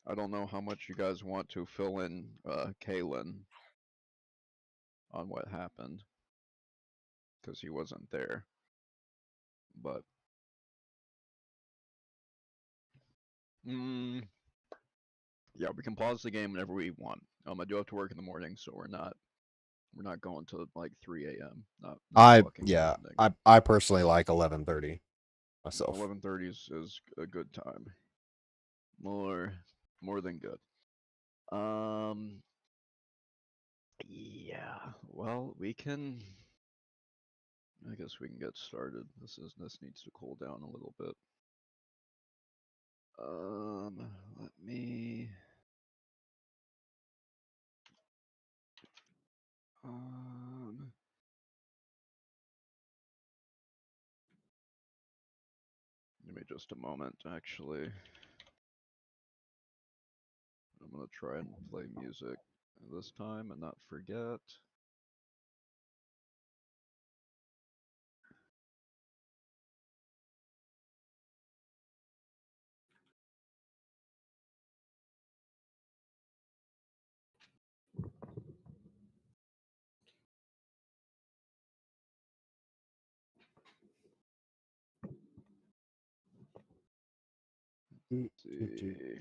I don't know how much you guys want to fill in Kalen on what happened because he wasn't there. But yeah, we can pause the game whenever we want. I do have to work in the morning, so we're not going to like 3 a.m. Not fucking pretending. I personally like 11:30 myself. 11:30 is a good time. More than good. Yeah. Well, we can. I guess we can get started. This needs to cool down a little bit. Let me. Give me just a moment, actually. I'm gonna try and play music this time and not forget. Let's see.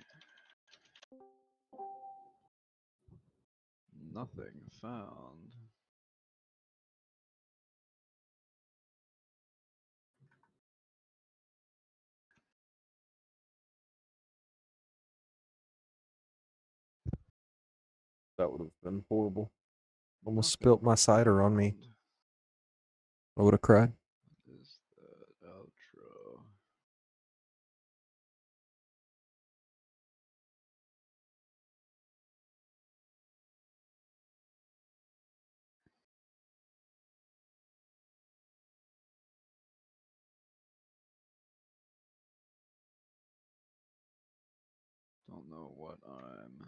Nothing found. That would have been horrible. Almost spilt my cider on me. I would have cried. What is that outro? Don't know what I'm.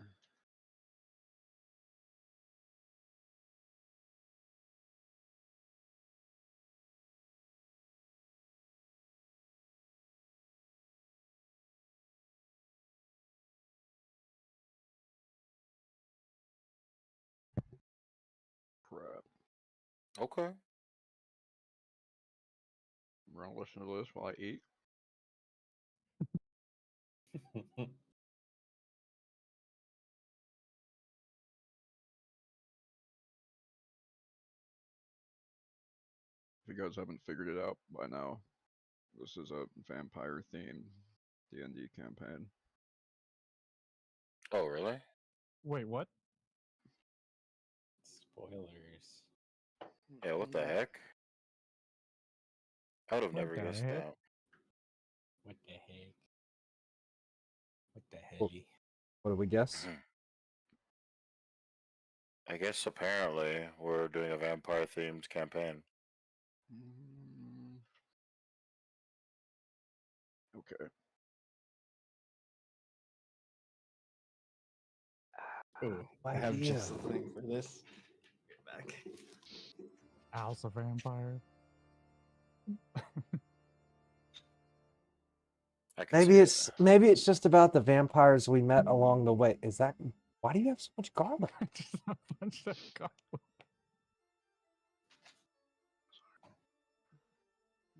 Crap. Okay. I'm gonna listen to this while I eat. If you guys haven't figured it out by now, this is a vampire themed D&D campaign. Oh, really? Wait, what? Spoilers. Yeah, what the heck? I would have What never the guessed heck? that. What the heck? What the helly? What do we guess? I guess apparently we're doing a vampire themed campaign. Okay. Oh, I have just the thing for this. Get back. House of Vampire. Maybe it's just about the vampires we met along the way. Is that why do you have so much garlic? Just a bunch of garlic.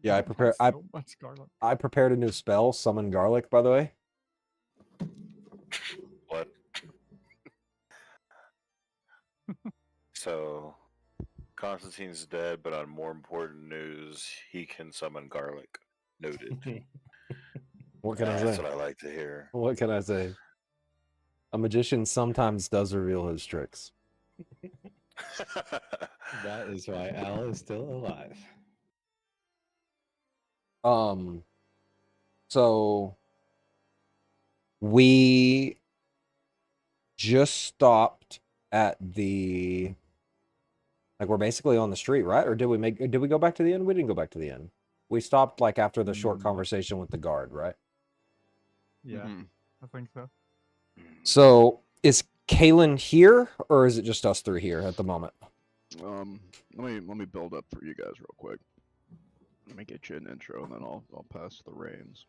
Yeah, I prepared. So much garlic. I prepared a new spell, summon garlic. By the way. What? So, Constantine's dead, but on more important news, he can summon garlic. Noted. What can I say? That's what I like to hear. What can I say? A magician sometimes does reveal his tricks. That is why Al is still alive. So we just stopped at the we're basically on the street, right? Or did we go back to the inn? We didn't go back to the inn. We stopped like after the short conversation with the guard, right? Yeah, I think so. So is Kalen here, or is it just us three here at the moment? Let me build up for you guys real quick. Let me get you an intro, and then I'll pass the reins.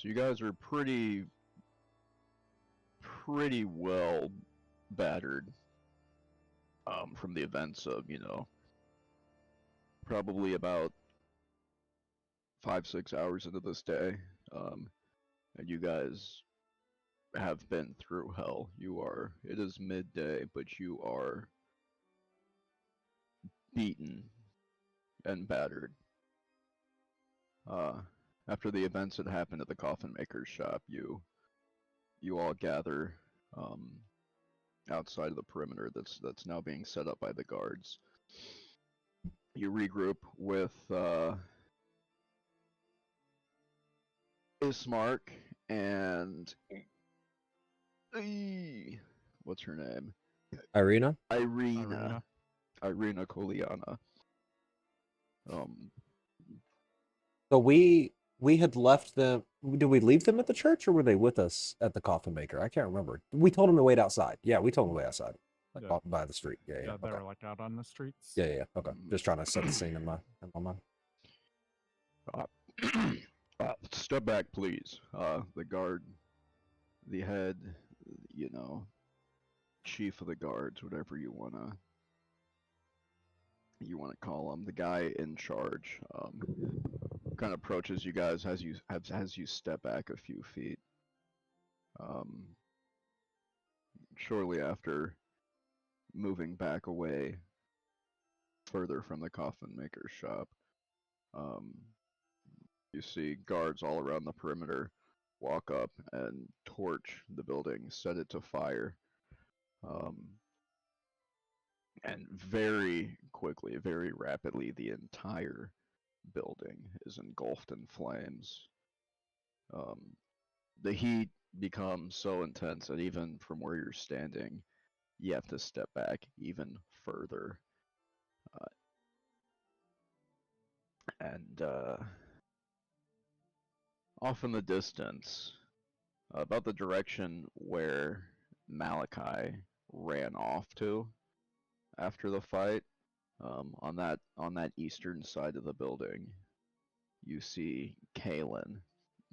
So you guys are pretty well battered from the events of, probably about 5-6 hours into this day. And you guys have been through hell. It is midday, but you are beaten and battered. After the events that happened at the coffin maker's shop, you all gather outside of the perimeter that's now being set up by the guards. You regroup with Ismark and what's her name? Irina? Irina Koliana. So we had left them. Did we leave them at the church, or were they with us at the coffin maker? I can't remember. We told them to wait outside. Yeah, we told them to wait outside, like Yeah. by the street. Yeah, Yeah, they okay. were like out on the streets. Yeah. Okay, just trying to set the scene in my mind. Step back, please. The guard, the head, chief of the guards, whatever you wanna call him, the guy in charge, kind of approaches you guys as you step back a few feet. Shortly after moving back away further from the coffin maker's shop, you see guards all around the perimeter walk up and torch the building, set it to fire. And very quickly, very rapidly, the entire building is engulfed in flames. The heat becomes so intense that even from where you're standing, you have to step back even further. And off in the distance, about the direction where Malachi ran off to after the fight, on that eastern side of the building, you see Kalen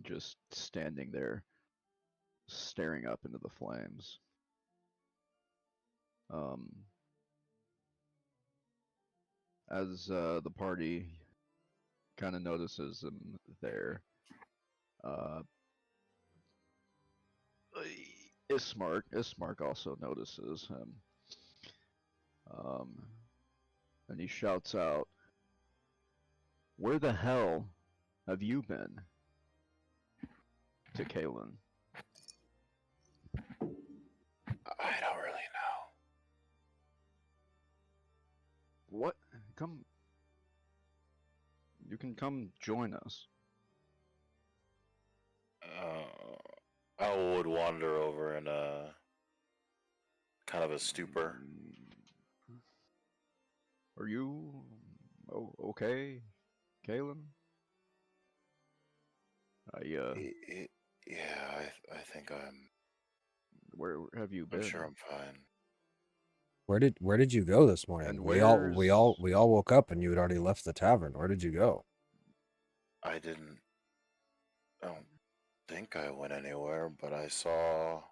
just standing there, staring up into the flames. As the party kind of notices him there, Ismark also notices him. And he shouts out, "Where the hell have you been?" to Kalen. I don't really know. What? You can come join us. I would wander over in a kind of a stupor. Are you okay, Kalen? Yeah, I think Where have you been? I'm sure I'm fine. Where did you go this morning? And We all woke up and you had already left the tavern. Where did you go? I don't think I went anywhere, but I saw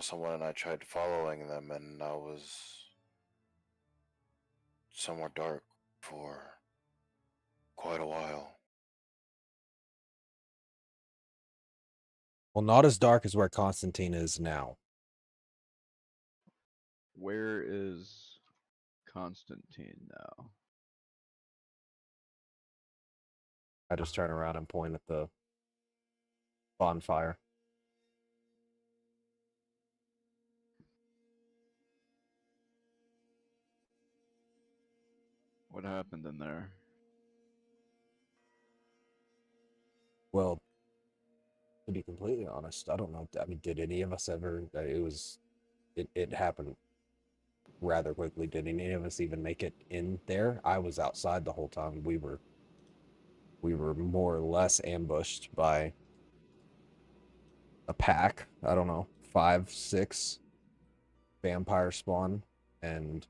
someone and I tried following them, and I was somewhere dark for quite a while. Well, not as dark as where Constantine is now. Where is Constantine now? I just turn around and point at the bonfire. What happened in there? Well, to be completely honest, I don't know. I mean, did any of us ever? It happened rather quickly. Did any of us even make it in there? I was outside the whole time. We were more or less ambushed by a pack. I don't know, 5, 6 vampire spawn, and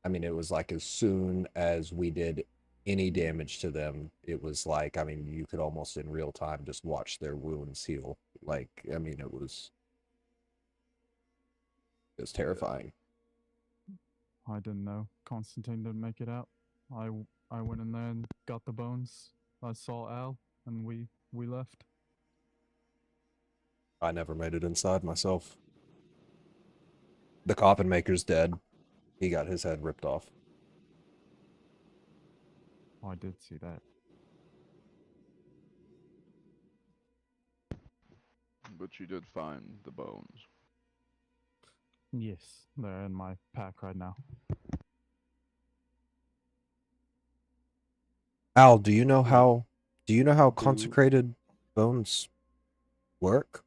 I mean, it was like as soon as we did any damage to them. It was like, I mean, you could almost in real time just watch their wounds heal. Like, I mean, it was terrifying. I didn't know. Constantine didn't make it out. I went in there and got the bones. I saw Al, and we left. I never made it inside myself. The coffin maker's dead. He got his head ripped off. I did see that. But you did find the bones. Yes, they're in my pack right now. Al, do you know Wait, how do- consecrated bones work?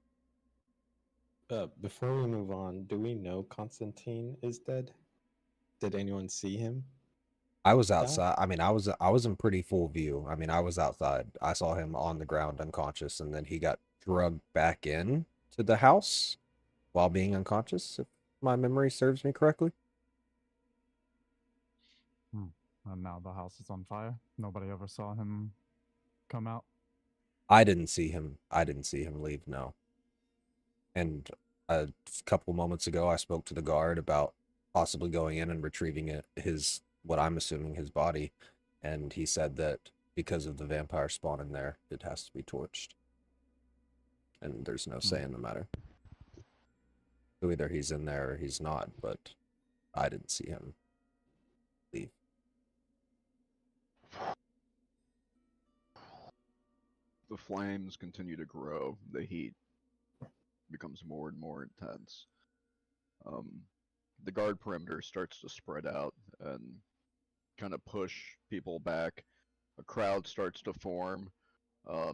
Before we move on, do we know Constantine is dead? Did anyone see him? I was die? outside. I mean, I was in pretty full view. I mean, I was outside. I saw him on the ground unconscious, and then he got drugged back in to the house while being unconscious, if my memory serves me correctly. And now the house is on fire. Nobody ever saw him come out. I didn't see him. I didn't see him leave, no. And a couple moments ago, I spoke to the guard about possibly going in and retrieving his, what I'm assuming his body, and he said that because of the vampire spawn in there, it has to be torched. And there's no say in the matter. So either he's in there or he's not, but I didn't see him leave. The flames continue to grow. The heat becomes more and more intense. The guard perimeter starts to spread out and kind of push people back. A crowd starts to form. A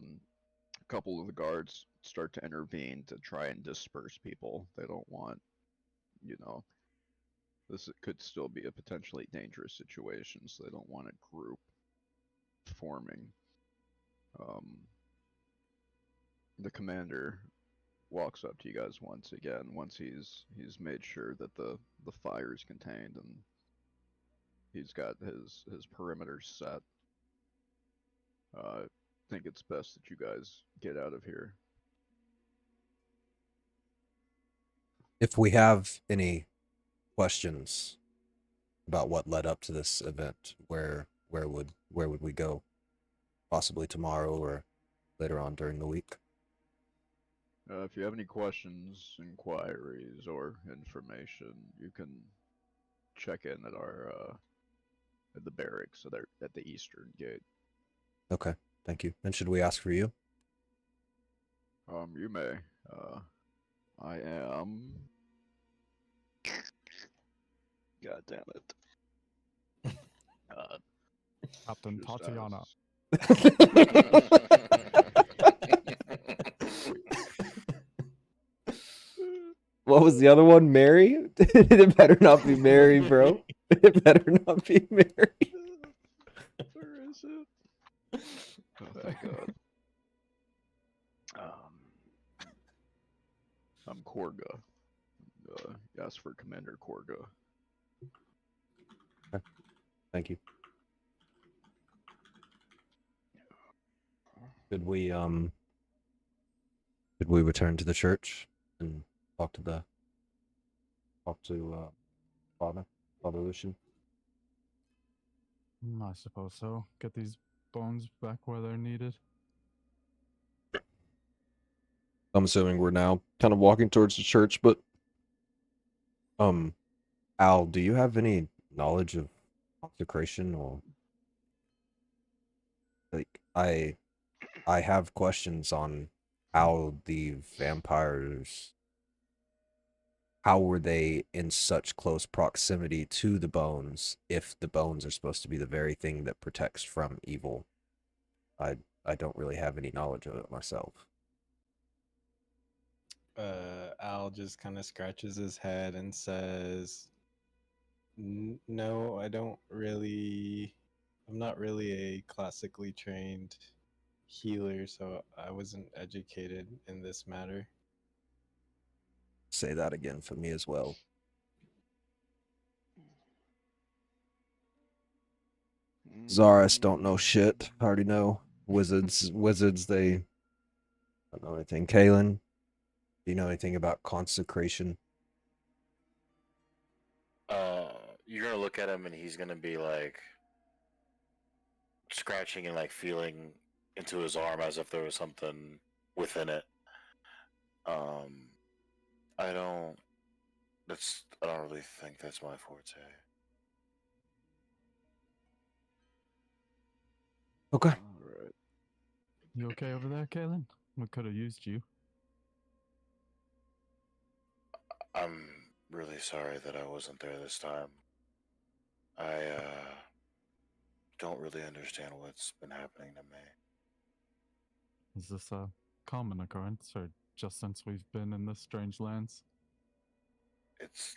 couple of the guards start to intervene to try and disperse people. They don't want, you know, this could still be a potentially dangerous situation, so they don't want a group forming. The commander walks up to you guys once again, once he's made sure that the fire is contained and he's got his perimeter set. I think it's best that you guys get out of here. If we have any questions about what led up to this event, where would we go? Possibly tomorrow or later on during the week. If you have any questions, inquiries, or information, you can check in at our at the barracks at the eastern gate. Okay, thank you. And should we ask for you? You may. I am. God damn it. Captain Just Tatiana. What was the other one? Mary? It better not be Mary, bro. It better not be Mary. Where is it? Oh, thank God. I'm Korga. Ask for Commander Korga. Okay. Thank you. Should we return to the church and talk to Father Lucian? I suppose so. Get these bones back where they're needed. I'm assuming we're now kind of walking towards the church, but Al, do you have any knowledge of consecration, or like I have questions on how the vampires, how were they in such close proximity to the bones if the bones are supposed to be the very thing that protects from evil? I don't really have any knowledge of it myself. Al just kind of scratches his head and says, "No, I don't really. I'm not really a classically trained healer, so I wasn't educated in this matter." Say that again for me as well. Zaris don't know shit. I already know. Wizards, they don't know anything. Kalen, do you know anything about consecration? You're gonna look at him and he's gonna be like scratching and like feeling into his arm as if there was something within it. Um, I don't. I don't really think that's my forte. Okay. Alright. You okay over there, Kalen? We could have used you. I'm really sorry that I wasn't there this time. I don't really understand what's been happening to me. Is this a common occurrence, or just since we've been in this strange lands? It's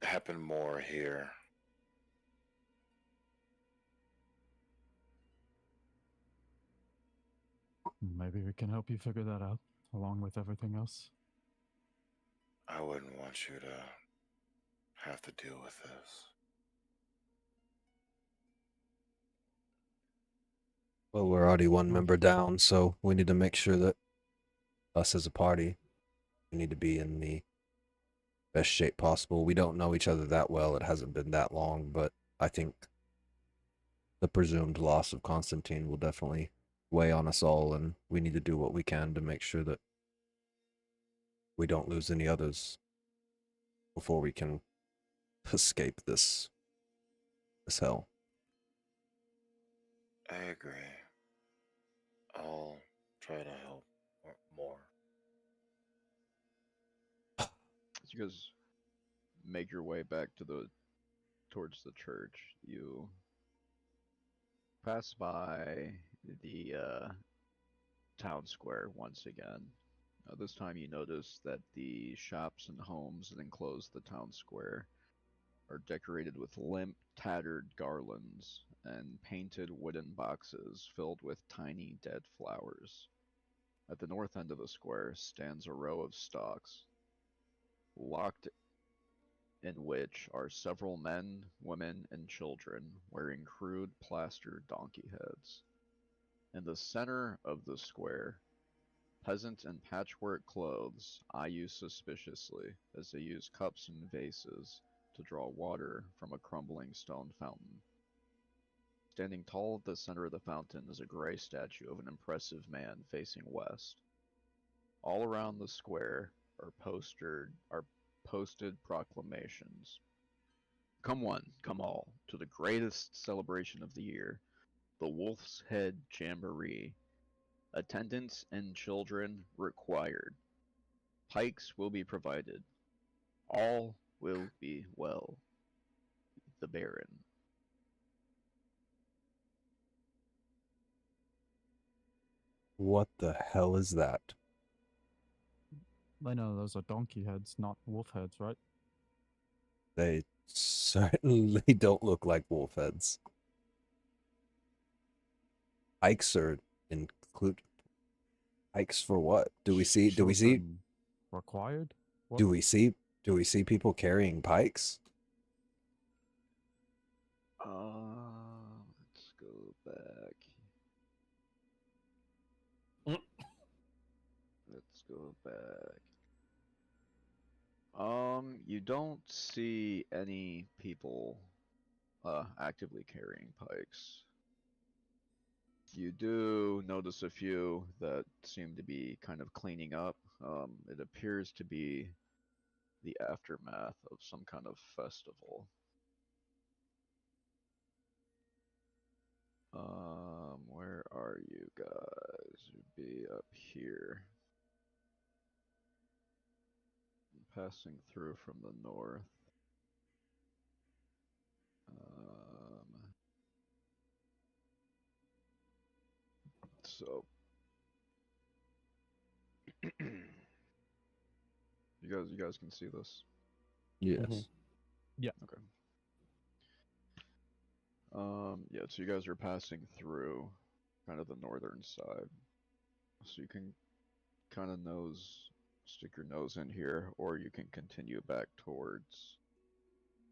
happened more here. Maybe we can help you figure that out, along with everything else. I wouldn't want you to have to deal with this. Well, we're already one member down, so we need to make sure that us as a party, we need to be in the best shape possible. We don't know each other that well. It hasn't been that long, but I think the presumed loss of Constantine will definitely weigh on us all, and we need to do what we can to make sure that we don't lose any others before we can escape this hell. I agree. I'll try to help more. As you guys make your way back towards the church, you pass by the town square once again. This time you notice that the shops and homes that enclose the town square are decorated with limp, tattered garlands and painted wooden boxes filled with tiny dead flowers. At the north end of the square stands a row of stalks, locked in which are several men, women, and children wearing crude plaster donkey heads. In the center of the square, peasants in patchwork clothes eye you suspiciously as they use cups and vases to draw water from a crumbling stone fountain. Standing tall at the center of the fountain is a gray statue of an impressive man facing west. All around the square are posted proclamations. Come one, come all, to the greatest celebration of the year, the Wolf's Head Jamboree. Attendants and children required. Pikes will be provided. All will be well. The Baron. What the hell is that? I know those are donkey heads, not wolf heads, right? They certainly don't look like wolf heads. Hikes are include hikes for what? Do we see Children required? What? do we see people carrying pikes? Let's go back. Let's go back. You don't see any people actively carrying pikes. You do notice a few that seem to be kind of cleaning up. It appears to be the aftermath of some kind of festival. Where are you guys? You'd be up here. Passing through from the north. So you guys can see this. Yes. Yeah. Okay. Yeah, so you guys are passing through kind of the northern side. So you can kind of stick your nose in here, or you can continue back towards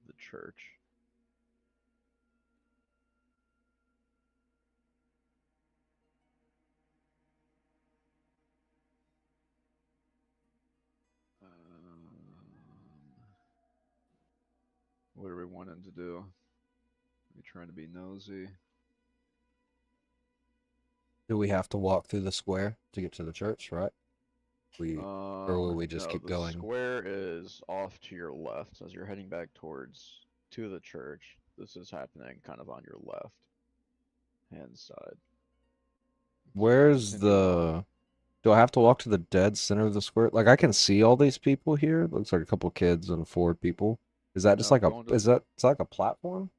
the church. wanting to do? You trying to be nosy? Do we have to walk through the square to get to the church, right? Or will we just No, keep the going? square is off to your left as you're heading back to the church. This is happening kind of on your left hand side. So Where's continue on. the... Do I have to walk to the dead center of the square? Like, I can see all these people here. It looks like a couple kids and 4 people. Is that just No, like a... going to Is that... It's like a platform?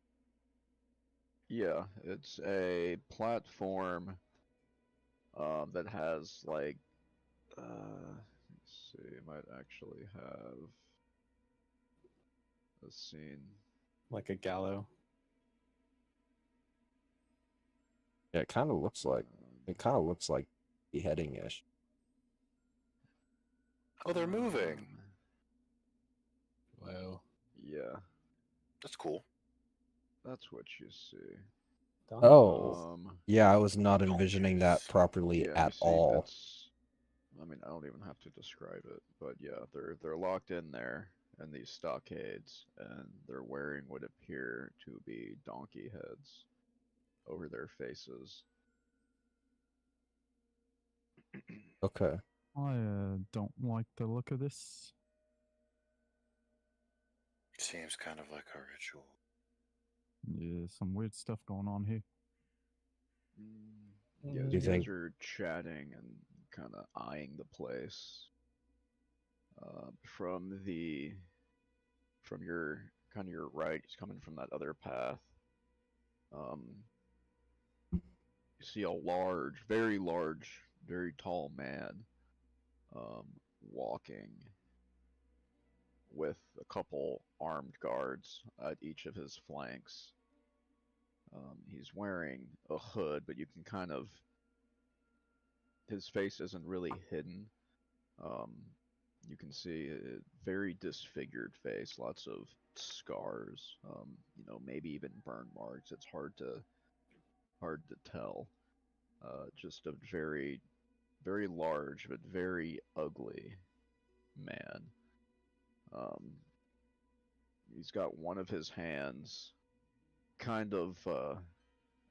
yeah, it's a platform that has like let's see, it might actually have a scene. Like a gallows. Yeah, it kind of looks like... Um, It kind of looks like beheading-ish. Oh, they're moving. Wow. Yeah, That's cool. that's what you see. Oh. Um, Yeah, I was not envisioning that Donkeys. properly yeah, you at see, all. it's. I mean, I don't even have to describe it, but yeah, they're locked in there in these stockades, and they're wearing what appear to be donkey heads over their faces. Okay. I don't like the look of this. Seems kind of like a ritual. Yeah, some weird stuff going on here. Yeah, as You you guys think... are chatting and kind of eyeing the place, from your kind of your right, he's coming from that other path. Um, you see a large, very tall man, um, walking with a couple armed guards at each of his flanks. He's wearing a hood, but you can kind of his face isn't really hidden. Um, you can see a very disfigured face, lots of scars. Maybe even burn marks. It's hard to tell. Just a very very large but very ugly man. Um, he's got one of his hands kind of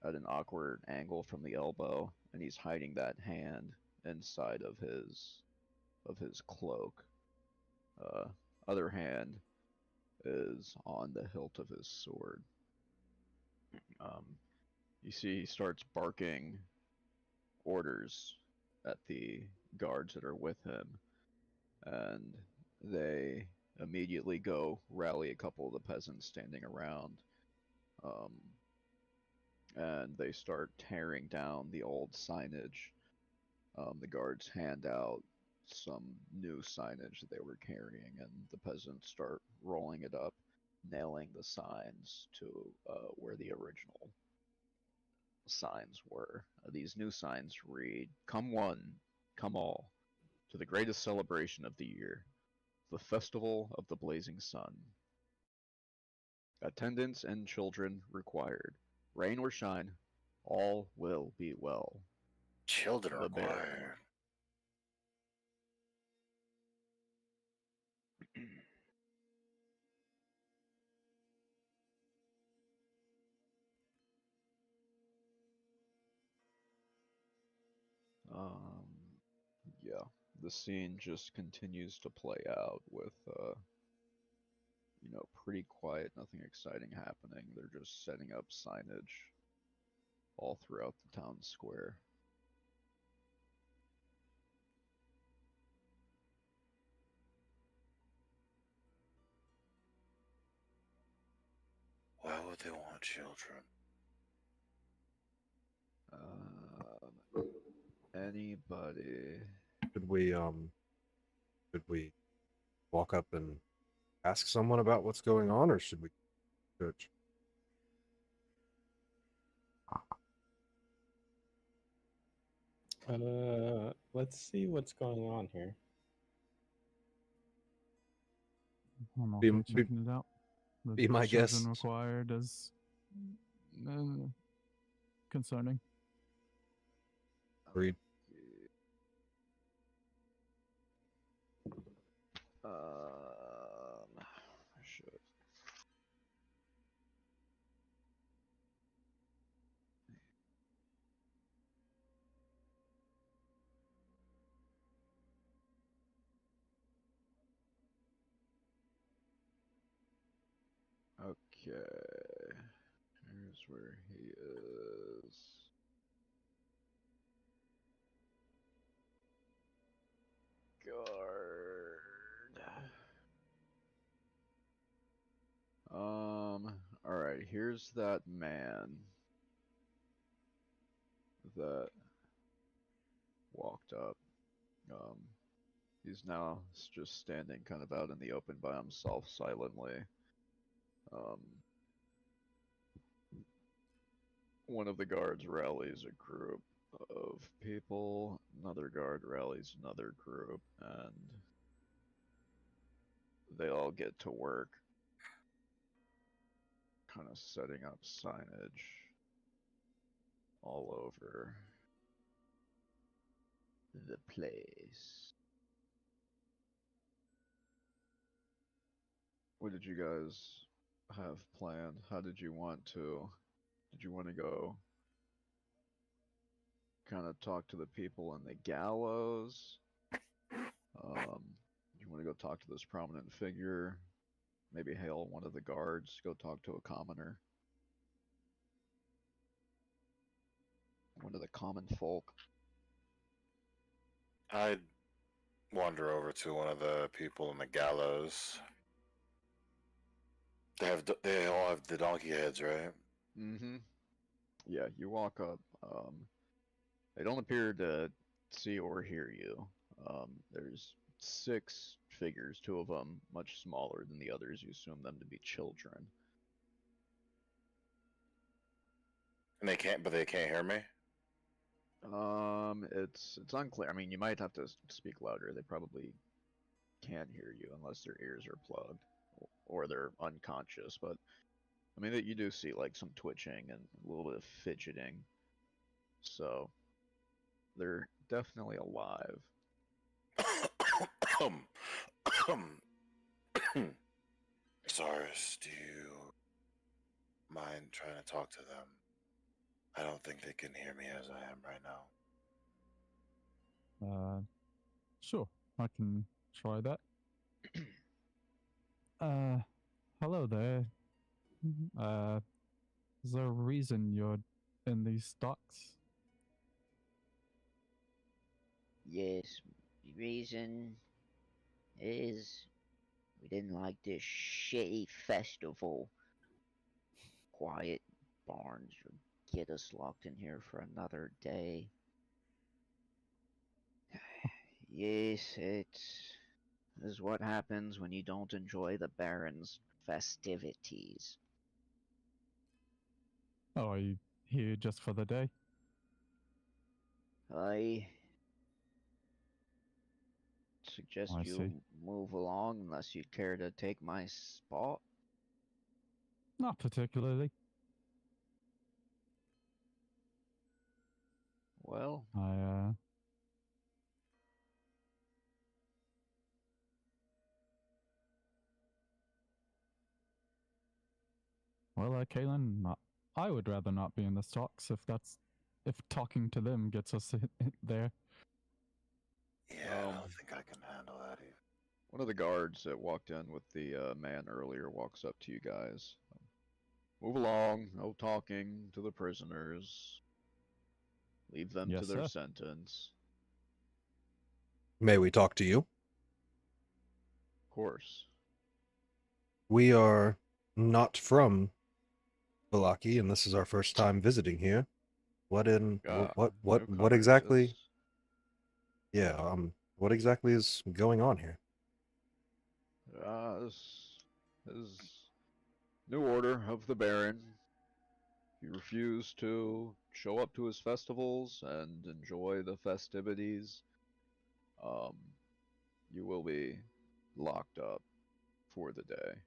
at an awkward angle from the elbow, and he's hiding that hand inside of his cloak. Uh, Other hand is on the hilt of his sword. Um, you see, he starts barking orders at the guards that are with him, and they immediately go rally a couple of the peasants standing around, um, and they start tearing down the old signage. The guards hand out some new signage that they were carrying, and the peasants start rolling it up, nailing the signs to where the original signs were. These new signs read, "Come one, come all, to the greatest celebration of the year, the Festival of the Blazing Sun. Attendants and children required. Rain or shine, all will be well. Children The Baron." required. Um, yeah, the scene just continues to play out with, pretty quiet, nothing exciting happening. They're just setting up signage all throughout the town square. Why would they want children? Anybody? Should we walk up and ask someone about what's going on, or should we church? Let's see what's going on here. I'm Be- also be- checking it out. The be my children guest. required as concerning. Agreed. Um, shit. Okay. Here's where he is. Guard. Alright, here's that man that walked up. He's now just standing kind of out in the open by himself silently. One of the guards rallies a group of people, another guard rallies another group, and they all get to work kind of setting up signage all over the place. What did you guys have planned? How did you want to? Did you want to go kind of talk to the people in the gallows? Do you want to go talk to this prominent figure? Maybe hail one of the guards, go talk to a commoner. One of the common folk. I'd wander over to one of the people in the gallows. They all have the donkey heads, right? Mm-hmm. Yeah, you walk up. They don't appear to see or hear you. There's 6 figures, 2 of them much smaller than the others. You assume them to be children. And they can't hear me. It's unclear. I mean, you might have to speak louder. They probably can't hear you unless their ears are plugged or they're unconscious. But I mean, you do see like some twitching and a little bit of fidgeting. So they're definitely alive. Cyrus, do you mind trying to talk to them? I don't think they can hear me as I am right now. Sure, I can try that. Hello there. Is there a reason you're in these stocks? Yes, the reason is we didn't like this shitty festival. Quiet barns would get us locked in here for another day. Yes, this is what happens when you don't enjoy the Baron's festivities. Oh, are you here just for the day? I suggest I you see. move along unless you care to take my spot. Not particularly. Well, Kaylin, I would rather not be in the stocks if talking to them gets us there. Yeah, I don't think I can handle that either. one of the guards that walked in with the man earlier walks up to you guys. Move along, no talking to the prisoners. Leave them Yes, to their sir. sentence. May we talk to you? Of course. We are not from Valaki, and this is our first time visiting here. What exactly? Newcomers. Yeah, what exactly is going on here? This is new order of the Baron. If you refuse to show up to his festivals and enjoy the festivities, you will be locked up for the day.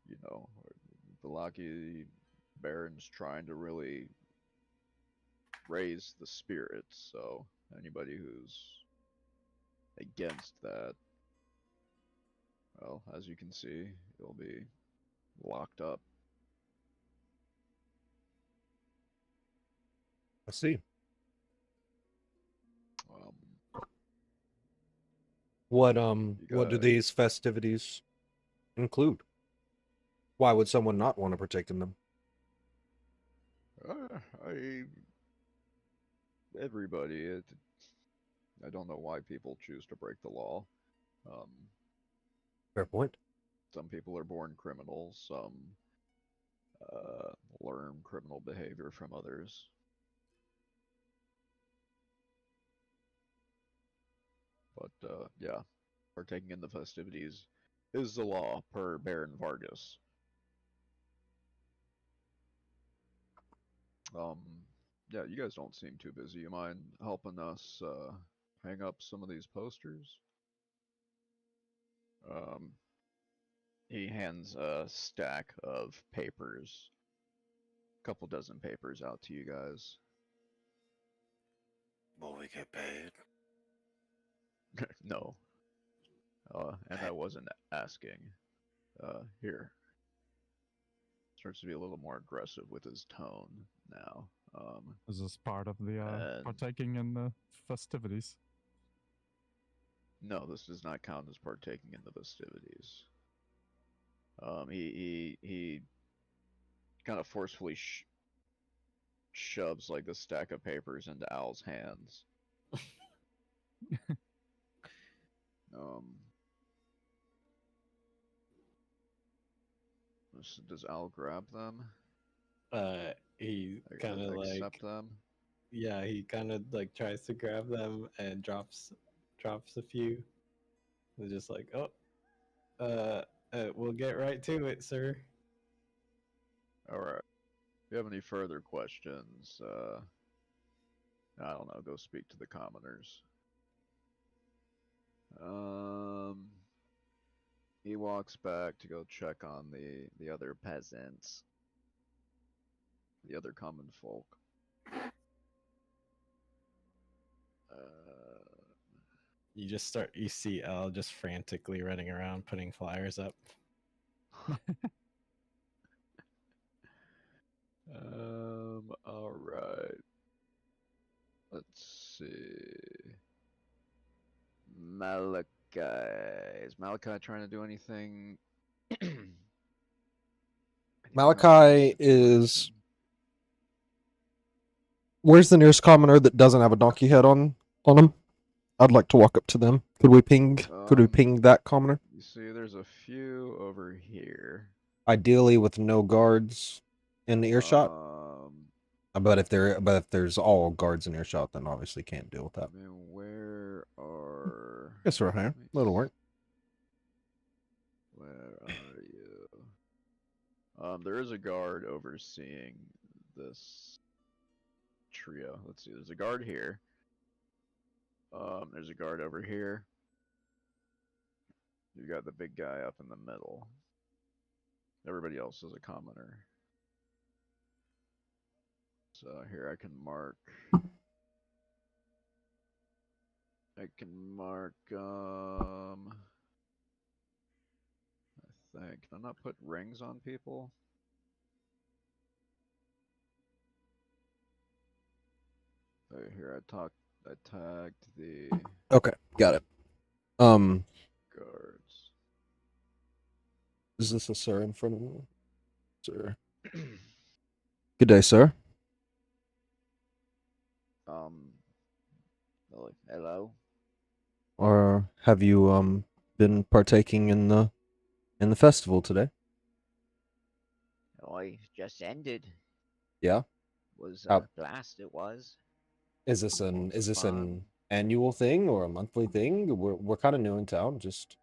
The Valaki Baron's trying to really raise the spirits, so anybody who's against that, well, as you can see, you'll be locked up. I see. What do guys- these festivities include? Why would someone not want to partake in them? I everybody. I don't know why people choose to break the law. Um, Fair point. some people are born criminals. Some learn criminal behavior from others. But yeah, partaking in the festivities is the law per Baron Vargas. Um, yeah, you guys don't seem too busy. You mind helping us hang up some of these posters? Um, he hands a stack of papers, a couple dozen papers out to you guys. Will we get paid? No, and I wasn't asking. Here. Starts to be a little more aggressive with his tone now. Is this part of the And partaking in the festivities? no, this does not count as partaking in the festivities. He kind of forcefully shoves like the stack of papers into Al's hands. Um, does Al grab them? He Like, kind of like, accept them? yeah, he kind of like tries to grab them and drops a few. They're just like, oh, we'll get right to it, sir. All right. If you have any further questions, I don't know. Go speak to the commoners. He walks back to go check on the other peasants, the other common folk. You see Al just frantically running around putting flyers up. All right. Let's see. Malachi. Is Malachi trying to do anything? Anything else Malachi we need to is. mention? Where's the nearest commoner that doesn't have a donkey head on him? I'd like to walk up to them. Could we ping that commoner? You see, there's a few over here. Ideally, with no guards in the earshot. But if there's all guards in earshot, then obviously can't deal with that. I mean, where are? Guess right here. That'll work. Where are you? There is a guard overseeing this trio. Let's see. There's a guard here. There's a guard over here. You got the big guy up in the middle. Everybody else is a commoner. So here I can mark. I think. Can I not put rings on people? Okay, here I tagged the Okay, got it. guards. Is this a sir in front of me? Sir. Good day, sir. Hello. Or have you been partaking in the festival today? I just ended. Yeah. Was How- a blast. It was. Is this an Fun. annual thing or a monthly thing? We're kind of new in town, just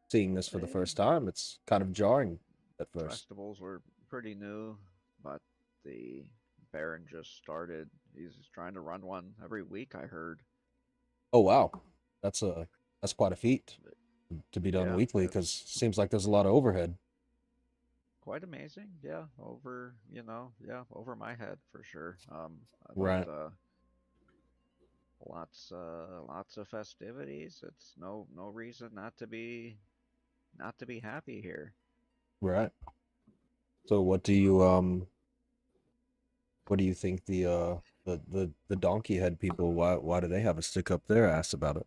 seeing this for the first time. It's kind of jarring at first. Festivals were pretty new, but the Baron just started. He's trying to run one every week, I heard. Oh wow, that's quite a feat to be done Yeah, weekly, it's- because seems like there's a lot of overhead. Quite amazing, yeah. Over my head for sure. Right. Lots of festivities. It's no reason not to be happy here. Right. So what do you think the donkey head people, why do they have a stick up their ass about it?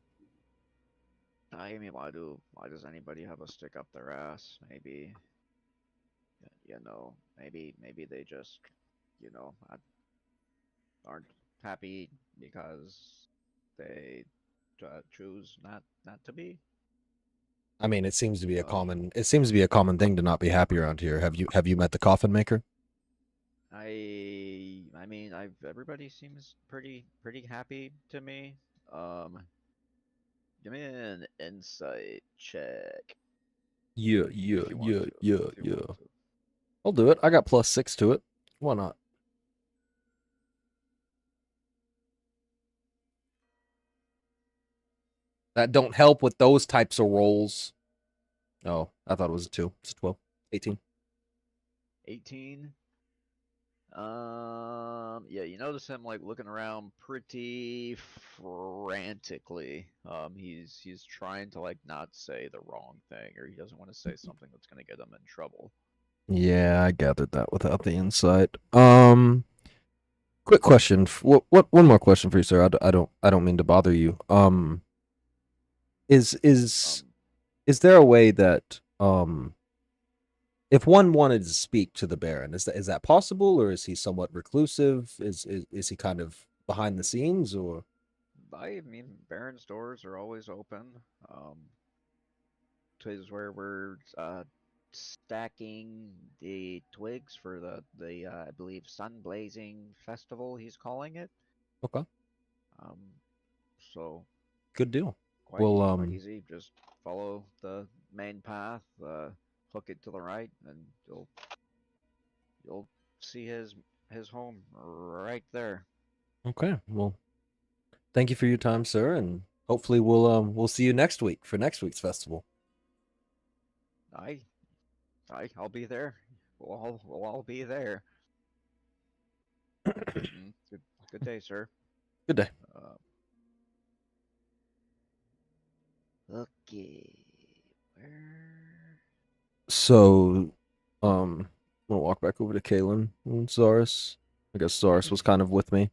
I mean, why does anybody have a stick up their ass? Maybe maybe they just, aren't happy because they choose not to be. I mean, it seems to be a Um, common thing to not be happy around here. Have you met the coffin maker? I mean, everybody seems pretty happy to me. Um, Give me an insight check Yeah, if you want to. If you want to. I'll do it. I got +6 to it. Why not? That don't help with those types of rolls. Oh, I thought it was a 2. It's a 12. 18. 18. Yeah, you notice him like looking around pretty frantically. He's trying to like not say the wrong thing, or he doesn't want to say something that's gonna get him in trouble. Yeah, I gathered that without the insight. Quick question. What one more question for you, sir. I don't mean to bother you. Is is Um, is there a way that if one wanted to speak to the Baron, is that possible, or is he somewhat reclusive? Is he kind of behind the scenes, or I mean, Baron's doors are always open. Is where we're stacking the twigs for the I believe sun blazing festival. He's calling it. okay, Um, so good deal. quite Well, quite easy. Just follow the main path, hook it to the right, and you'll see his home right there. okay. Well, thank you for your time, sir, and hopefully we'll see you next week for next week's festival. I I'll be there. We'll all be there. Good day, sir. Good day. Uh, okay, where? So, we'll walk back over to Kalen and Zaris. I guess Zaris was kind of with me.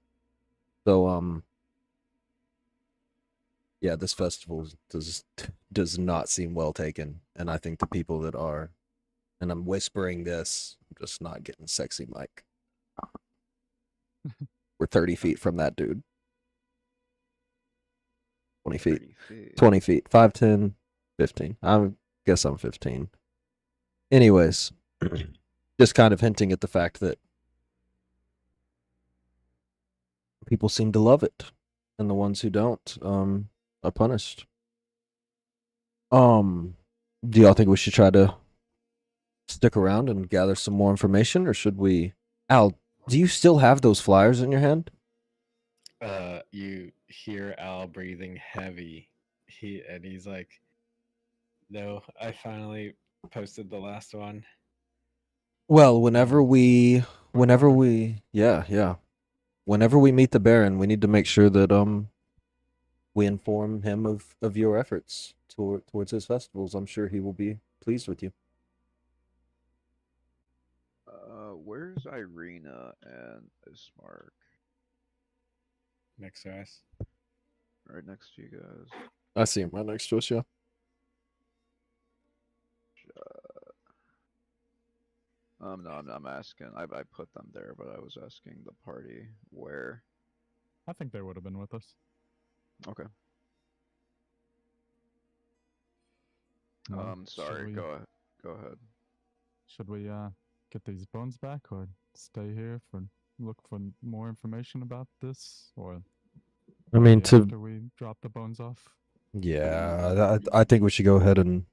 So, yeah, this festival does not seem well taken, and I think the people that are, and I'm whispering this, I'm just not getting sexy, Mike. We're 30 feet from that dude. 20 feet. 30 feet. 20 feet. 5, 10, 15. I guess I'm 15. Anyways, just kind of hinting at the fact that people seem to love it, and the ones who don't, are punished. Do y'all think we should try to stick around and gather some more information, or should we? Al, do you still have those flyers in your hand? You hear Al breathing heavy. He's like, "No, I finally posted the last one." Well, whenever we, yeah, whenever we meet the Baron, we need to make sure that we inform him of your efforts towards his festivals. I'm sure he will be pleased with you. Where's Irina and Ismark? Next to us. Right next to you guys. I see him right next to us. Yeah. No, I'm asking. I put them there, but I was asking the party where. I think they would have been with us. Okay. Well, Sorry. Go ahead. Should we get these bones back, or stay here for look for more information about this, or I mean, maybe after we drop the bones off? yeah, I think we should go ahead and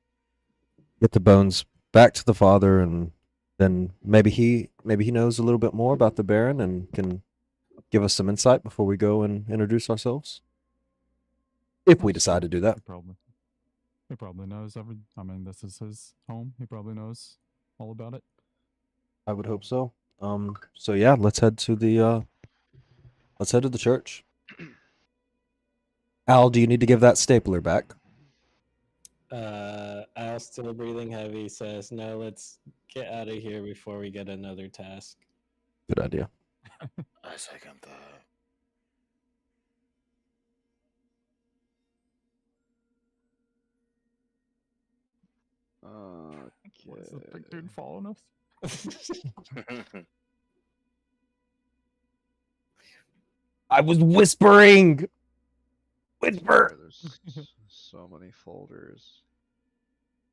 get the bones back to the father, and then maybe he knows a little bit more about the Baron and can give us some insight before we go and introduce ourselves. If we That's decide true. to do that. He probably knows every. I mean, this is his home. He probably knows all about it. I would hope so. So yeah, let's head to the church. Al, do you need to give that stapler back? Al, still breathing heavy, says, "No, let's get out of here before we get another task." Good idea. I second that. What is this big Okay. dude following us? I was whispering. Whisper. Sorry, there's so many folders.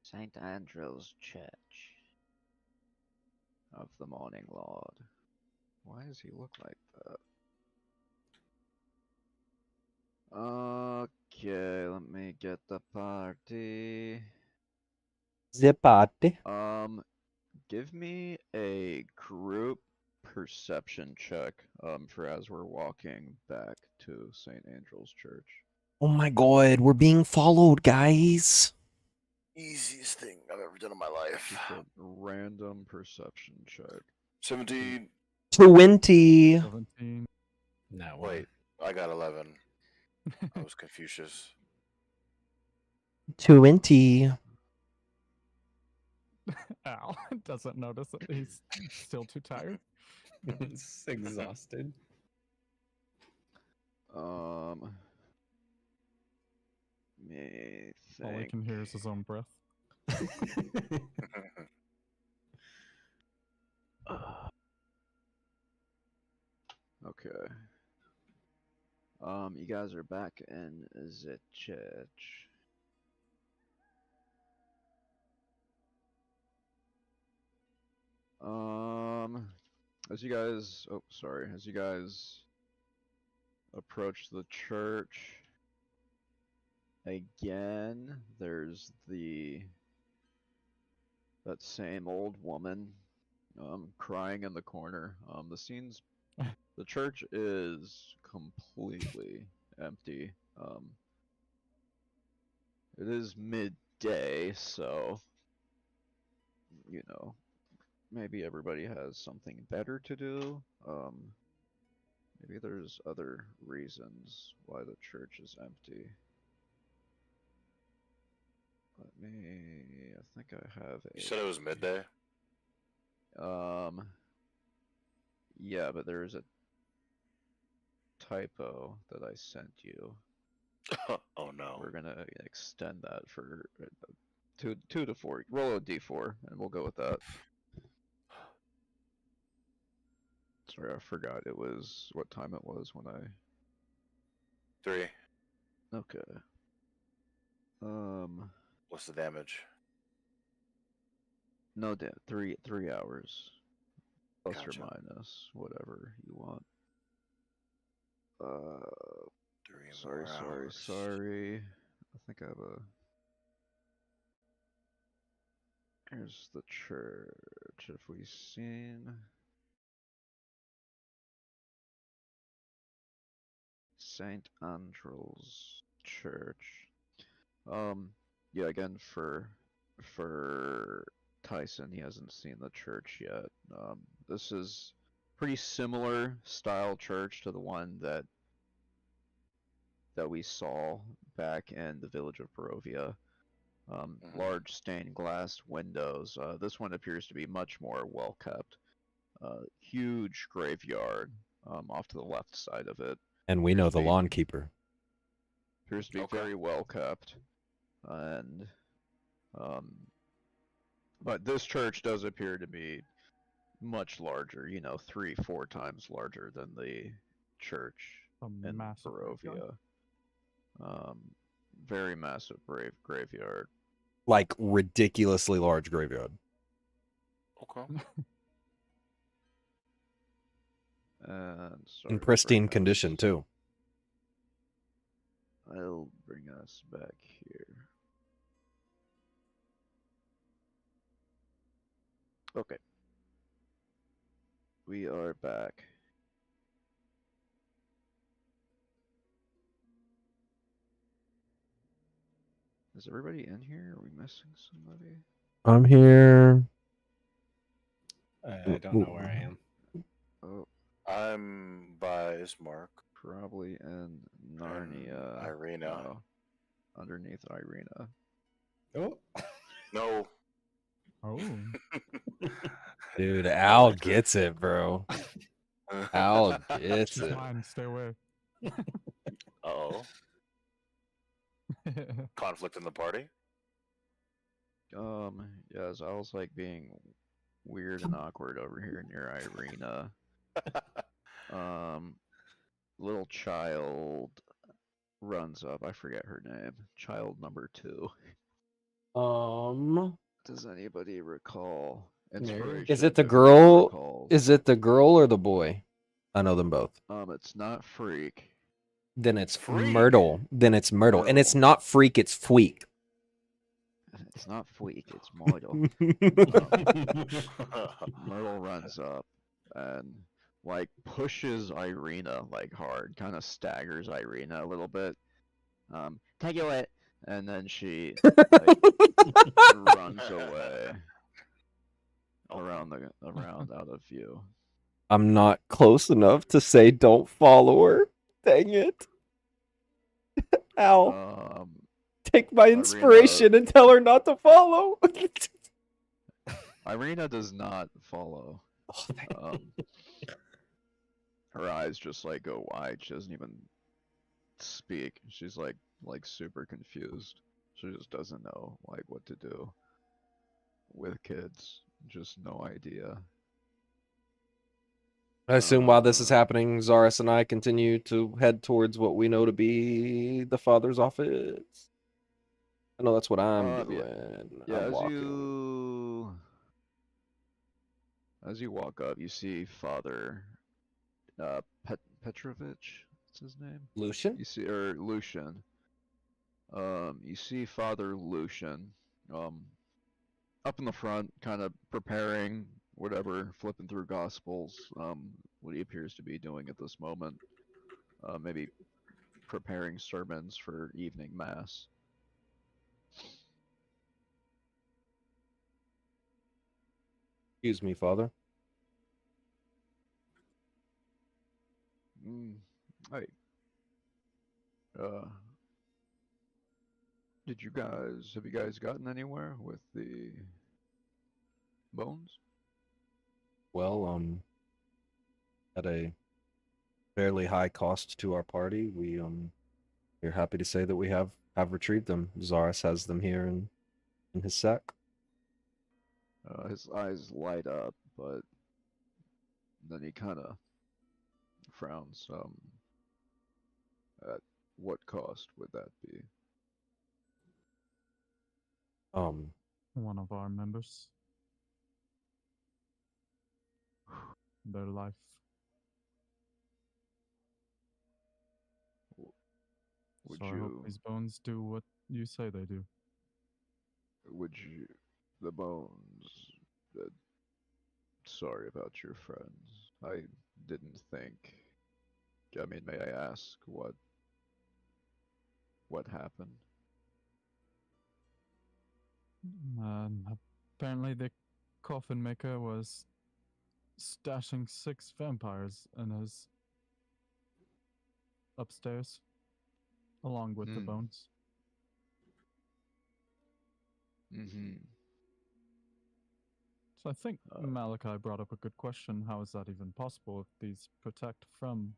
St. Andrew's Church of the Morning Lord. Why does he look like that? Okay, let me get the party. Zipati. Give me a group perception check for as we're walking back to St. Angel's Church. Oh my god, we're being followed, guys. Easiest thing I've ever done in my life. Just a random perception check. 17. 20. 17. No, Wait, I got 11. I was Confucius. 20. Al doesn't notice that he's still too tired. it's exhausted. Me All he think. can hear is his own breath. Okay. You guys are back in the church. As you guys, as you guys approach the church, again, there's that same old woman, crying in the corner. The church is completely empty. It is midday, so, you know, maybe everybody has something better to do. Maybe there's other reasons why the church is empty. I think I have You said it was midday? Yeah, but there's a typo that I sent you. Oh no. We're gonna extend that for 2 to 4. Roll a d4, and we'll go with that. Sorry, I forgot it was what time it was when I. 3. Okay. What's the damage? No, 3 hours, plus Gotcha. or minus whatever you want. 3 more hours. Sorry. I think I have a. Here's the church. Have we seen St. Andrew's Church? Yeah. Again, for Tyson, he hasn't seen the church yet. This is pretty similar style church to the one that we saw back in the village of Barovia. Large stained glass windows. This one appears to be much more well kept. Huge graveyard off to the left side of it. And we know the Appears lawn keeper. to be Okay. very well kept. And but this church does appear to be much larger, 3-4 times larger than the church A in massive graveyard. Barovia. Very massive graveyard. Like ridiculously large graveyard. Okay. And In pristine condition too. I'll bring us back here. Okay. We are back. Is everybody in here? Are we missing somebody? I'm here. I don't know where I am. Oh, I'm by Ismark. probably in Narnia. Irina. No, underneath Irina. Oh, No. Oh, Dude, Al gets it, bro. Al gets she's it. mine. Stay away. Oh. Conflict in the party? Yeah, as I was like being weird and awkward over here near Irina. Little child runs up. I forget her name. Child number 2. Does anybody recall? Mary? Is it the if anyone girl? recalls. Is it the girl or the boy? I know them both. It's not Freak. Then it's Freak. Myrtle. Then it's Myrtle. And it's Myrtle. not Freak, it's Fweek. It's not Freak, it's Myrtle. Myrtle runs up and like pushes Irina like hard, kind of staggers Irina a little bit. Take it, and then she like, runs away around out of view. I'm not close enough to say don't follow her. Dang it. Ow. Take my inspiration and tell her not to follow. Irina does not follow. Her eyes just like go wide. She doesn't even speak. She's like super confused. She just doesn't know like what to do with kids. Just no idea. I assume while this is happening, Zaris and I continue to head towards what we know to be the father's office. I know that's what I'm doing. Yeah, I'm as walking. you walk up, you see Father Petrovich. What's his name? Lucian? Lucian. You see Father Lucian up in the front, kind of preparing whatever, flipping through Gospels, what he appears to be doing at this moment. Maybe preparing sermons for evening mass. Excuse me, Father. Hey. Have you guys gotten anywhere with the bones? Well, at a fairly high cost to our party, we're happy to say that we have retrieved them. Zaris has them here in his sack. His eyes light up, but then he kind of frowns. At what cost would that be? One of our members. Their life. Would so I you? hope these bones do what you say they do. Would you? The bones. Sorry about your friends. I didn't think. I mean, may I ask what happened? Apparently the coffin maker was stashing 6 vampires in his upstairs, along with the bones. So I think Malachi brought up a good question. How is that even possible if these protect from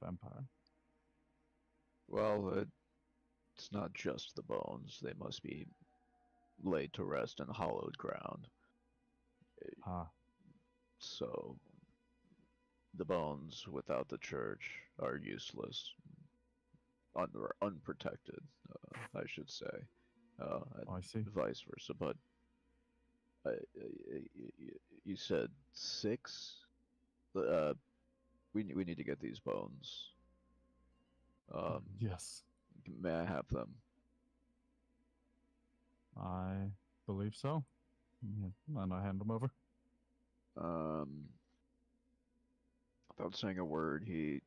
vampire? Well, it's not just the bones. They must be laid to rest in hallowed ground. So the bones without the church are useless, unprotected, I should say. I see. Vice versa, but you said 6. We need to get these bones. Yes. May I have them? I believe so. Yeah, and I hand them over. Without saying a word, he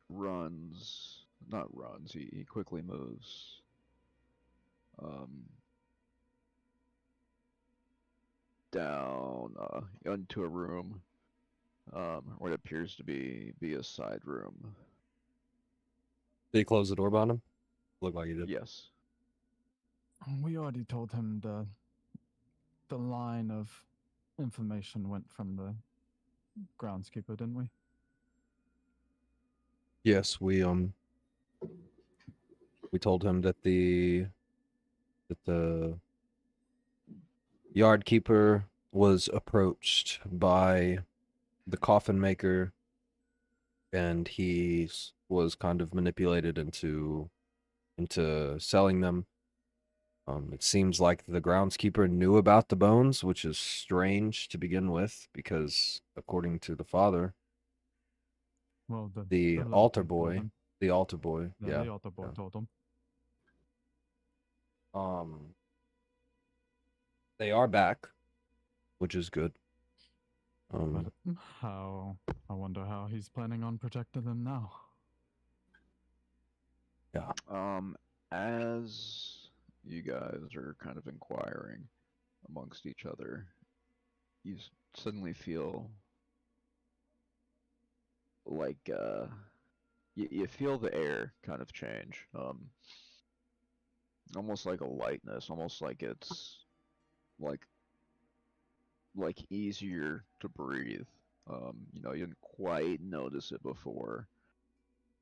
runs. Not runs. He quickly moves. Down into a room. What appears to be a side room. Did he close the door behind him? Looked like he did. Yes. We already told him the line of information went from the groundskeeper, didn't we? Yes, we told him that the yard keeper was approached by the coffin maker, and he was kind of manipulated into selling them. It seems like the groundskeeper knew about the bones, which is strange to begin with, because according to the father, Well, the little altar kid told boy, him. Yeah, yeah, the altar boy yeah. told him. They are back, which is good. But how? I wonder how he's planning on protecting them now. Yeah. As you guys are kind of inquiring amongst each other, you suddenly feel like you feel the air kind of change. Almost like a lightness, almost like it's like easier to breathe. You didn't quite notice it before.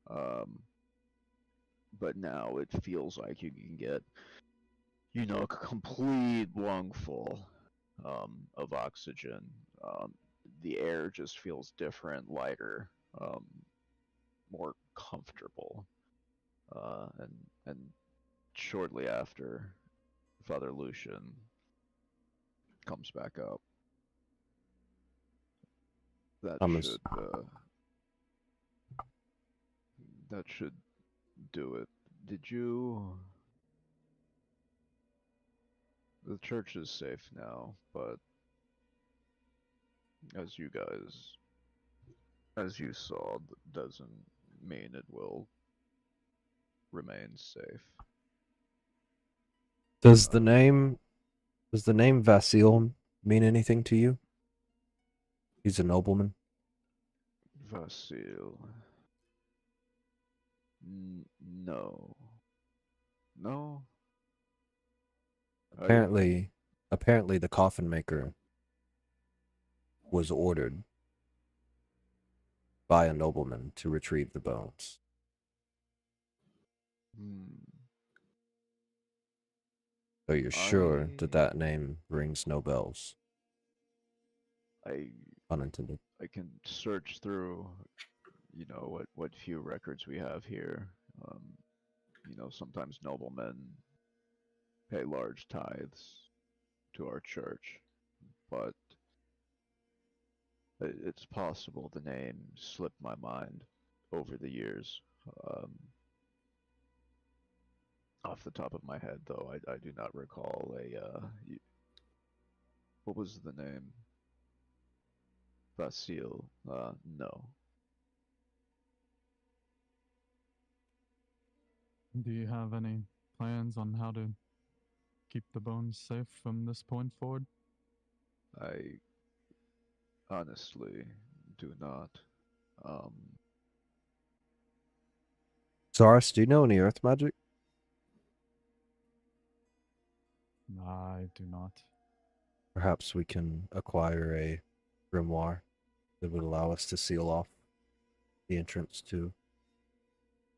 But now it feels like you can get, a complete lungful of oxygen. The air just feels different, lighter, um, more comfortable. And shortly after, Father Lucian comes back up. That I'm should that should do it. Did you? The church is safe now, but as you guys, as you saw, doesn't mean it will remain safe. Does the Um, name Vasil mean anything to you? He's a nobleman. Vasil. No. No? I. Apparently the coffin maker was ordered by a nobleman to retrieve the bones. Hmm. So you're sure that I. that name rings no bells, I. unintended. I can search through, what few records we have here. Um, sometimes noblemen pay large tithes to our church, but it's possible the name slipped my mind over the years. Um, Off the top of my head, though, I do not recall what was the name? Vasil. No. Do you have any plans on how to keep the bones safe from this point forward? I honestly do not. Um, Zaris, do you know any earth magic? I do not. Perhaps we can acquire a grimoire that would allow us to seal off the entrance to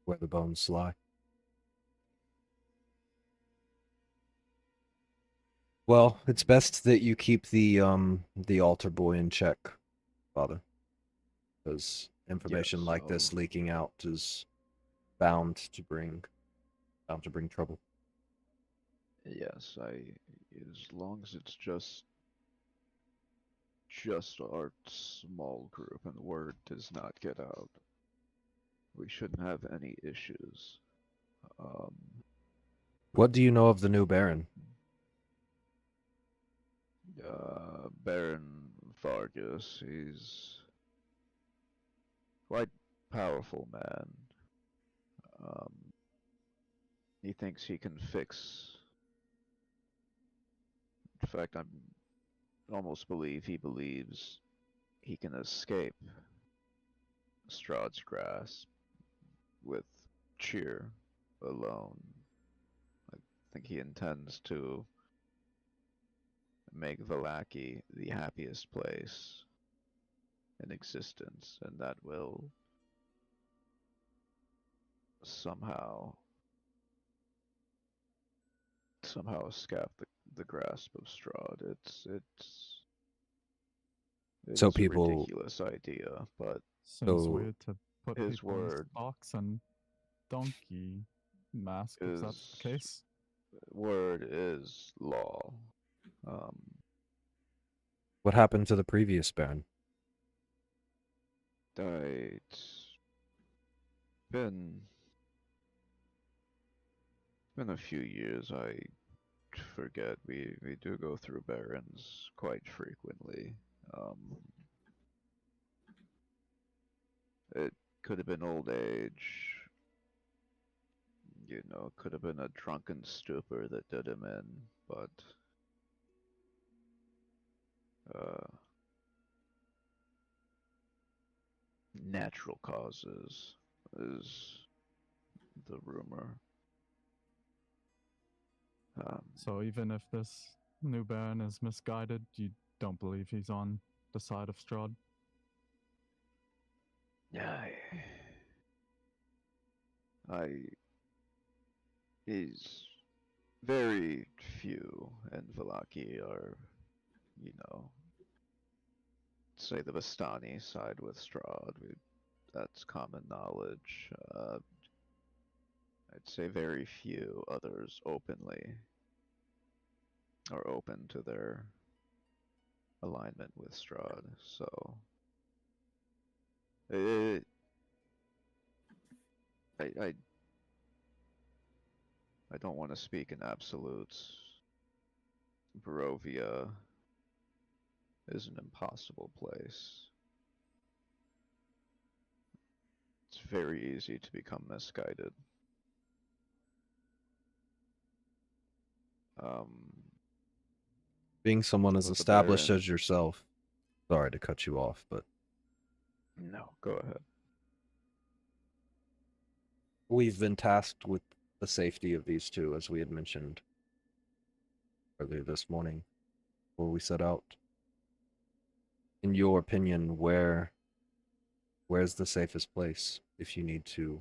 where the bones lie. Well, it's best that you keep the altar boy in check, Father, because information yes, like this leaking out is bound to bring trouble. yes, as long as it's just our small group and the word does not get out, we shouldn't have any issues. Um, What do you know of the new Baron? Baron Vargas, he's quite powerful man. Um, he thinks he can fix. In fact, I'm almost believe he believes he can escape Strahd's grasp with cheer alone. I think he intends to make Vallaki the happiest place in existence, and that will somehow escape the grasp of Strahd. It's It So is a people- ridiculous idea, but Seems So- weird to put his people in word stocks and donkey mask if that's the is case. word is law. What happened to the previous Baron? It's been a few years. I forget. We do go through barons quite frequently. It could have been old age. You know, could have been a drunken stupor that did him in, but natural causes is the rumor. So even if this new baron is misguided, you don't believe he's on the side of Strahd? He's very few in Valaki are, you know, say the Vistani side with Strahd. That's common knowledge. I'd say very few others openly are open to their alignment with Strahd. So, I don't want to speak in absolutes. Barovia is an impossible place. It's very easy to become misguided. Being someone as But the established Baron- as yourself. Sorry to cut you off, but No, go ahead. we've been tasked with the safety of these two, as we had mentioned earlier this morning before we set out. In your opinion, where's the safest place if you need to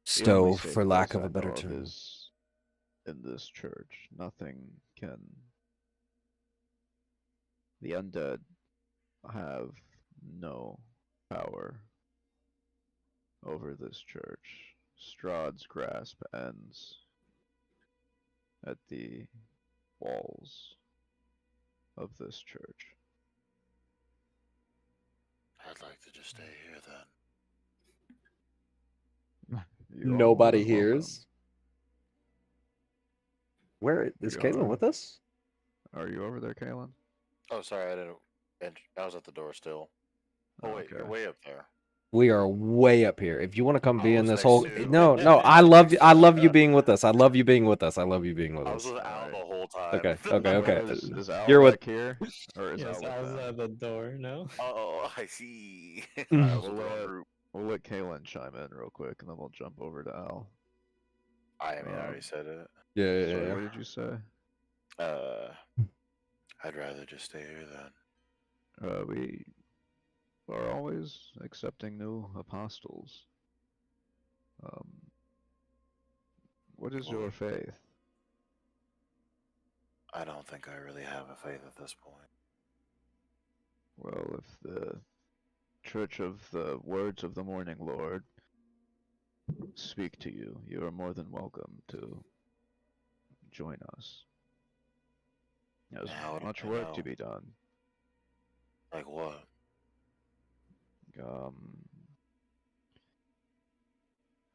The only stow, safe for lack place of I a better know of term? is in this church. Nothing can. The undead have no power over this church. Strahd's grasp ends at the walls of this church. I'd like to just stay here then. You are more Nobody than welcome. hears. Where is You Caitlin are. with us? Are you over there, Kalen? Oh, sorry, I didn't. I was at the door still. Oh wait, you're Okay. way up there. We are way up here. If you want to come be I in was this next whole to- no, I I was love next you. to I you. love you being with us. I love you being with us. I love you being with I was us. with Al Alright. the whole time. Okay, okay, okay. Is Al You're with- back here? Or is Yes, Al I with was them? at the door. No. Oh, I see. Mm. I was with the wrong We'll group. We'll let Kalen chime in real quick, and then we'll jump over to Al. I already said it. Yeah, Sorry, what did you say? I'd rather just stay here then. We are always accepting new apostles. What is your Well- faith? I don't think I really have a faith at this point. Well, if the Church of the Words of the Morning Lord speak to you, you are more than welcome to join us. There's How would much I work to know? be done. Like what?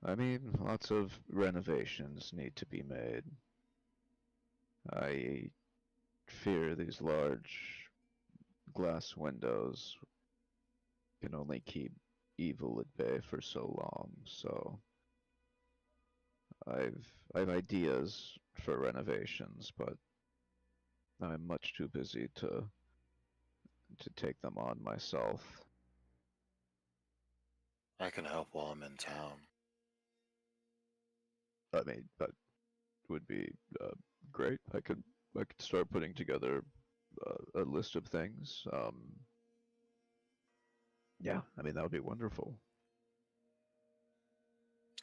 I mean, lots of renovations need to be made. I fear these large glass windows can only keep evil at bay for so long, so I've ideas for renovations, but I'm much too busy to take them on myself. I can help while I'm in town. I mean, that would be great. I could start putting together a list of things. Yeah, I mean that would be wonderful.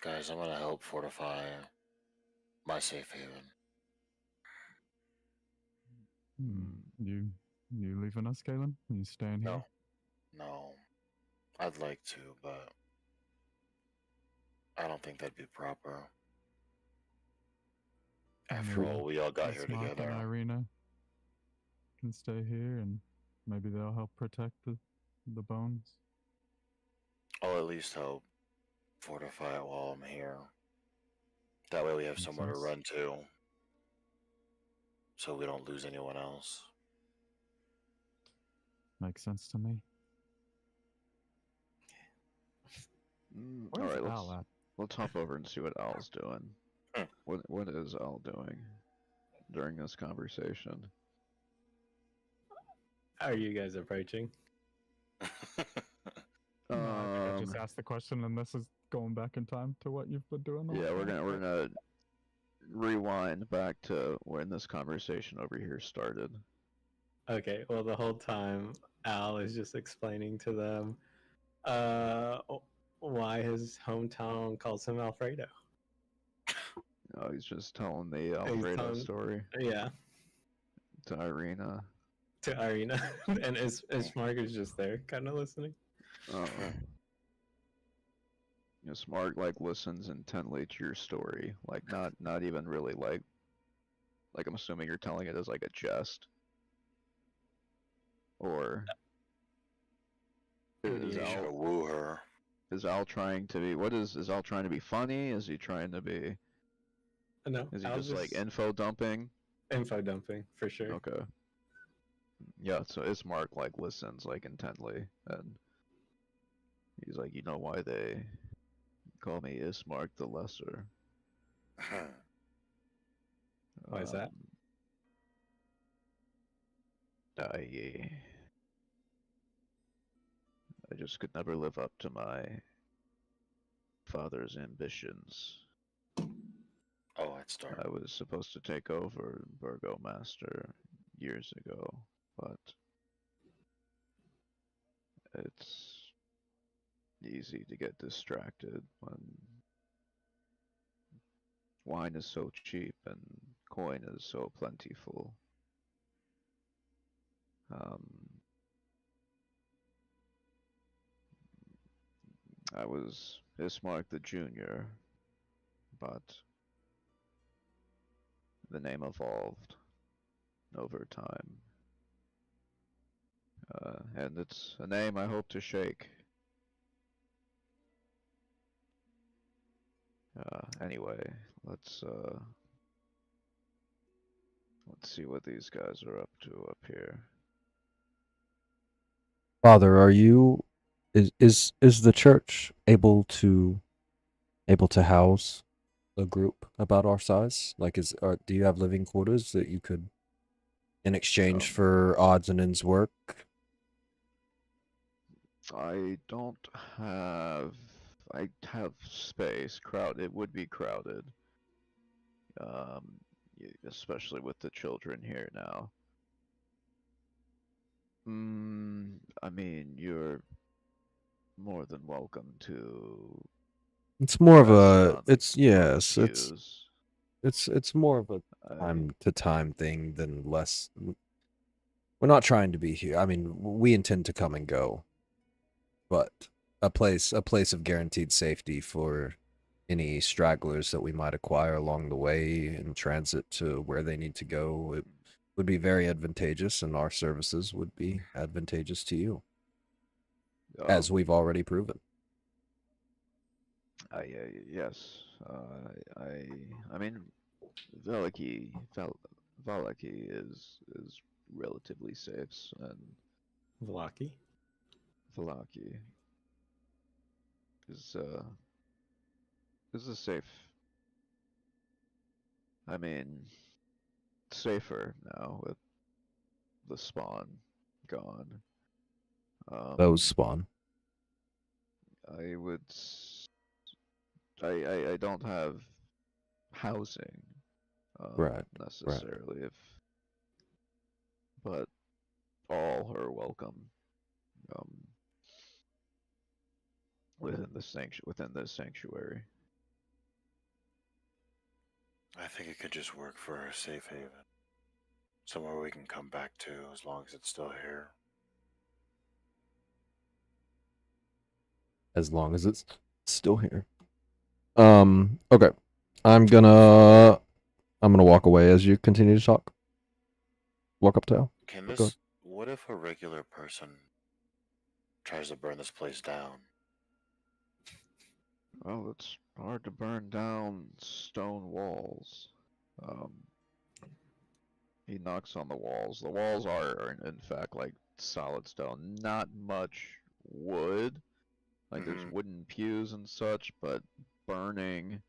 Guys, I'm gonna help fortify my safe haven. You You leaving us, Galen? You staying here? No, no. I'd like to, but I don't think that'd be proper. After Maybe all, we all got here Ismark and together. Irina can stay here, and maybe they'll help protect the bones. I'll at least help fortify it while I'm here. That way we have Makes somewhere to sense. run to, so we don't lose anyone else. Makes sense to me. All Where's right, Al at? let's hop over and see what Al's doing. Hmm. What is Al doing during this conversation? How are you guys approaching? No, I think I just Um, asked the question, and this is going back in time to what you've been doing. the yeah, whole we're time. gonna rewind back to when this conversation over here started. Okay, well, the whole time Al is just explaining to them why his hometown calls him Alfredo. Oh, he's just telling the He's Alfredo telling- story Yeah, to Irina. to Irina, and Ismark is just there, kind of listening. Oh. Smart like listens intently to your story, like not even really like I'm assuming you're telling it as like a jest, or is Yeah. You should Al woo her. is Al trying to be is Al trying to be funny? Is he trying to be? No, Is he Al just like info dumping? info dumping for sure. Okay. Yeah, so Ismark like listens like intently, and he's like, you know why they call me Ismark the Lesser? Why is that? I just could never live up to my father's ambitions. Oh, I'd start. I was supposed to take over Burgomaster years ago, but it's easy to get distracted when wine is so cheap and coin is so plentiful. Um, I was Ismark the Junior, but the name evolved over time. And it's a name I hope to shake. Anyway, let's see what these guys are up to up here. Father, are you is the church able to house a group about our size? Like do you have living quarters that you could in exchange for odds and ends work? I don't have. I have space. It would be crowded. Especially with the children here now. I mean, you're more than welcome to. It's more of rest a on- it's on the yes, pews. it's more of a I, time to time thing than less. We're not trying to be here. I mean, we intend to come and go, but a place of guaranteed safety for any stragglers that we might acquire along the way in transit to where they need to go. It would be very advantageous, and our services would be advantageous to you, as we've already proven. yes. I mean, Valaki is relatively safe, and Vlaki? Valaki is a safe. I mean, safer now with the spawn gone. Those spawn. I would. I don't have housing Right. necessarily, but all are welcome um, within this sanctuary. I think it could just work for a safe haven. somewhere we can come back to as long as it's still here. As long as it's still here. Okay. I'm gonna walk away as you continue to talk. Walk up to Al. Can Go this? What if a regular person tries to burn this place down? Well, it's hard to burn down stone walls. Um, he knocks on the walls. The walls are in fact, like solid stone. Not much wood. Like there's Mhm. wooden pews and such, but burning,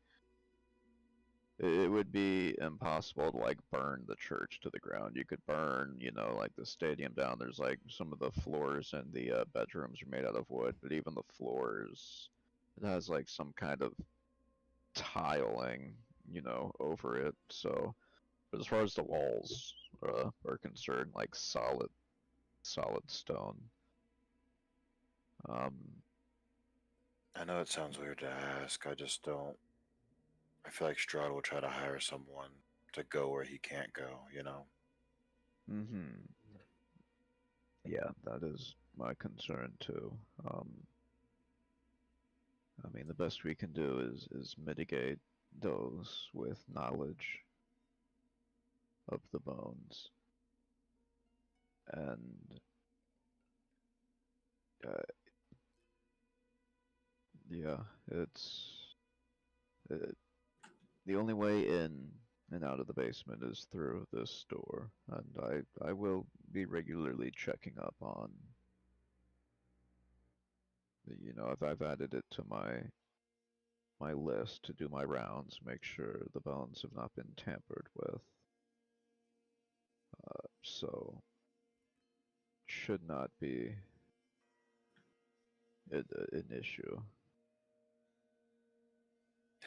it would be impossible to like burn the church to the ground. You could burn, like the stadium down. There's like some of the floors in the bedrooms are made out of wood, but even the floors, it has like some kind of tiling, over it. So, but as far as the walls are concerned, like solid stone. Um, I know it sounds weird to ask. I just don't. I feel like Strahd will try to hire someone to go where he can't go. mhm. Yeah, that is my concern too. I mean, the best we can do is mitigate those with knowledge of the bones, and uh, yeah, uh, the only way in and out of the basement is through this door, and I will be regularly checking up on. I've added it to my list to do my rounds, make sure the bones have not been tampered with. So should not be an issue.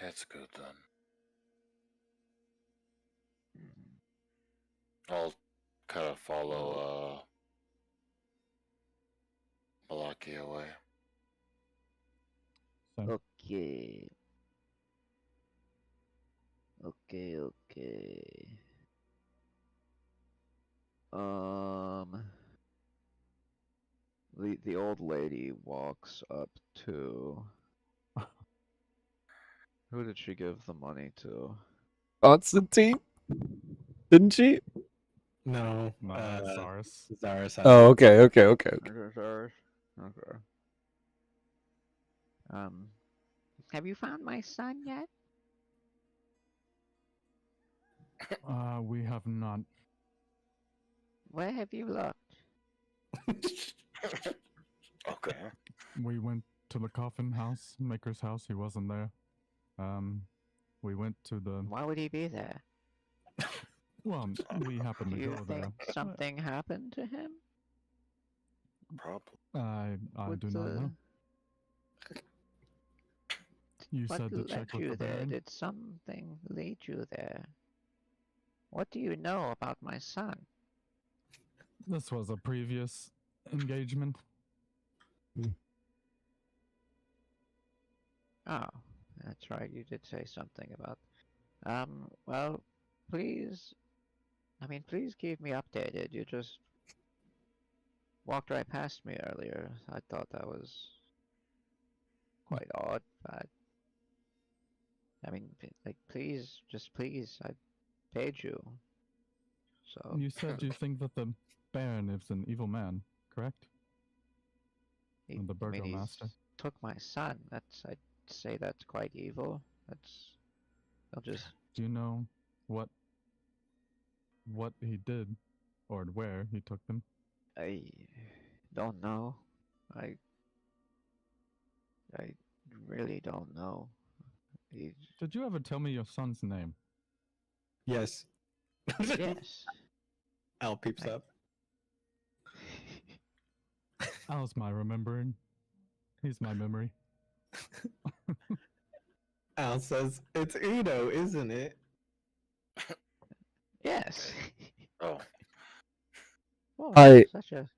That's good then. Mhm. I'll kind of follow Malaki away. Same. Okay. Okay. Um, the old lady walks up to. Who did she give the money to? Constantine, didn't she? No, No, that's Zaris. Zaris has Oh, it. okay. Okay. Okay. Have you found my son yet? We have not. Where have you looked? Okay. We went to the coffin house, Maker's house. He wasn't there. We went to the. Why would he be there? Well, we happened Do to you go think there. something happened to him? Probably. I With do not know. You What said to led check with you the there? Baron. Did something lead you there? What do you know about my son? This was a previous engagement. Oh, that's right. You did say something about. Well, please. Please keep me updated. You just walked right past me earlier. I thought that was quite odd, but please, just please, I paid you. So You said you think that the Baron is an evil man, correct? he, And the he's Burgomaster. took my son. I'd say that's quite evil. I'll just. Do you know what he did, or where he took them? I don't know. I I really don't know. He's Did you ever tell me your son's name? Yes. yes. Al peeps I- up. How's my remembering? He's my memory. Al says, "It's Udo, isn't it?" Yes. Oh, I- Such a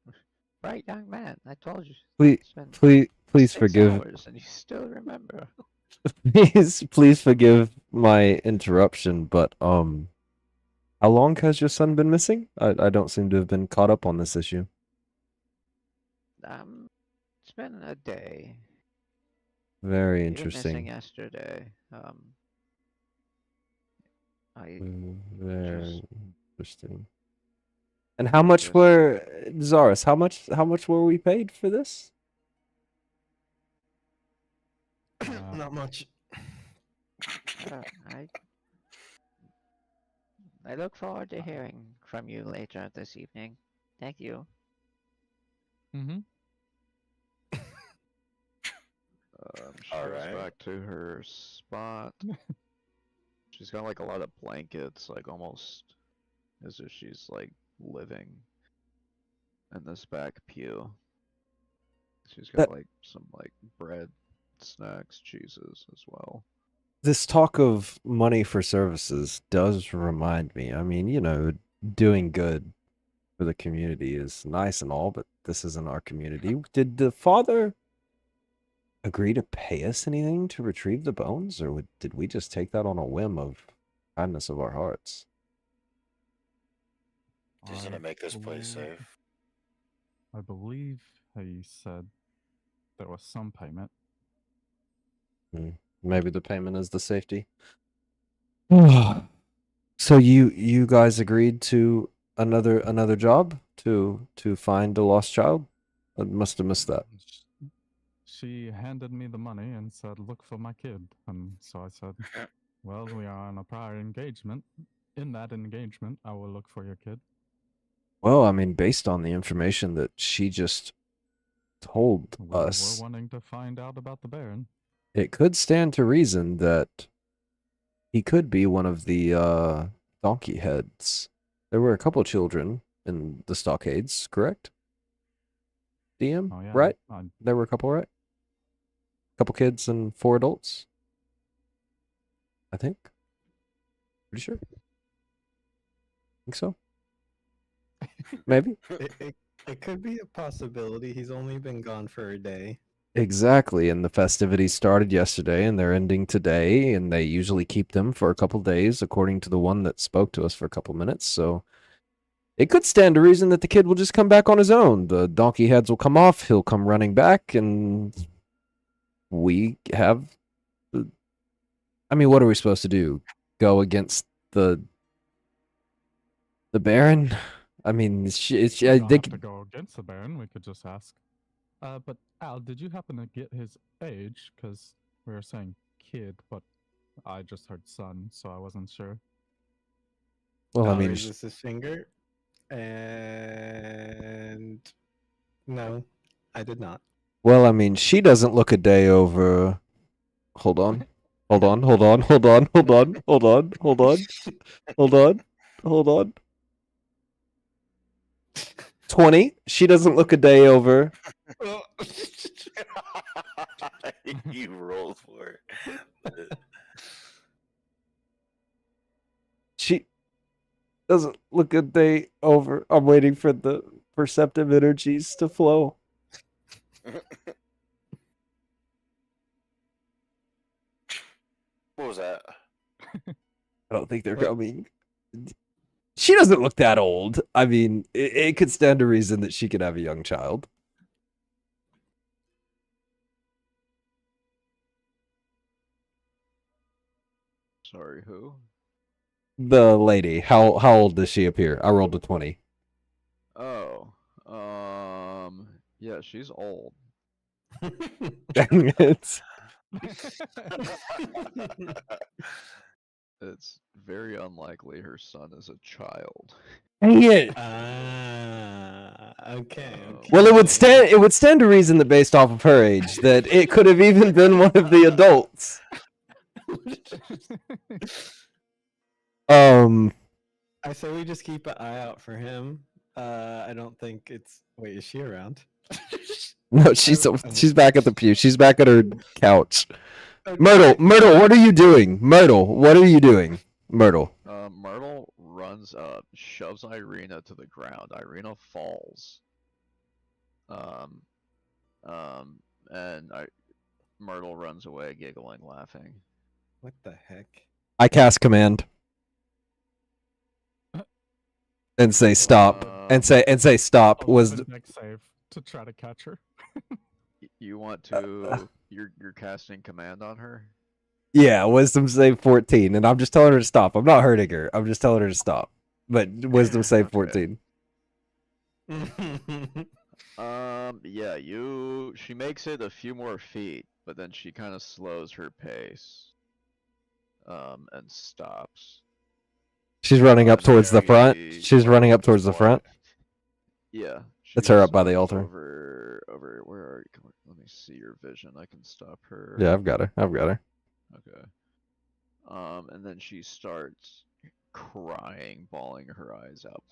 bright young man. I told you. Please, Spent please 6 forgive. hours and you still remember. Please forgive my interruption, but How long has your son been missing? I don't seem to have been caught up on this issue. It's been a day. Very He went missing interesting. yesterday. I Very just interesting. And how much just were Zaris? How much were we paid for this? Not much. I look forward to hearing from you later this evening. Thank you. Mm-hmm. She goes Alright. back to her spot. She's got like a lot of blankets, like almost as if she's like living in this back pew. She's got That- like some like bread, snacks, cheeses as well. This talk of money for services does remind me. I mean, you know, doing good for the community is nice and all, but this isn't our community. Did the father agree to pay us anything to retrieve the bones, or did we just take that on a whim of kindness of our hearts? Doesn't it make this place safe? I believe he said there was some payment. Maybe the payment is the safety. So you guys agreed to another job to find a lost child? I must have missed that. She handed me the money and said, "Look for my kid." And so I said, "Well, we are on a prior engagement. In that engagement, I will look for your kid." Well, I mean, based on the information that she just told We were us, wanting to find out about the Baron. it could stand to reason that he could be one of the donkey heads. There were a couple children in the stockades, correct? DM, Oh yeah, right? I There were a couple, right? Couple kids and 4 adults. I think. Pretty sure. Think so. Maybe. It could be a possibility. He's only been gone for a day. Exactly, and the festivities started yesterday and they're ending today, and they usually keep them for a couple days, according to the one that spoke to us for a couple minutes, so it could stand to reason that the kid will just come back on his own. The donkey heads will come off, he'll come running back, and we have... I mean, what are we supposed to do? Go against the Baron? I mean, we I don't have think... to go against the Baron. We could just ask. But Al, did you happen to get his age? Because we were saying kid, but I just heard son, so I wasn't sure. Well, I Al mean... raises his finger, and no, I did not. Well, I mean, she doesn't look a day over... Hold on. Hold on, hold on, hold on, hold on, hold on, hold on, hold on, hold on. 20. She doesn't look a day over. You rolled for it. She doesn't look a day over. I'm waiting for the perceptive energies to flow. What was that? I don't think they're What? coming. She doesn't look that old. I mean, it could stand to reason that she could have a young child. Sorry, who? The lady, how old does she appear? I rolled a 20. Oh, yeah, she's old. Dang it. It's very unlikely her son is a child. Dang it. Okay. Well, it would stand to reason that based off of her age, that it could have even been one of the adults. I say we just keep an eye out for him. I don't think it's. Wait, is she around? No, she's back at the pew. She's back at her couch. Okay. Myrtle, what are you doing? Myrtle, what are you doing? Myrtle. Myrtle runs up, shoves Irina to the ground. Irina falls. And Myrtle runs away, giggling, laughing. What the heck? I cast command. and say stop, and say stop. I'll Was open deck save to try to catch her. You want to? You're casting command on her. yeah, wisdom save 14, and I'm just telling her to stop. I'm not hurting her. I'm just telling her to stop. But wisdom save Okay. 14. Yeah, she makes it a few more feet, but then she kind of slows her pace. And stops. She's running up towards the front. She- She's running up towards the front. Yeah. That's her she's, up by the she's altar. Over. Where are you? Come on, let me see your vision. I can stop her. Yeah, I've got her. Okay. And then she starts crying, bawling her eyes out.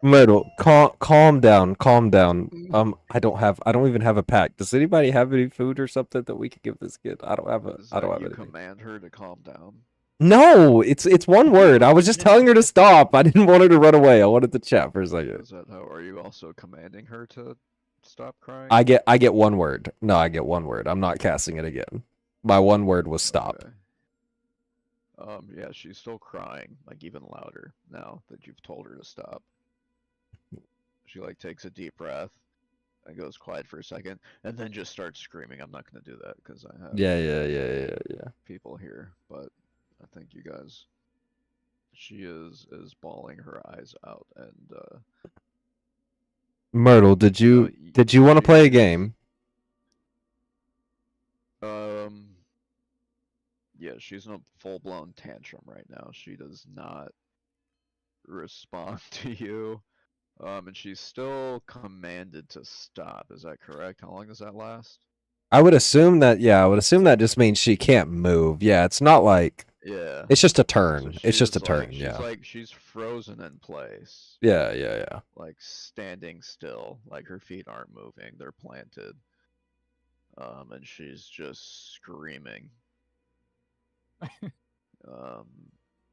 Myrtle, calm down. I don't even have a pack. Does anybody have any food or something that we could give this kid? I don't have You anything. command her to calm down. No, it's one word. I was just telling her to stop. I didn't want her to run away. I wanted to chat for a second. Is that how? Are you also commanding her to stop crying? I get one word. No, I get one word. I'm not casting it again. My one word was stop. Okay. Yeah, she's still crying, like even louder now that you've told her to stop. She like takes a deep breath and goes quiet for a second, and then just starts screaming. I'm not gonna do that because I have Yeah. people here, but I think you guys. She is bawling her eyes out, and Myrtle, did you want to play a game? Yeah, she's in a full-blown tantrum right now. She does not respond to you. And she's still commanded to stop. Is that correct? How long does that last? I would assume that, yeah, I would assume that just means she can't move. Yeah, it's not like, Yeah. it's just a So turn. It's just a she's turn, like, yeah. she's frozen in place. Yeah. Like standing still. Like her feet aren't moving. They're planted. And she's just screaming.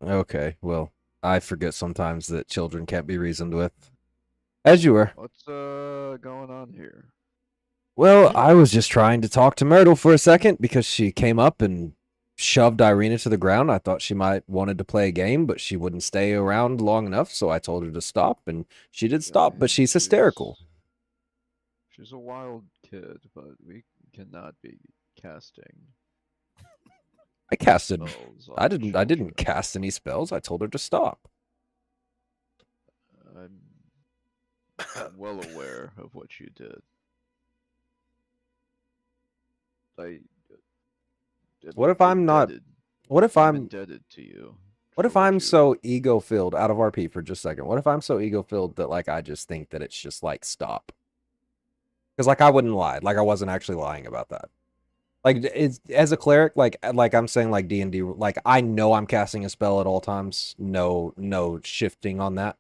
Okay, well, I forget sometimes that children can't be reasoned with. As you were. What's going on here? Well, I was just trying to talk to Myrtle for a second because she came up and shoved Irina to the ground. I thought she might wanted to play a game, but she wouldn't stay around long enough, so I told her to stop, and she did stop, but she's hysterical. She's a wild kid, but we cannot be casting. I casted. spells I on didn't children. cast any spells. I told her to stop. I'm well aware of what you did. What if I'm not? What if I'm I'm indebted to you? What if I'm so ego-filled, out of RP for just a second? What if I'm so ego-filled that like I just think that it's just like stop? Because like I wouldn't lie, like I wasn't actually lying about that. Like it's as a cleric, like I'm saying like D&D, like I know I'm casting a spell at all times. No shifting on that.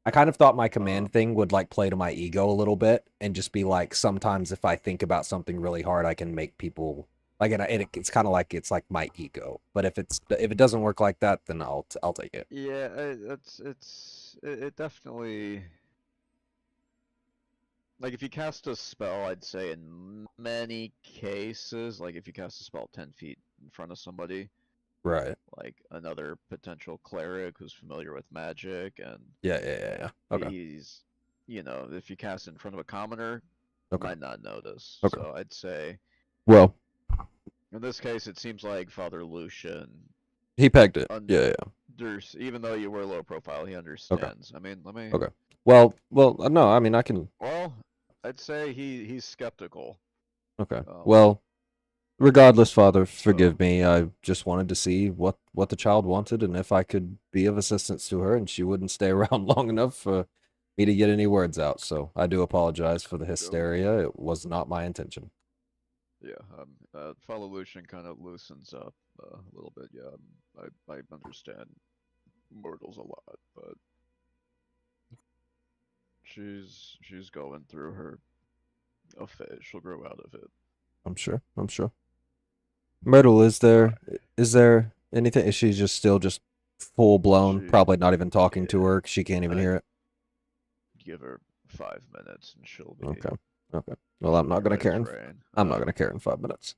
I kind of thought my command thing would like play to my ego a little bit and just be like sometimes if I think about something really hard, I can make people like it's kind of like it's like my ego. But if it doesn't work like that, then I'll take it. Yeah, it definitely. Like, if you cast a spell, I'd say in many cases, like if you cast a spell 10 feet in front of somebody, right? Like another potential cleric who's familiar with magic, and yeah. Okay. He's, if you cast in front of a commoner, okay. might not notice. Okay. So I'd say, well, in this case, it seems like Father Lucian. He pegged it. Yeah. Even though you were low profile, he understands. Okay. I mean, let me. Okay. Well, no. I mean, I can. Well, I'd say he's skeptical. Okay. Well, regardless, Father, forgive me. I just wanted to see what the child wanted and if I could be of assistance to her, and she wouldn't stay around long enough for me to get any words out. So I do apologize for the hysteria. It was not my intention. Yeah. Father Lucian kind of loosens up a little bit. Yeah. I understand mortals a lot, but she's going through her phase. She'll grow out of it. I'm sure. Myrtle, is there anything? Is she just still just full blown? Probably not even talking to her. She can't even hear it. Give her 5 minutes and she'll be okay. Okay. Well, I'm not gonna Right care. as In, rain. I'm not gonna care in 5 minutes.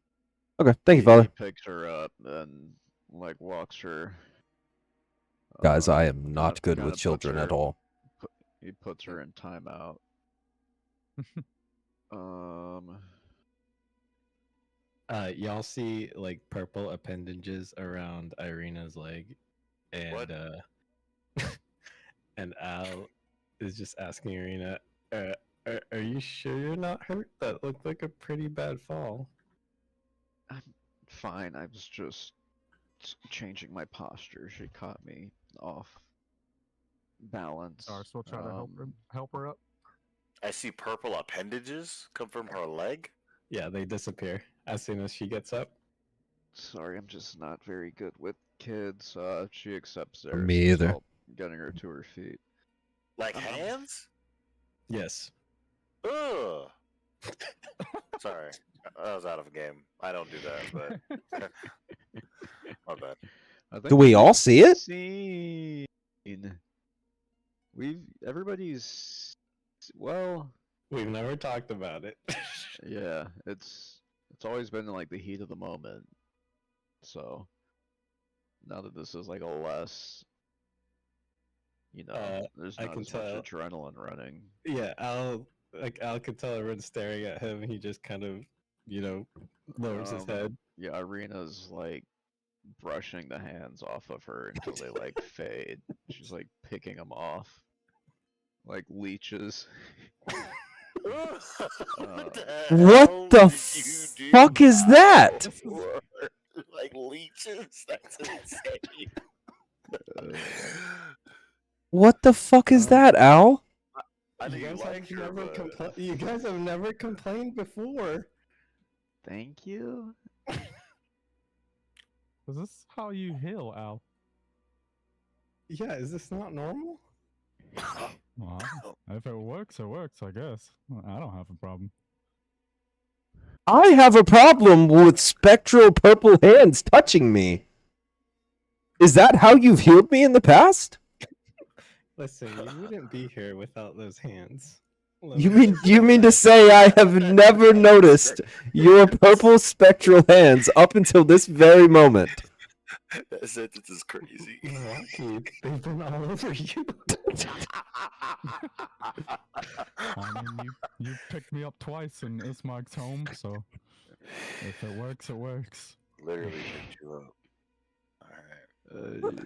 Okay. Thank you, He Father. picks her up and like walks her. Guys, I am not good kinda with puts children at her- all. He puts her in timeout. Y'all see like purple appendages around Irina's leg, and What? and Al is just asking Irina, are you sure you're not hurt? That looked like a pretty bad fall." I'm fine. I was just changing my posture. She caught me off balance. Stars will try to help her up. I see purple appendages come from her leg. Yeah, they disappear as soon as she gets up. Sorry, I'm just not very good with kids. She accepts their Me either. help getting her to her feet. Like hands? Yes. Ugh. Sorry, I was out of game. I don't do that, but my bad. I think Do we all see it? seen. Everybody's well, We've never talked about it. yeah. It's always been like the heat of the moment. So now that this is like a less, there's I not can as much tell. adrenaline running. Yeah, Al could tell everyone's staring at him. He just kind of, lowers his head. Yeah, Irina's like brushing the hands off of her until they like fade. She's like picking them off like leeches. What the fuck is that? Like leeches? That's insane. What the fuck is that, Al? I know You guys, like have her, never but... you guys have never complained before. Thank you. Is this how you heal, Al? Yeah, is this not normal? Well, if it works, it works, I guess. I don't have a problem. I have a problem with spectral purple hands touching me. Is that how you've healed me in the past? Listen, you wouldn't be here without those hands. You mean to say I have never noticed your purple spectral hands up until this very moment? That sentence is crazy. Rocky, they've been all over you. I mean, you picked me up twice in Ismark's home, so if it works, it works. Literally picked you up. Alright.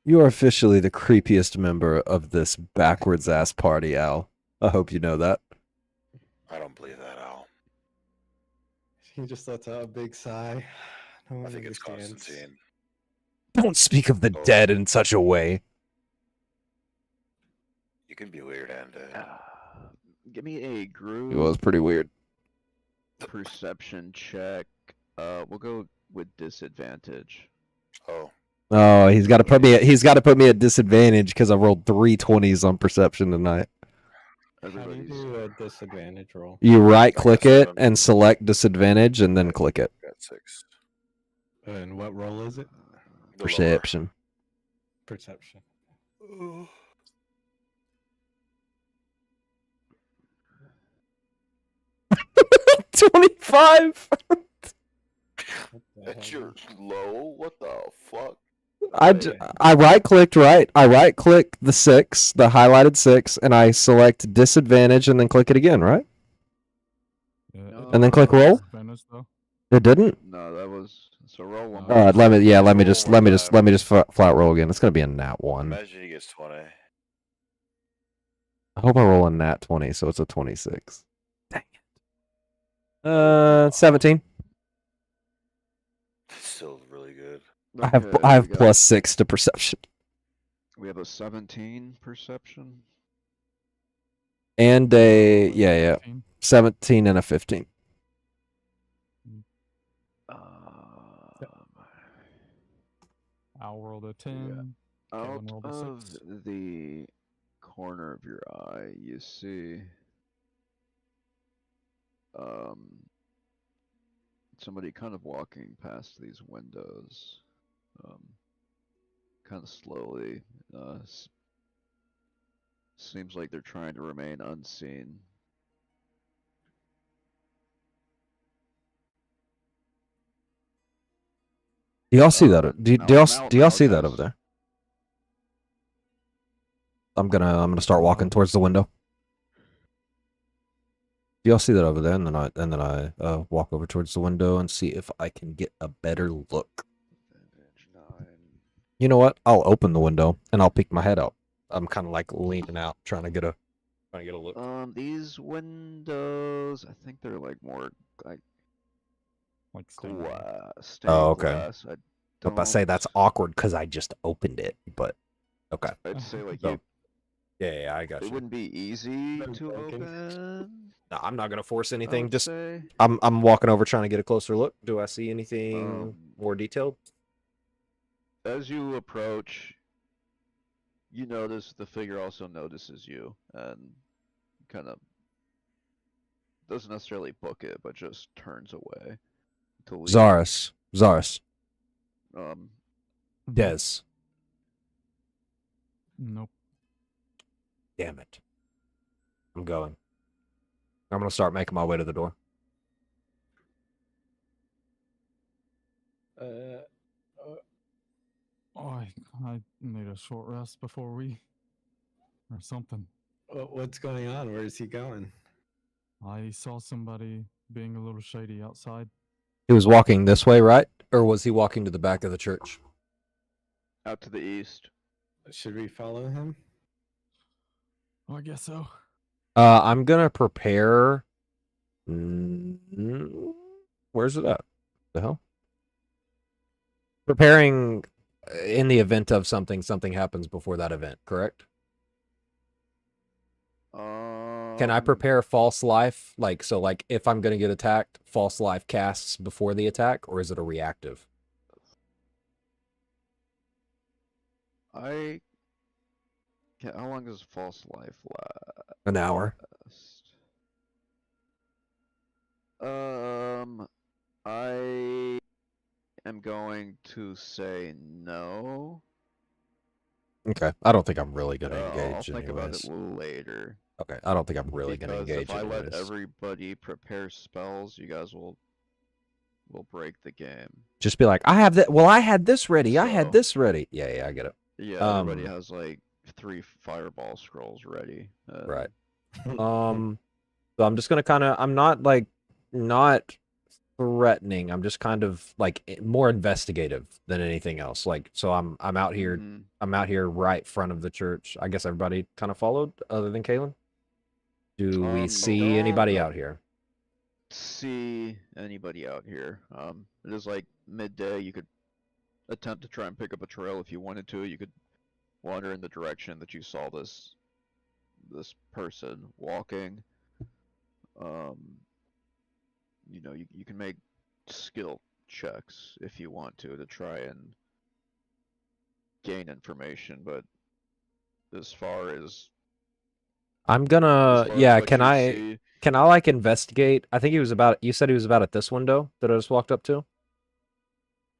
You are officially the creepiest member of this backwards ass party, Al. I hope you know that. I don't believe that, Al. He just lets out a big sigh. No I one think it's understands. Constantine. Don't speak of the dead in such a way. You can be weird and Give me a group It was pretty weird. perception check. We'll go with disadvantage. Oh. Oh, he's got to put me at disadvantage because I rolled 3 20s on perception tonight. How do you do a disadvantage roll? You right click Like a it 7. and select disadvantage and then click it. Got 6. And what roll is it? The lower. Perception. Perception. 25. That's your low? What the fuck? I right click the 6, the highlighted 6, and I select disadvantage and then click it again, right? Yeah, And then click roll? Disadvantage, though. It didn't? No, that was so roll one. Let me just Roll flat roll again. It's gonna be a nat 1. Imagine he gets 20. I hope I roll a nat 20, so it's a 26. Dang it. 17. Still really good. I have plus 6 to perception. We have a 17 perception. And a 17 and a 15. I'll roll the 10. Out Kevin rolled a of 6. the corner of your eye, you see somebody kind of walking past these windows, kind of slowly. Seems like they're trying to remain unseen. Do y'all see that? Do y'all see that Malachi's- over there? I'm gonna start walking towards the window. Do y'all see that over there? And then I walk over towards the window and see if I can get a better look. Advantage 9. You know what? I'll open the window and I'll peek my head out. I'm kind of like leaning out, trying to get a look. These windows, I think they're like more like Like stained glass. stained Oh, okay. glass. I But I say that's awkward because I just opened it. But okay. I'd say like So, yeah, I got it you. wouldn't be easy Very to broken. open. No, I'm not gonna force I anything. would Just say. I'm walking over trying to get a closer look. Do I see anything Um, more detailed? As you approach, you notice the figure also notices you and kind of doesn't necessarily book it, but just turns away to leave. Zaris. Um, Mhm. Des. Nope. Damn it. I'm going. I'm gonna start making my way to the door. Oh, I need a short rest before we or something. What's going on? Where is he going? I saw somebody being a little shady outside. He was walking this way, right? Or was he walking to the back of the church? out to the east. Should we follow him? Oh, I guess so. I'm gonna prepare. Where's it at? The hell? Preparing in the event of something happens before that event, correct? Can I prepare false life? Like if I'm gonna get attacked, false life casts before the attack, or is it a reactive? How long does false life An hour. last? I am going to say no. Okay. I don't think I'm really gonna I'll engage think about it anyways. later. Okay. I don't think I'm really gonna Because engage if I let anyways. everybody prepare spells, you guys will break the game. Just be like, I have that. Well, I had this ready. I had So- this ready. Yeah, I get it. Yeah, everybody has like 3 fireball scrolls ready. Right. So I'm just gonna kind of. I'm not not threatening. I'm just kind of like more investigative than anything else. Like, so I'm out here. Mhm. I'm out here right front of the church. I guess everybody kind of followed, other than Kalen. Do we see anybody out here? See anybody out here. It is like midday. You could attempt to try and pick up a trail if you wanted to. You could wander in the direction that you saw this person walking. You can make skill checks if you want to try and gain information, but as far as I'm gonna. Yeah. what Can you I? see, Can I like investigate? I think he was about. You said he was about at this window that I just walked up to.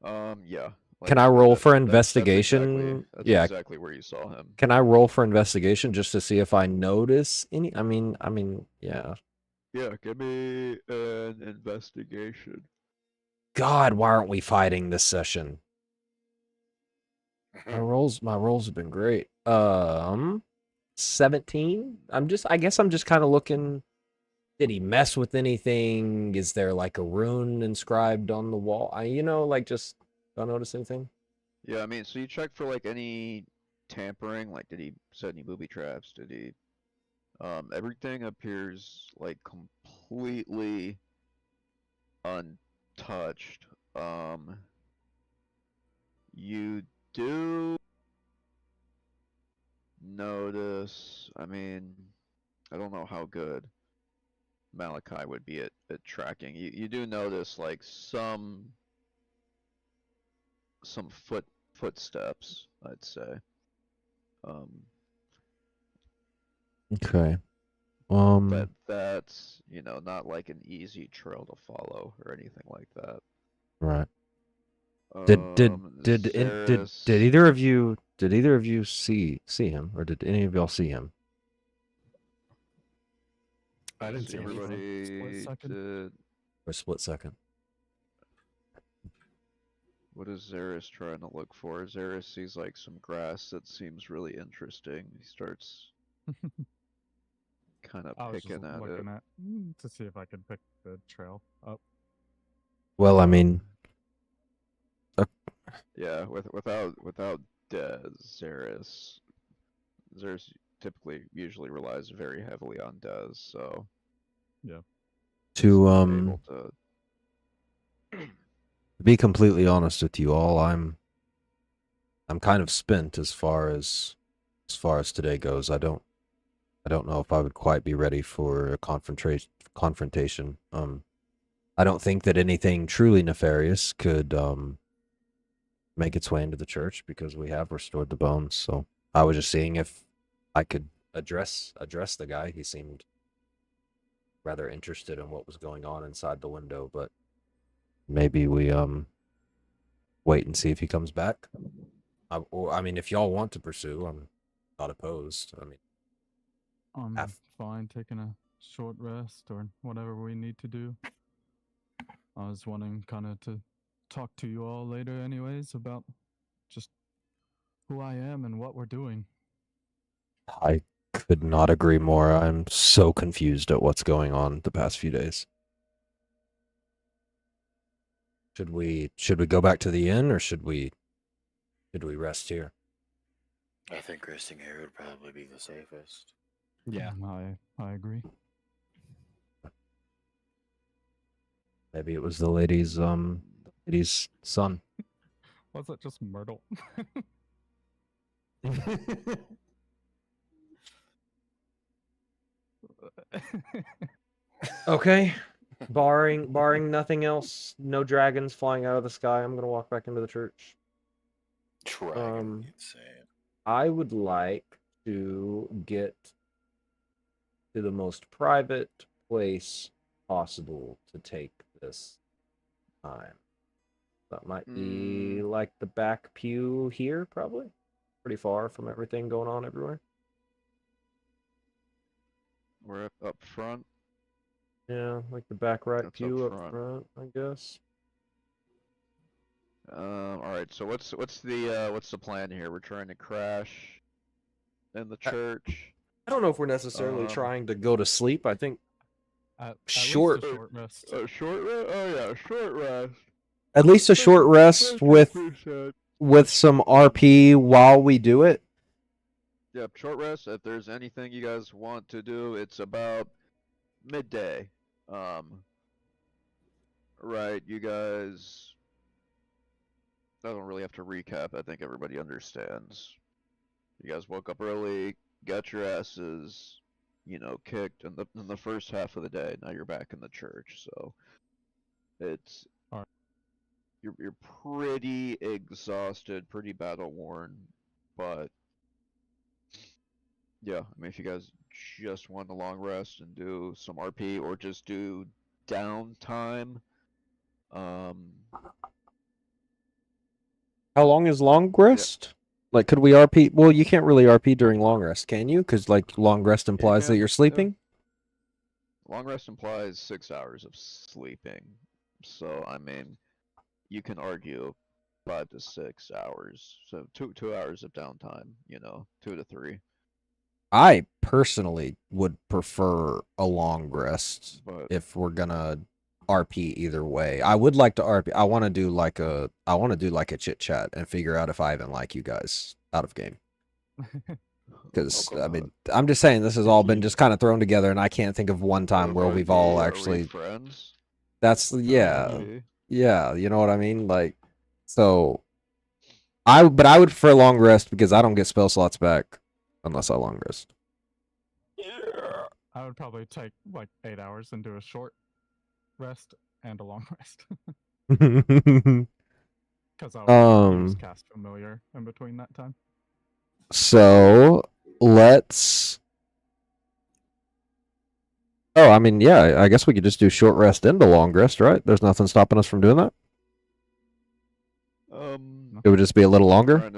yeah. Can I roll for That's investigation? Yeah. exactly where you saw him. Can I roll for investigation just to see if I notice any? I mean, yeah. Yeah, give me an investigation. God, why aren't we fighting this session? My rolls have been great. 17. I guess I'm just kind of looking. Did he mess with anything? Is there like a rune inscribed on the wall? Just don't notice anything. Yeah, I mean, so you check for like any tampering, like did he set any booby traps? Did he everything appears like completely untouched. You do notice, I mean, I don't know how good Malachi would be at tracking. You do notice like some footsteps, I'd say. Okay. That's not like an easy trail to follow or anything like that. Right. Did either of you see him, or did any of y'all see him? I didn't see anything. Everybody Split second. did. For a split second. What is Zaris trying to look for? Zaris sees like some grass that seems really interesting. He starts kind of I was just picking at it. looking at to see if I could pick the trail up. Well, I mean, Yeah, without Dez, Zaris typically usually relies very heavily on Dez, so Yeah. to able to. to be completely honest with you all, I'm kind of spent as far as today goes. I don't know if I would quite be ready for a confrontation. I don't think that anything truly nefarious could make its way into the church because we have restored the bones. So I was just seeing if I could address the guy. He seemed rather interested in what was going on inside the window, but maybe we wait and see if he comes back. I mean, if y'all want to pursue, I'm not opposed. I mean, I'm fine taking a short rest or whatever we need to do. I was wanting kind of to talk to you all later, anyways, about just who I am and what we're doing. I could not agree more. I'm so confused at what's going on the past few days. Should we go back to the inn or should we rest here? I think resting here would probably be the safest. Yeah. I agree. Maybe it was the lady's son. Was it just Myrtle? Okay. Barring nothing else, no dragons flying out of the sky, I'm gonna walk back into the church. Dragon, insane. I would like to get to the most private place possible to take this time. That might be like the back pew here, probably. Pretty far from everything going on everywhere. We're up front. Yeah, like the back right That's pew up up front. front, I guess. All right. So what's the plan here? We're trying to crash in the church. I don't know if we're necessarily trying to go to sleep. I think At short least a short rest. A short rest? Oh yeah, short rest. at least a short rest with some RP while we do it. Yep, short rest. If there's anything you guys want to do, it's about midday. Right, you guys. I don't really have to recap. I think everybody understands. You guys woke up early, got your asses, kicked in the first half of the day. Now you're back in the church, so it's Alright. You're pretty exhausted, pretty battle worn, but yeah, I mean if you guys just want a long rest and do some RP or just do downtime, How long is long rest? Like, could we RP? Well, you can't really RP during long rest, can you? Because like long rest implies that can, you're sleeping. long rest implies 6 hours of sleeping, so I mean you can argue 5 to 6 hours, so 2 hours of downtime, 2 to 3. I personally would prefer a long rest But if we're gonna RP either way. I would like to RP. I want to do like a chit chat and figure out if I even like you guys out of game. Because I mean, I'm just saying this has all been just kind of thrown together, and I can't think of one time where we've all actually. friends. That's yeah, Maybe. yeah. You know what I mean? Like, so. But I would prefer long rest because I don't get spell slots back unless I long rest. I would probably take like 8 hours and do a short rest and a long rest. Because I'll use cast familiar in between that time. So let's. Oh, I mean, yeah. I guess we could just do short rest and a long rest, right? There's nothing stopping us from doing that. It would just be a little longer.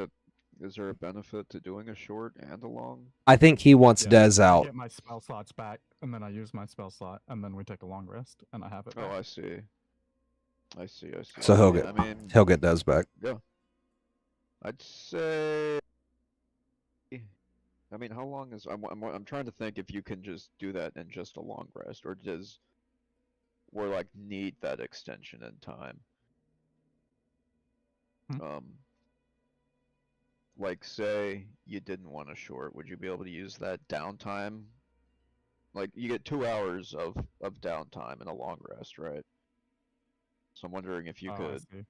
Is there a benefit to doing a short and a long? I think he wants Dez out. I get my spell slots back, and then I use my spell slot, and then we take a long rest, and I have it back. Oh, I see. I see. So I mean, he'll get Des back. yeah. I'd say. I mean, how long is I'm trying to think if you can just do that in just a long rest, or does we're like need that extension in time? Hmm. Like say you didn't want a short, would you be able to use that downtime? Like you get 2 hours of downtime and a long rest, right? So I'm wondering if you Oh, I could, see.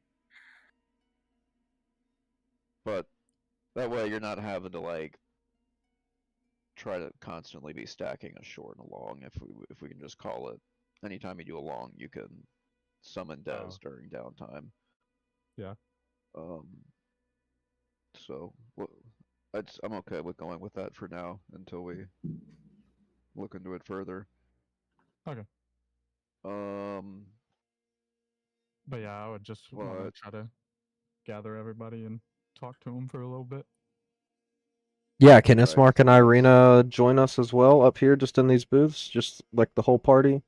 but that way you're not having to like try to constantly be stacking a short and a long. If we can just call it, anytime you do a long, you can summon Des Oh, during downtime. yeah. Um, so I'm okay with going with that for now until we look into it further. Okay. Um, But yeah, I would just want to but try to gather everybody and talk to them for a little bit. Yeah, can right, Ismark and so let's. Irina join us as well up here, just in these booths, just like the whole party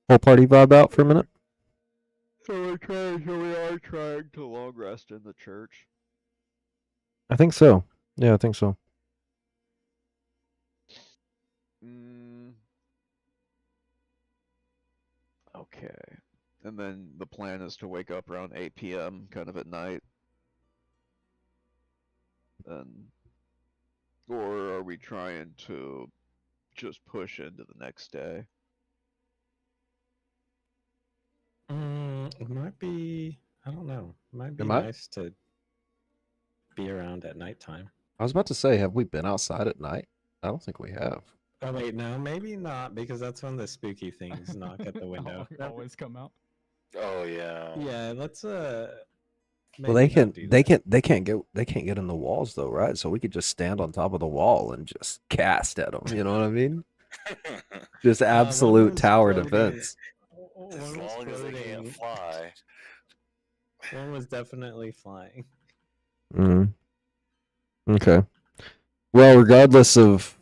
vibe out for a minute? So we are trying to long rest in the church. I think so. Yeah, I think so. Mm, okay. And then the plan is to wake up around 8 p.m. kind of at night. And or are we trying to just push into the next day? It might be. I don't know. It might be Am I? nice to be around at nighttime. I was about to say, have we been outside at night? I don't think we have. Oh wait, no, maybe not, because that's when the spooky things knock at the window. Always come out. Oh yeah. Yeah, let's Well, maybe not do that. they can't get in the walls though, right? So we could just stand on top of the wall and just cast at them. You know what I mean? Just One absolute was tower floating. defense. As One was long as they can't floating. fly. One was definitely flying. Mm. Okay. Well, regardless of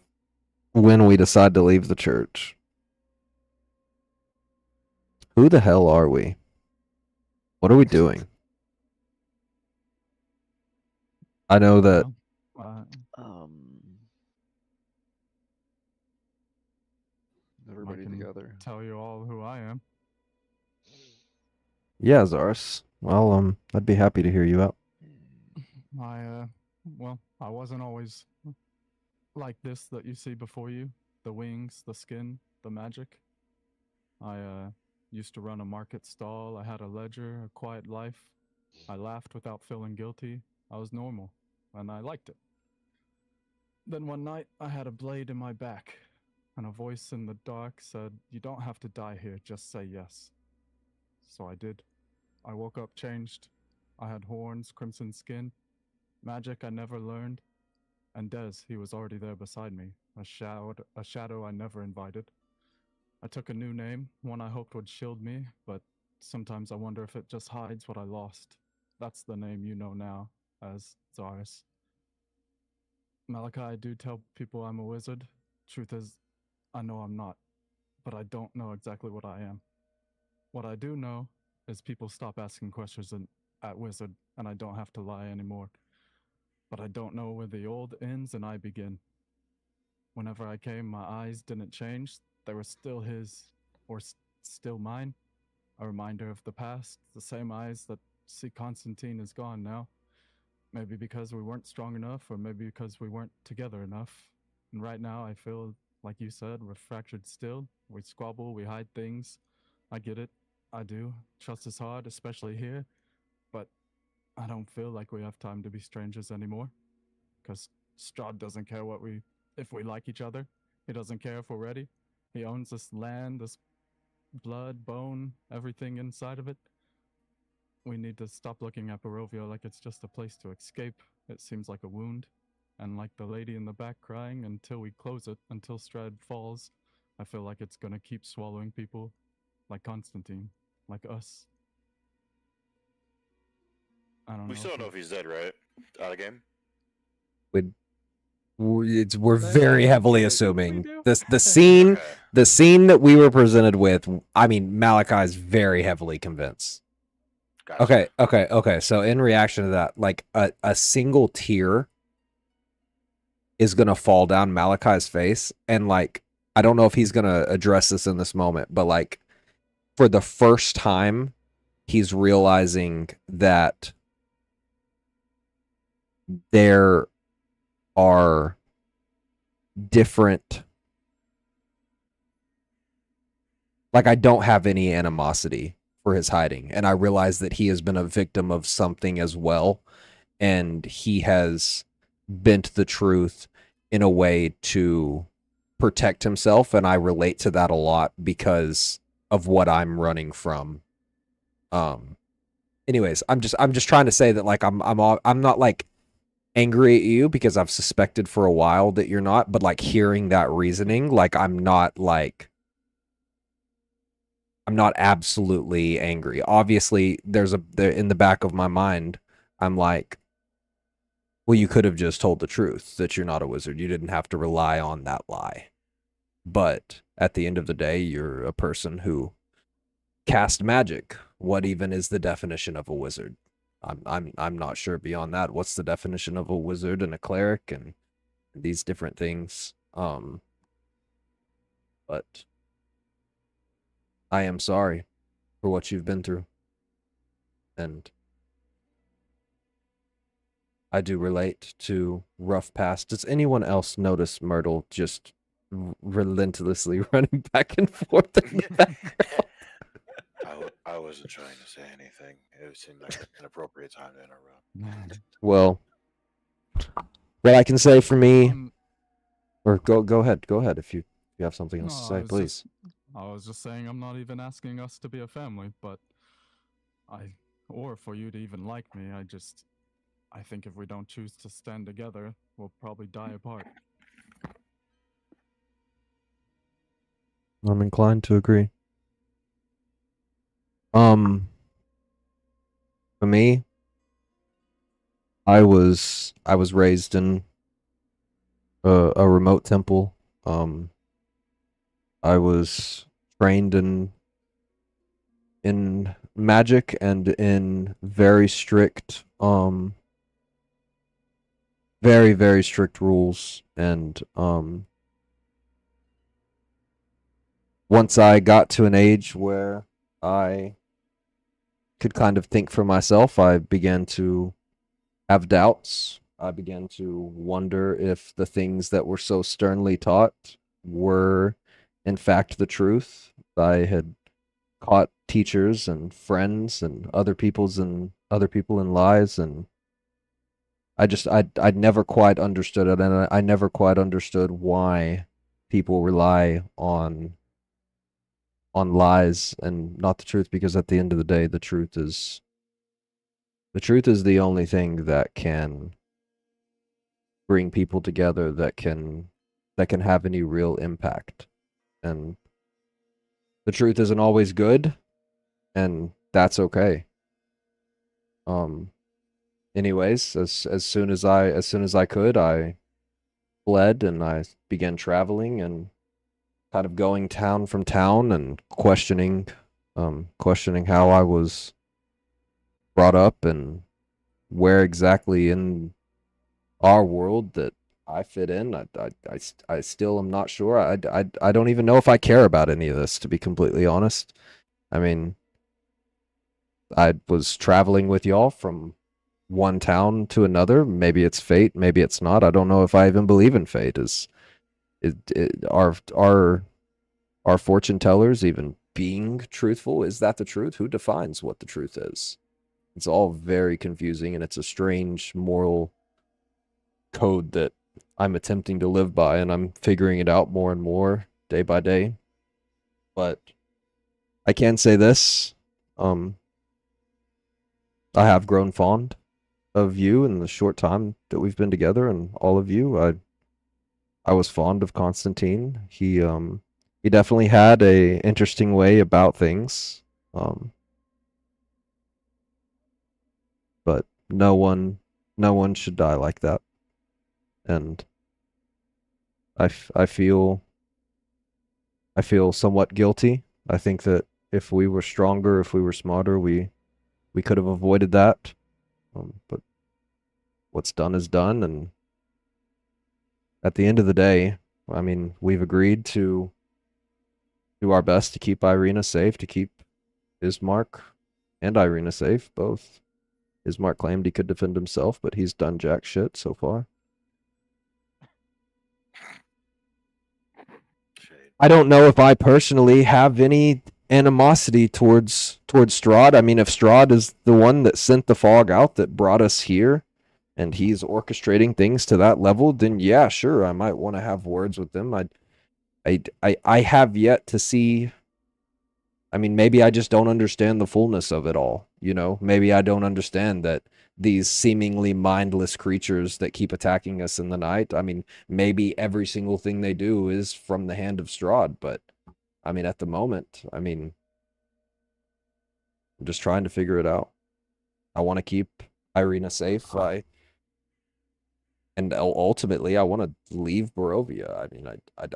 when we decide to leave the church, who the hell are we? What are we doing? I know that. Well, I Everybody can together. tell you all who I am. Yeah, Zars. Well, I'd be happy to hear you out. Well, I wasn't always like this that you see before you. The wings, the skin, the magic. I used to run a market stall. I had a ledger, a quiet life. I laughed without feeling guilty. I was normal, and I liked it. Then one night, I had a blade in my back, and a voice in the dark said, "You don't have to die here, just say yes." So I did. I woke up changed. I had horns, crimson skin, magic I never learned, and Des, he was already there beside me, a shadow I never invited. I took a new name, one I hoped would shield me, but sometimes I wonder if it just hides what I lost. That's the name you know now as Zaris. Malachi, I do tell people I'm a wizard. Truth is, I know I'm not, but I don't know exactly what I am. What I do know is people stop asking questions at Wizard, and I don't have to lie anymore. But I don't know where the old ends and I begin. Whenever I came, my eyes didn't change. They were still his, or still mine. A reminder of the past, the same eyes that see Constantine is gone now. Maybe because we weren't strong enough, or maybe because we weren't together enough. And right now, I feel, like you said, we're fractured still. We squabble, we hide things. I get it. I do. Trust is hard, especially here. But I don't feel like we have time to be strangers anymore. Because Strahd doesn't care if we like each other. He doesn't care if we're ready. He owns this land, this blood, bone, everything inside of it. We need to stop looking at Barovia like it's just a place to escape. It seems like a wound. And like the lady in the back crying, until we close it, until Strahd falls, I feel like it's gonna keep swallowing people. Like Constantine. Like us. I don't know. We still don't know if he's dead, right? Out of game? We're very heavily assuming do. the scene Okay. that we were presented with. I mean, Malachi's very heavily convinced. Gotcha. Okay. So in reaction to that, like a single tear is gonna fall down Malachi's face, and like I don't know if he's gonna address this in this moment, but like for the first time, he's realizing that there are different, like I don't have any animosity for his hiding, and I realize that he has been a victim of something as well, and he has bent the truth in a way to protect himself, and I relate to that a lot because of what I'm running from. Anyways, I'm just trying to say that like I'm not like angry at you because I've suspected for a while that you're not, but like hearing that reasoning, like I'm not absolutely angry. Obviously, there in the back of my mind, I'm like, well, you could have just told the truth that you're not a wizard. You didn't have to rely on that lie. But at the end of the day, you're a person who cast magic. What even is the definition of a wizard? I'm not sure beyond that. What's the definition of a wizard and a cleric and these different things? But I am sorry for what you've been through. And I do relate to rough past. Does anyone else notice Myrtle just relentlessly running back and forth in the background? I wasn't trying to say anything. It seemed like an appropriate time to interrupt. Well, what I can say for me, Um, or go ahead if you have something else to no, say, please. I was just saying I'm not even asking us to be a family, but or for you to even like me. I think if we don't choose to stand together, we'll probably die apart. I'm inclined to agree. For me, I was raised in a remote temple. I was trained in magic and in very strict very strict rules, and once I got to an age where I could kind of think for myself, I began to have doubts. I began to wonder if the things that were so sternly taught were in fact the truth. I had caught teachers and friends and other people in lies, and I'd never quite understood it, and I never quite understood why people rely on lies and not the truth, because at the end of the day, the truth is the only thing that can bring people together, that can have any real impact. And the truth isn't always good, and that's okay. Anyways, as soon as I could, I fled, and I began traveling and kind of going town from town and questioning how I was brought up and where exactly in our world that I fit in. I still am not sure. I don't even know if I care about any of this, to be completely honest. I mean, I was traveling with y'all from one town to another. Maybe it's fate, maybe it's not. I don't know if I even believe in fate. Are fortune tellers even being truthful? Is that the truth? Who defines what the truth is? It's all very confusing, and it's a strange moral code that I'm attempting to live by, and I'm figuring it out more and more day by day. But I can say this, I have grown fond of you in the short time that we've been together, and all of you. I was fond of Constantine. He definitely had a interesting way about things. But no one should die like that. And I feel somewhat guilty. I think that if we were stronger, if we were smarter, we we could have avoided that. But what's done is done, and at the end of the day, I mean, we've agreed to do our best to keep Irina safe, to keep Ismark and Irina safe, both. Ismark claimed he could defend himself, but he's done jack shit so far. Shade. I don't know if I personally have any animosity towards Strahd. I mean, if Strahd is the one that sent the fog out that brought us here, and he's orchestrating things to that level, then yeah, sure, I might want to have words with them. I have yet to see. I mean, maybe I just don't understand the fullness of it all, you know? Maybe I don't understand that these seemingly mindless creatures that keep attacking us in the night, I mean, maybe every single thing they do is from the hand of Strahd, but I mean, at the moment, I mean, I'm just trying to figure it out. I want to keep Irina safe. And ultimately, I want to leave Barovia. I mean,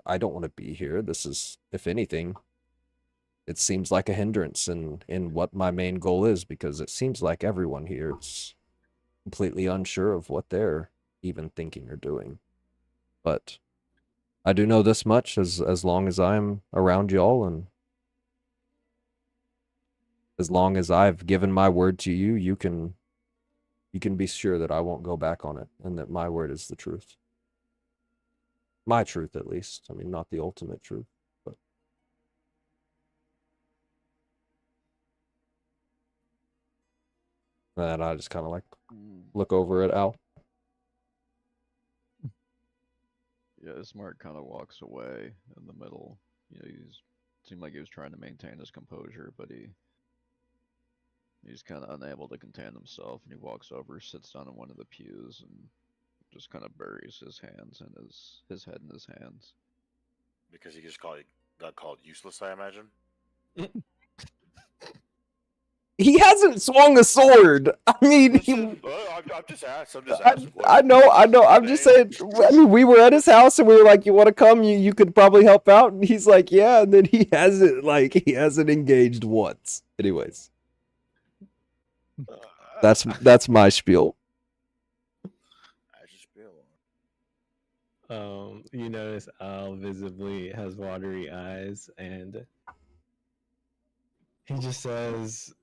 I don't want to be here. This is, if anything, it seems like a hindrance in what my main goal is, because it seems like everyone here is completely unsure of what they're even thinking or doing. But I do know this much: as long as I'm around y'all, and as long as I've given my word to you, you can be sure that I won't go back on it, and that my word is the truth. My truth, at least. I mean, not the ultimate truth, but and I just kind of like look over at Al. Yeah, Smart kind of walks away in the middle. You know, seemed like he was trying to maintain his composure, but he's kind of unable to contain himself, and he walks over, sits down in one of the pews, and just kind of buries his hands in his head in his hands. Because he just got called useless, I imagine. He hasn't swung a sword. I mean, Listen, I'm just asking. I'm just I, asking. I know. I'm just saying. I mean, we were at his house and we were like, "You want to come? You could probably help out." And he's like, "Yeah." And then he hasn't engaged once. Anyways, that's my spiel. I just feel. You notice Al visibly has watery eyes, and he just says,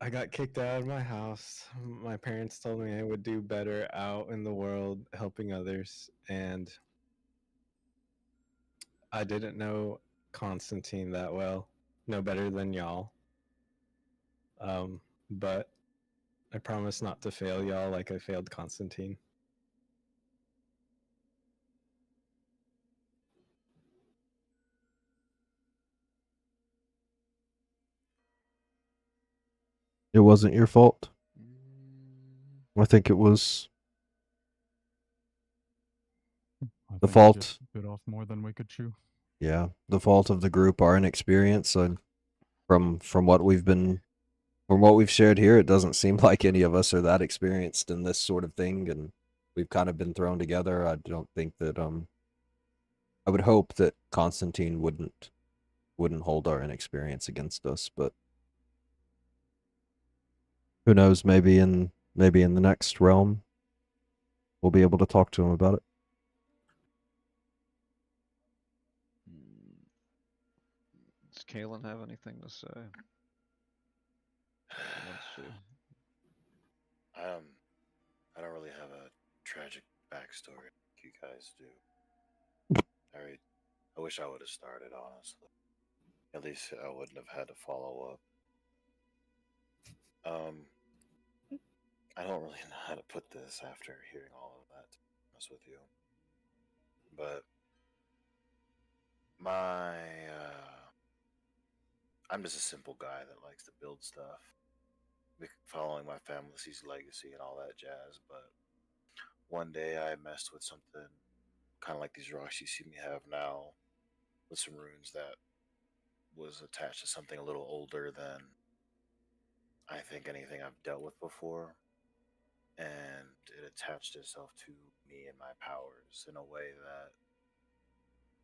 I got kicked out of my house. My parents told me I would do better out in the world helping others, and I didn't know Constantine that well, no better than y'all. But I promise not to fail y'all like I failed Constantine. It wasn't your fault. I think it was I the think we fault. just bit off more than we could chew. Yeah, the fault of the group, our inexperience. And from what we've shared here, it doesn't seem like any of us are that experienced in this sort of thing, and we've kind of been thrown together. I don't think that I would hope that Constantine wouldn't hold our inexperience against us, but who knows, maybe in the next realm we'll be able to talk to him about it. Does Kalen have anything to say? Let's see. I don't really have a tragic backstory like you guys do. I wish I would have started, honestly. At least I wouldn't have had to follow up. I don't really know how to put this after hearing all of that, to be honest with you. But my I'm just a simple guy that likes to build stuff, following my family's legacy and all that jazz. But one day I messed with something kind of like these rocks you see me have now, with some runes that was attached to something a little older than I think anything I've dealt with before. And it attached itself to me and my powers in a way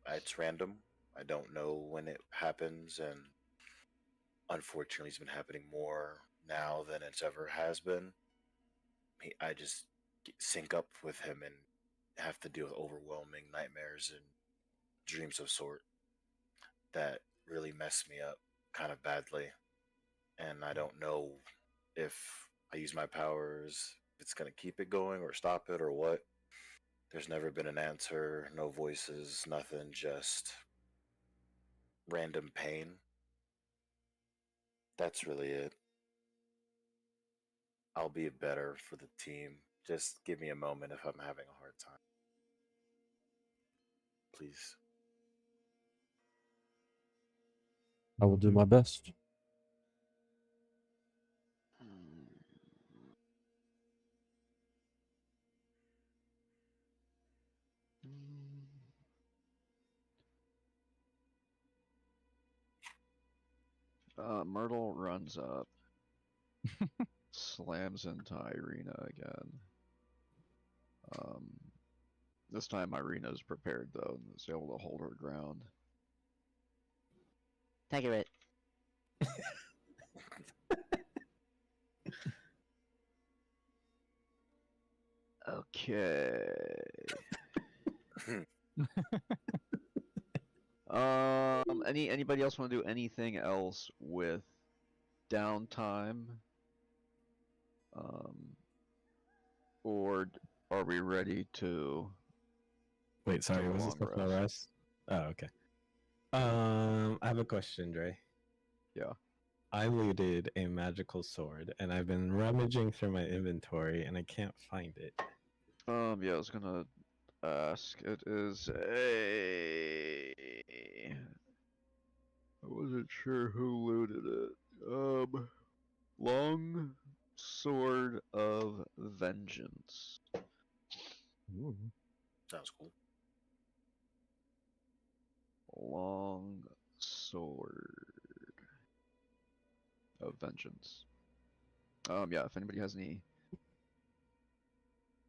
that it's random. I don't know when it happens, and unfortunately, it's been happening more now than it's ever has been. I just sync up with him and have to deal with overwhelming nightmares and dreams of sort that really mess me up kind of badly. And I don't know if I use my powers, if it's going to keep it going or stop it or what. There's never been an answer, no voices, nothing, just random pain. That's really it. I'll be better for the team. Just give me a moment if I'm having a hard time. Please. I will do my best. Myrtle runs up, slams into Irina again. This time Irina's prepared though and is able to hold her ground. Take it. Okay. Anybody else want to do anything else with downtime? Or are we ready to? Wait, sorry, take a was this long the full rest? Oh, okay. I have a question, Dre. Yeah. I looted a magical sword, and I've been rummaging through my inventory, and I can't find it. Yeah, I was gonna ask. It is a. I wasn't sure who looted it. Long Sword of Vengeance. Ooh. Sounds cool. Long Sword of Vengeance. Yeah, if anybody has any.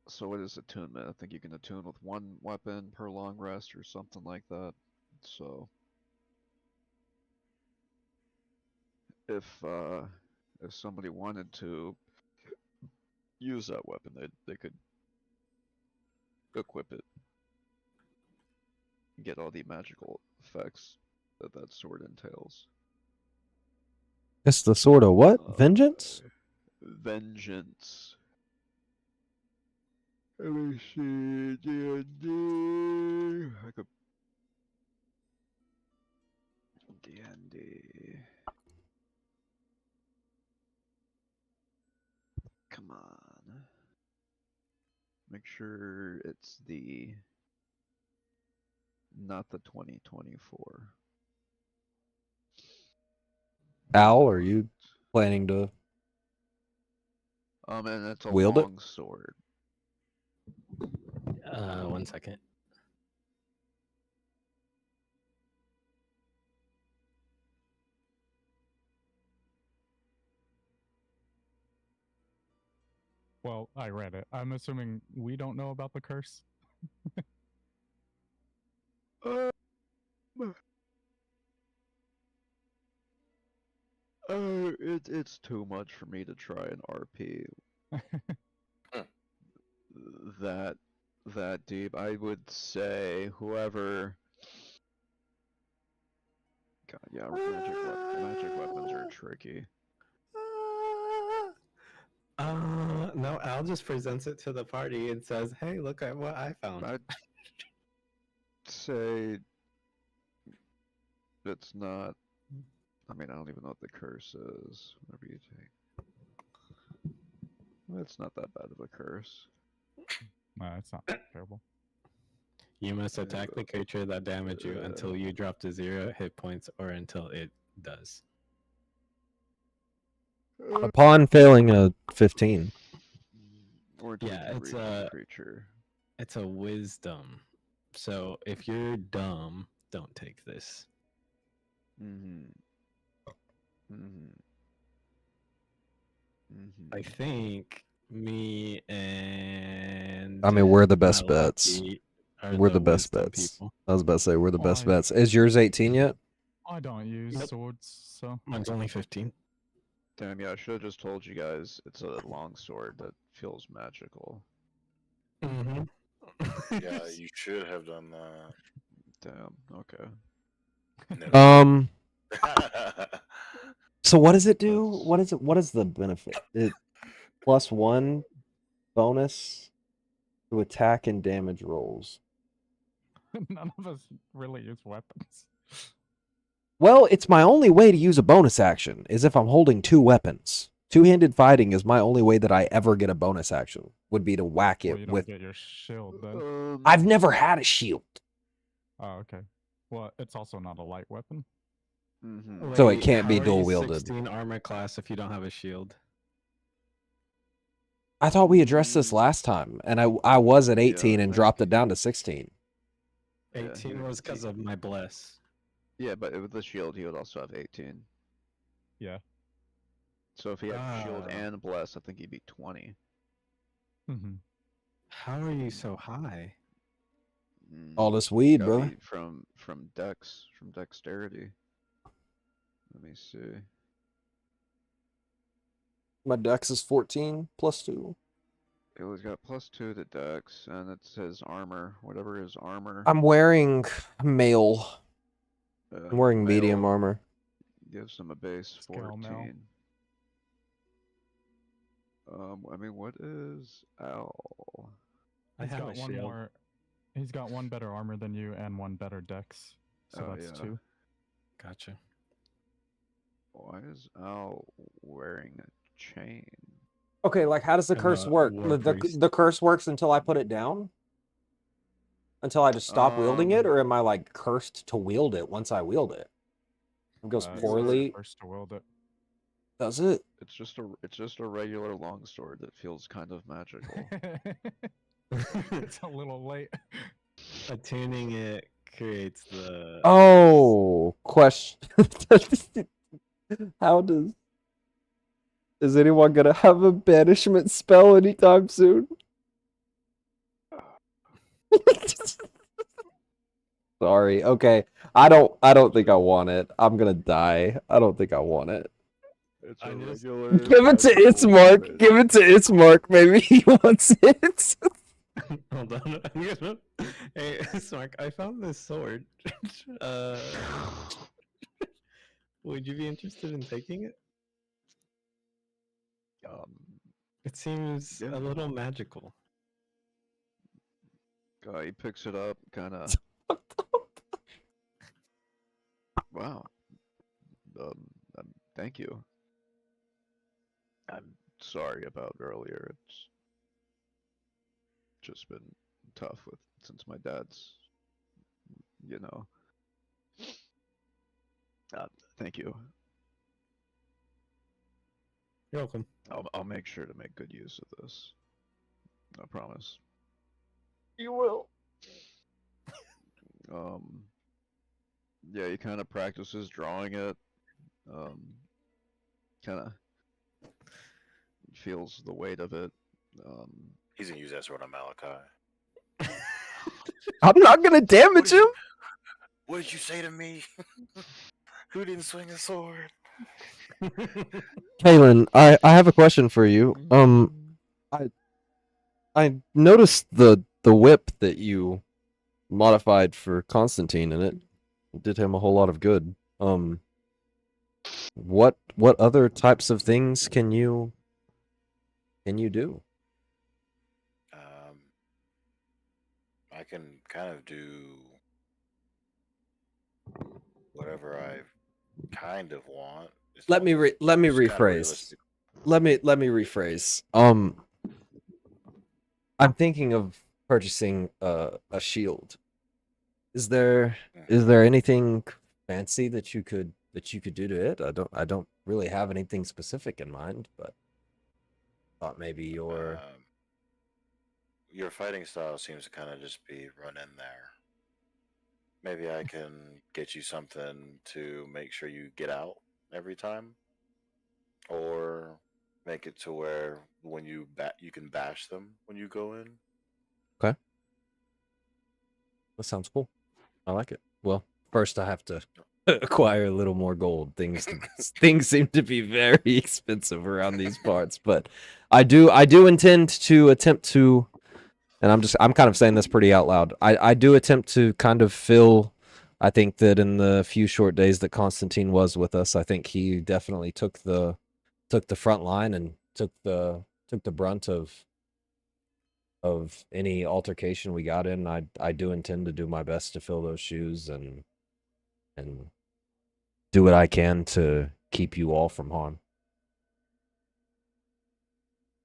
So what is attunement? I think you can attune with one weapon per long rest or something like that. So if somebody wanted to use that weapon, they could equip it and get all the magical effects that that sword entails. It's the sword of what? Vengeance? Vengeance. Let me see. D&D. I could. D&D. Come on. Make sure it's the. Not the 2024. Al, are you planning to And it's a wield it? long sword. 1 second. Well, I read it. I'm assuming we don't know about the curse. It's too much for me to try an RP that deep. I would say whoever. God, yeah, magic weapons are tricky. No, Al just presents it to the party and says, "Hey, look at what I found." I'd say it's not. I mean, I don't even know what the curse is. Whatever you take. It's not that bad of a curse. No, it's not terrible. You must attack the creature that damaged you until you drop to 0 hit points or until it does. Upon failing a 15. Or until Yeah, you it's reach a the creature. It's a wisdom. So if you're dumb, don't take this. I think me and I mean, we're the best bets. Malaki are We're the best wisdom bets. people. I was about to say we're the best Why? bets. Is yours 18 yet? I don't use Nope. swords, so Mine's only 15. Damn, yeah, I should have just told you guys it's a longsword that feels magical. Mm-hmm. Yeah, you should have done that. Damn, okay. No. So what does it do? That's- What is it? What is the benefit? It +1 bonus to attack and damage rolls. None of us really use weapons. Well, it's my only way to use a bonus action is if I'm holding 2 weapons. Two-handed fighting is my only way that I ever get a bonus action. Would be to whack Well, it you don't with. get your shield then. I've never had a shield, Oh, okay. Well, it's also not a light weapon. Mhm. so it Wait, can't be how are you dual wielded. 16 armor class if you don't have a shield? I thought we addressed this last time, and I was at 18 I and think- dropped it down to 16. Yeah, 18 he- was because of my bless. Yeah, but with the shield, he would also have 18. Yeah. So if he had shield Ah. and bless, I think he'd be 20. Mm-hmm. How are you so high? All this weed, Gotta brother. be from dexterity. Let me see. My dex is 14 +2. It was got +2 to dex, and it says armor. Whatever is armor. I'm wearing mail. I'm wearing mail medium armor. Gives him a base Scale mail. 14. I mean, what is owl? I He's have got a one shield. more. He's got one better armor than you and one better dex. So Oh, that's yeah. 2. Gotcha. Why is owl wearing a chain? Okay, like how does the I'm curse a work? war The priest. curse works until I put it down? Until I just stop wielding it, Um, or am I like cursed to wield it once I wield it? It goes You're poorly. first to wield it. Does it? It's just a regular longsword that feels kind of magical. It's a little late. Attuning it creates the. Oh, question. How does. Is anyone gonna have a banishment spell anytime soon? Sorry. Okay. I don't think I want it. I'm gonna die. I don't think I want it. It's I a just- regular. Give it to magical Ismark. weapon. Give it to Ismark. Maybe he wants it. Hold on. I'm gonna. Hey, Smark, I found this sword. Would you be interested in taking it? Um, It seems Yeah. a little magical. he picks it up, kind of. Wow. Thank you. I'm sorry about earlier. It's just been tough since my dad's, you know. Thank you. You're welcome. I'll make sure to make good use of this. I promise. You will. Yeah, he kind of practices drawing it. Kind of feels the weight of it. He's gonna use that sword on Malachi. I'm not gonna damage him. What did you say to me? Who didn't swing a sword? Kaylin, I have a question for you. I noticed the whip that you modified for Constantine, and it did him a whole lot of good. What other types of things can you do? I can kind of do whatever I kind of want. as Let me long as let me it's kinda rephrase. realistic. Let me rephrase. I'm thinking of purchasing a shield. Is there anything fancy that you could do to it? I don't really have anything specific in mind, but thought maybe your Your fighting style seems to kind of just be run in there. Maybe I can get you something to make sure you get out every time, or make it to where when you you can bash them when you go in. that sounds cool. I like it. Well, first I have to acquire a little more gold. Things seem to be very expensive around these parts, but I do intend to attempt to, and I'm kind of saying this pretty out loud. I do attempt to kind of fill. I think that in the few short days that Constantine was with us, I think he definitely took the front line and took the brunt of any altercation we got in. I do intend to do my best to fill those shoes and do what I can to keep you all from harm.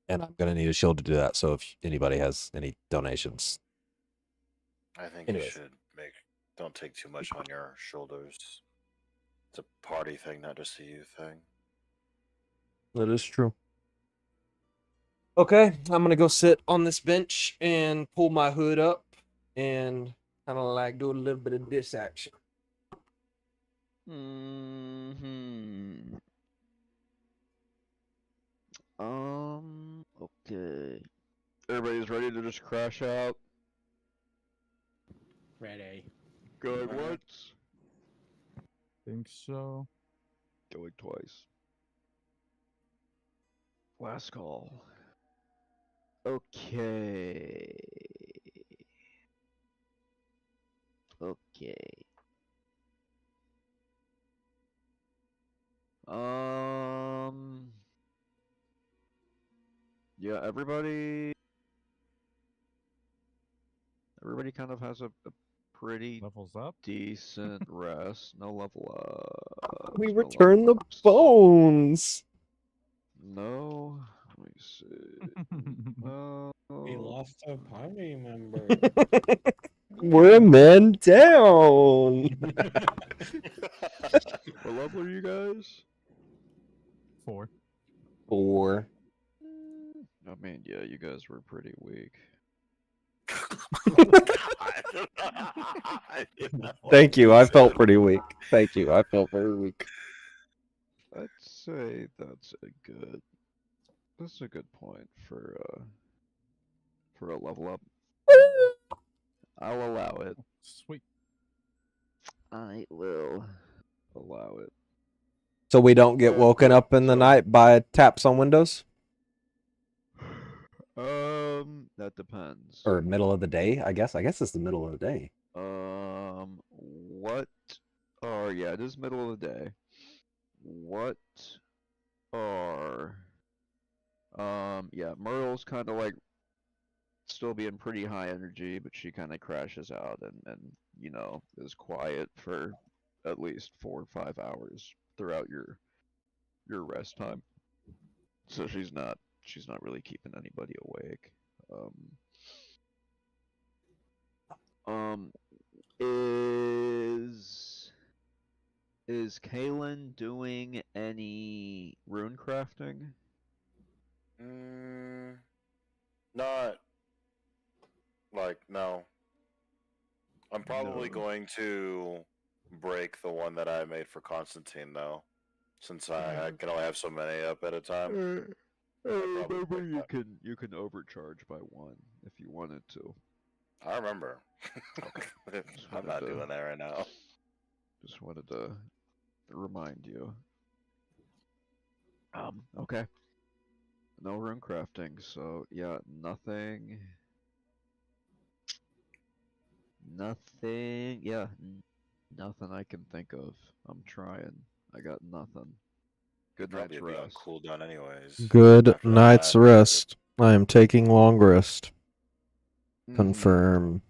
And I'm gonna need a shield to do that. So if anybody has any donations, I think Anyways. you should don't take too much on your shoulders. It's a party thing, not just a you thing. that is true. Okay, I'm gonna go sit on this bench and pull my hood up and kind of like do a little bit of this action. Mm-hmm. Okay. Everybody's ready to just crash out? Ready. Going once, Think so. going twice. Last call. Okay. Okay. Yeah, everybody kind of has a pretty Levels up. decent rest. No level up. We return the bones. No. Let me see. We Oh. lost a party member. We're a man down. What level are you guys? 4. 4. I mean, yeah, you guys were pretty weak. Thank you. I felt pretty weak. Thank you. I felt very weak. I'd say that's a good point for a level up. I'll allow it. Sweet. I will allow it. So we don't get woken up in the night by taps on windows? That depends. Or middle of the day, I guess. I guess it's the middle of the day. What? Oh, yeah, it is middle of the day. What are? Yeah, Merle's kind of like still being pretty high energy, but she kind of crashes out and you know is quiet for at least 4 or 5 hours throughout your rest time. So she's not really keeping anybody awake. Um, is Kalen doing any rune crafting? Not like no. I'm probably No. going to break the one that I made for Constantine though, since I can only have so many up at a time. Remember you can overcharge by 1 if you wanted to. I remember. I'm not doing that right now. Just wanted to remind you. Okay. No rune crafting, so yeah, nothing. Yeah, nothing I can think of. I'm trying. I got nothing. Good Probably night's be on rest. cooldown anyways. Good after that night's last- rest. I am taking long rest. Mhm. Confirm.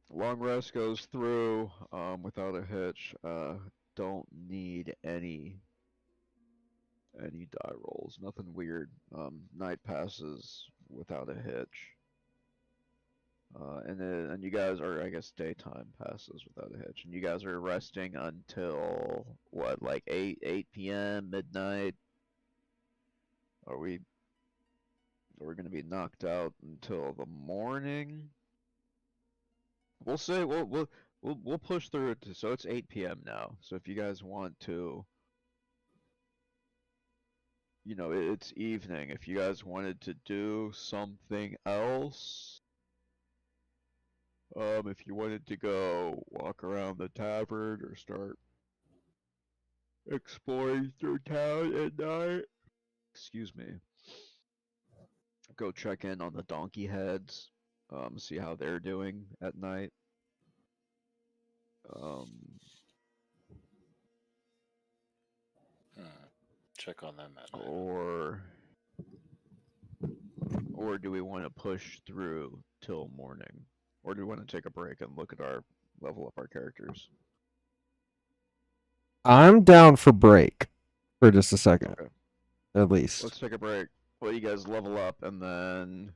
Long rest goes through without a hitch. Don't need any die rolls. Nothing weird. Night passes without a hitch. And you guys are, I guess, daytime passes without a hitch, and you guys are resting until what, like 8 p.m. midnight? Are we gonna be knocked out until the morning? We'll say we'll push through it. So it's 8 p.m. now. So if you guys want to, you know, it's evening. If you guys wanted to do something else. If you wanted to go walk around the tavern or start exploring through town at night. Excuse me. Go check in on the donkey heads. See how they're doing at night. Um, Check on them at night. or do we want to push through till morning? Or do we want to take a break and look at our level up our characters? I'm down for break for just a second, Okay. at least. Let's take a break. Let you guys level up and then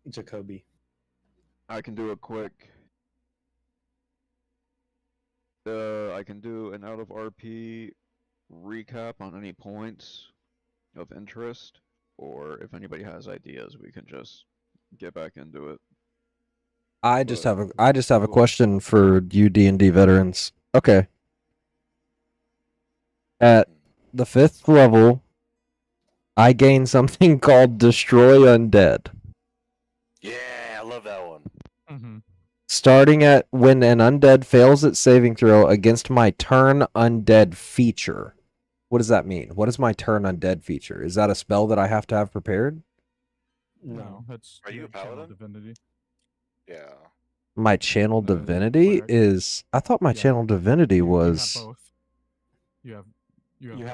Jacoby. I can do a quick I can do an out of RP recap on any points of interest, or if anybody has ideas, we can just get back into it. I just have a Cool. question for you D&D veterans. Okay. At the 5th level, I gain something called Destroy Undead. Yeah, I love that one. Mm-hmm. Starting at when an undead fails its saving throw against my turn undead feature. What does that mean? What is my turn undead feature? Is that a spell that I have to have prepared? No, it's Are you a have channel paladin? divinity. Yeah. My channel No, divinity cleric. is... I thought my Yeah, channel divinity You have was... both. You have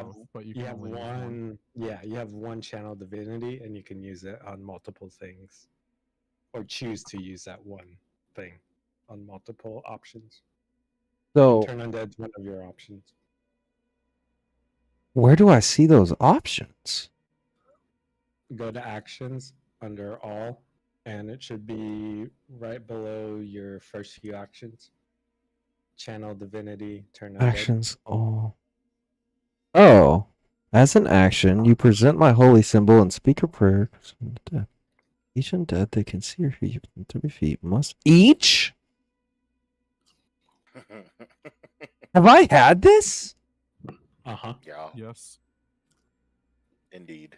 both, but you can have only use one. Yeah, you have one channel divinity, and you can use it on multiple things, or choose to use that one thing on multiple options. So, Turn undead's one of your options. where do I see those options? Go to actions under all, and it should be right below your first few actions. Channel divinity, turn undead. Actions. Oh. As an action, you present my holy symbol and speak a prayer. Each undead they can see or hear within 3 feet must... Each? Have I had this? Yeah. Yes. Indeed.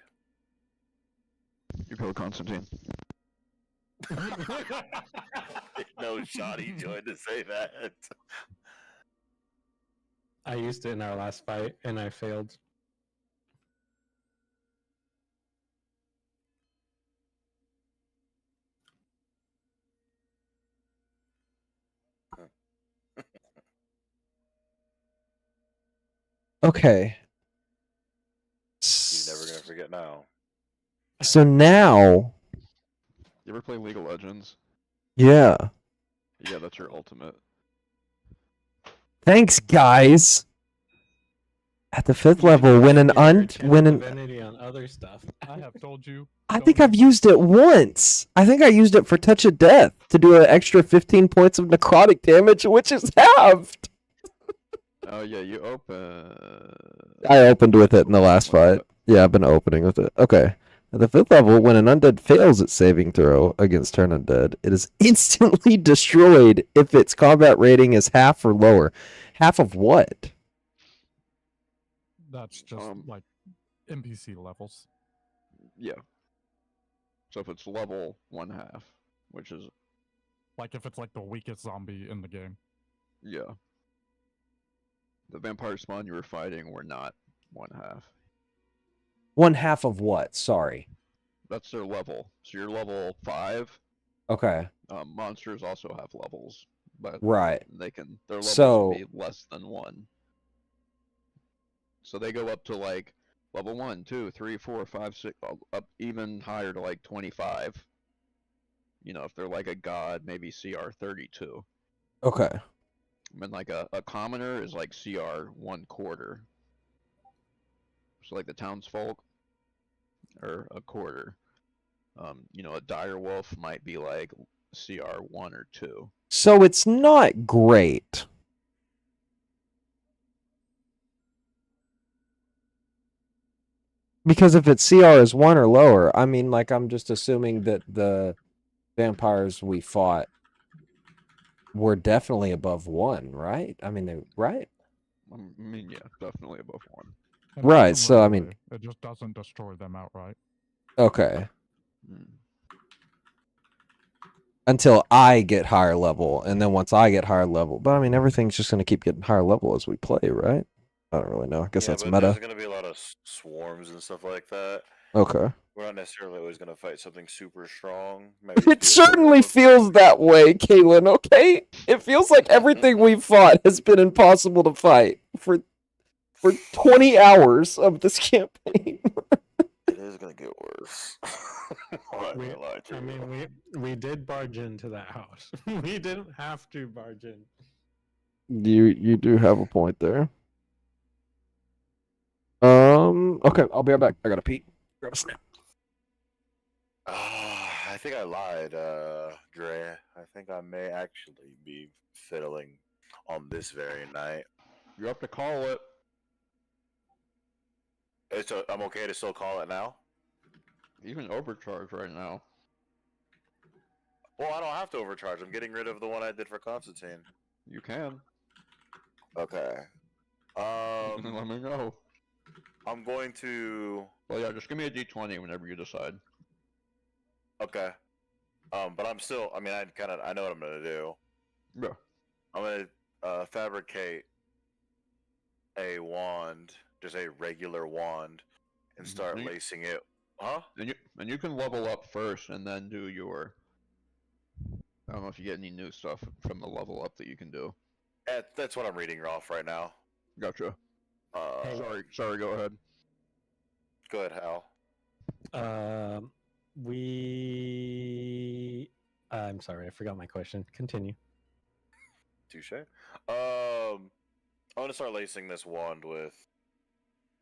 You go, Constantine. No shot he joined to say that. I used it in our last fight, and I failed. Okay. He's never gonna forget now. So now... You ever play League of Legends? Yeah. Yeah, that's your ultimate. Thanks, guys. At the 5th You level, can when use an your channel divinity on other stuff. I have told you. I think I've used it once. I think I used it for Touch of Death to do an extra 15 points of necrotic damage, which is halved. Oh yeah, you open. I opened with it in the last fight. Yeah, I've been opening with it. Okay. At the 5th level, when an undead fails its saving throw against turn undead, it is instantly destroyed if its combat rating is half or lower. Half of what? That's just like NPC levels. Yeah. So if it's level 1/2, which is like if it's like the weakest zombie in the game. Yeah. The vampire spawn you were fighting were not 1/2. 1/2 of what? Sorry. That's their level. So you're level 5. Okay. Monsters also have levels, but right. Their levels so, will be less than 1. So they go up to like level 1, 2, 3, 4, 5, 6, up even higher to like 25. You know, if they're like a god, maybe CR 32. Okay. I mean, like a commoner is like CR 1/4. So like the townsfolk or a quarter. You know, a dire wolf might be like CR 1 or 2. So it's not great. Because if it's CR is 1 or lower, I mean, like, I'm just assuming that the vampires we fought were definitely above 1, right? I mean, right? I mean, yeah, definitely above 1. Right, so, I mean... It just doesn't destroy them outright. Okay. until I get higher level, and then once I get higher level, but I mean everything's just gonna keep getting higher level as we play, right? I don't really know. I guess Yeah, that's but meta. there's gonna be a lot of swarms and stuff like that. Okay. We're not necessarily always gonna fight something super strong. Might just It be a certain certainly level of feels that way, Kaylin, okay? It feels like everything we've fought has been impossible to fight for 20 hours of this campaign. It is gonna get worse. I'm not We, gonna lie to I you. mean, we did barge into that house. We didn't have to barge in. You do have a point there. Okay, I'll be right back. I gotta pee. Grab a snack. I think I lied, Dre. I think I may actually be fiddling on this very night. You have to call it. I'm okay to still call it now? You can overcharge right now. Well, I don't have to overcharge. I'm getting rid of the one I did for Constantine. You can. Okay. Let me know. I'm going to. Well, yeah, just give me a D20 whenever you decide. Okay. But I'm still. I mean, I know what I'm gonna do. Yeah. I'm gonna fabricate a wand, just a regular wand, and start Mhm. lacing it. Huh? And you can level up first and then do your. I don't know if you get any new stuff from the level up that you can do. That's what I'm reading off right now. Gotcha. Uh, Sorry. Go ahead. Go ahead, Hal. I'm sorry, I forgot my question. Continue. Touche. I'm gonna start lacing this wand with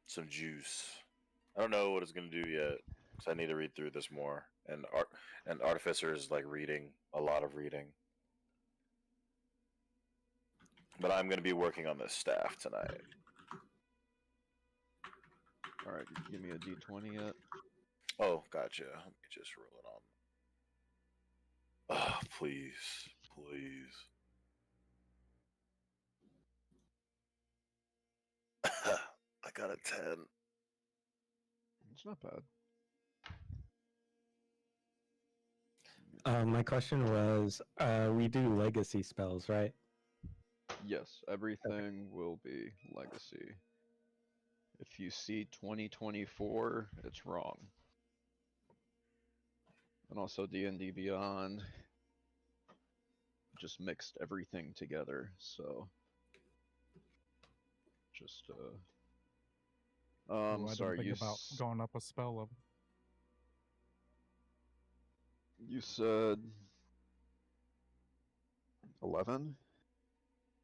some juice. I don't know what it's gonna do yet, because I need to read through this more. And Artificer is like reading a lot of reading. But I'm gonna be working on this staff tonight. All right, give me a D20 yet. Oh, gotcha. Let me just roll it on. Oh, please, please. I got a 10. It's not bad. My question was, we do legacy spells, right? Yes, everything will be legacy. If you see 2024, it's wrong. And also D&D Beyond just mixed everything together, so just Ooh, I sorry, didn't think about going up a spell level. you said 11?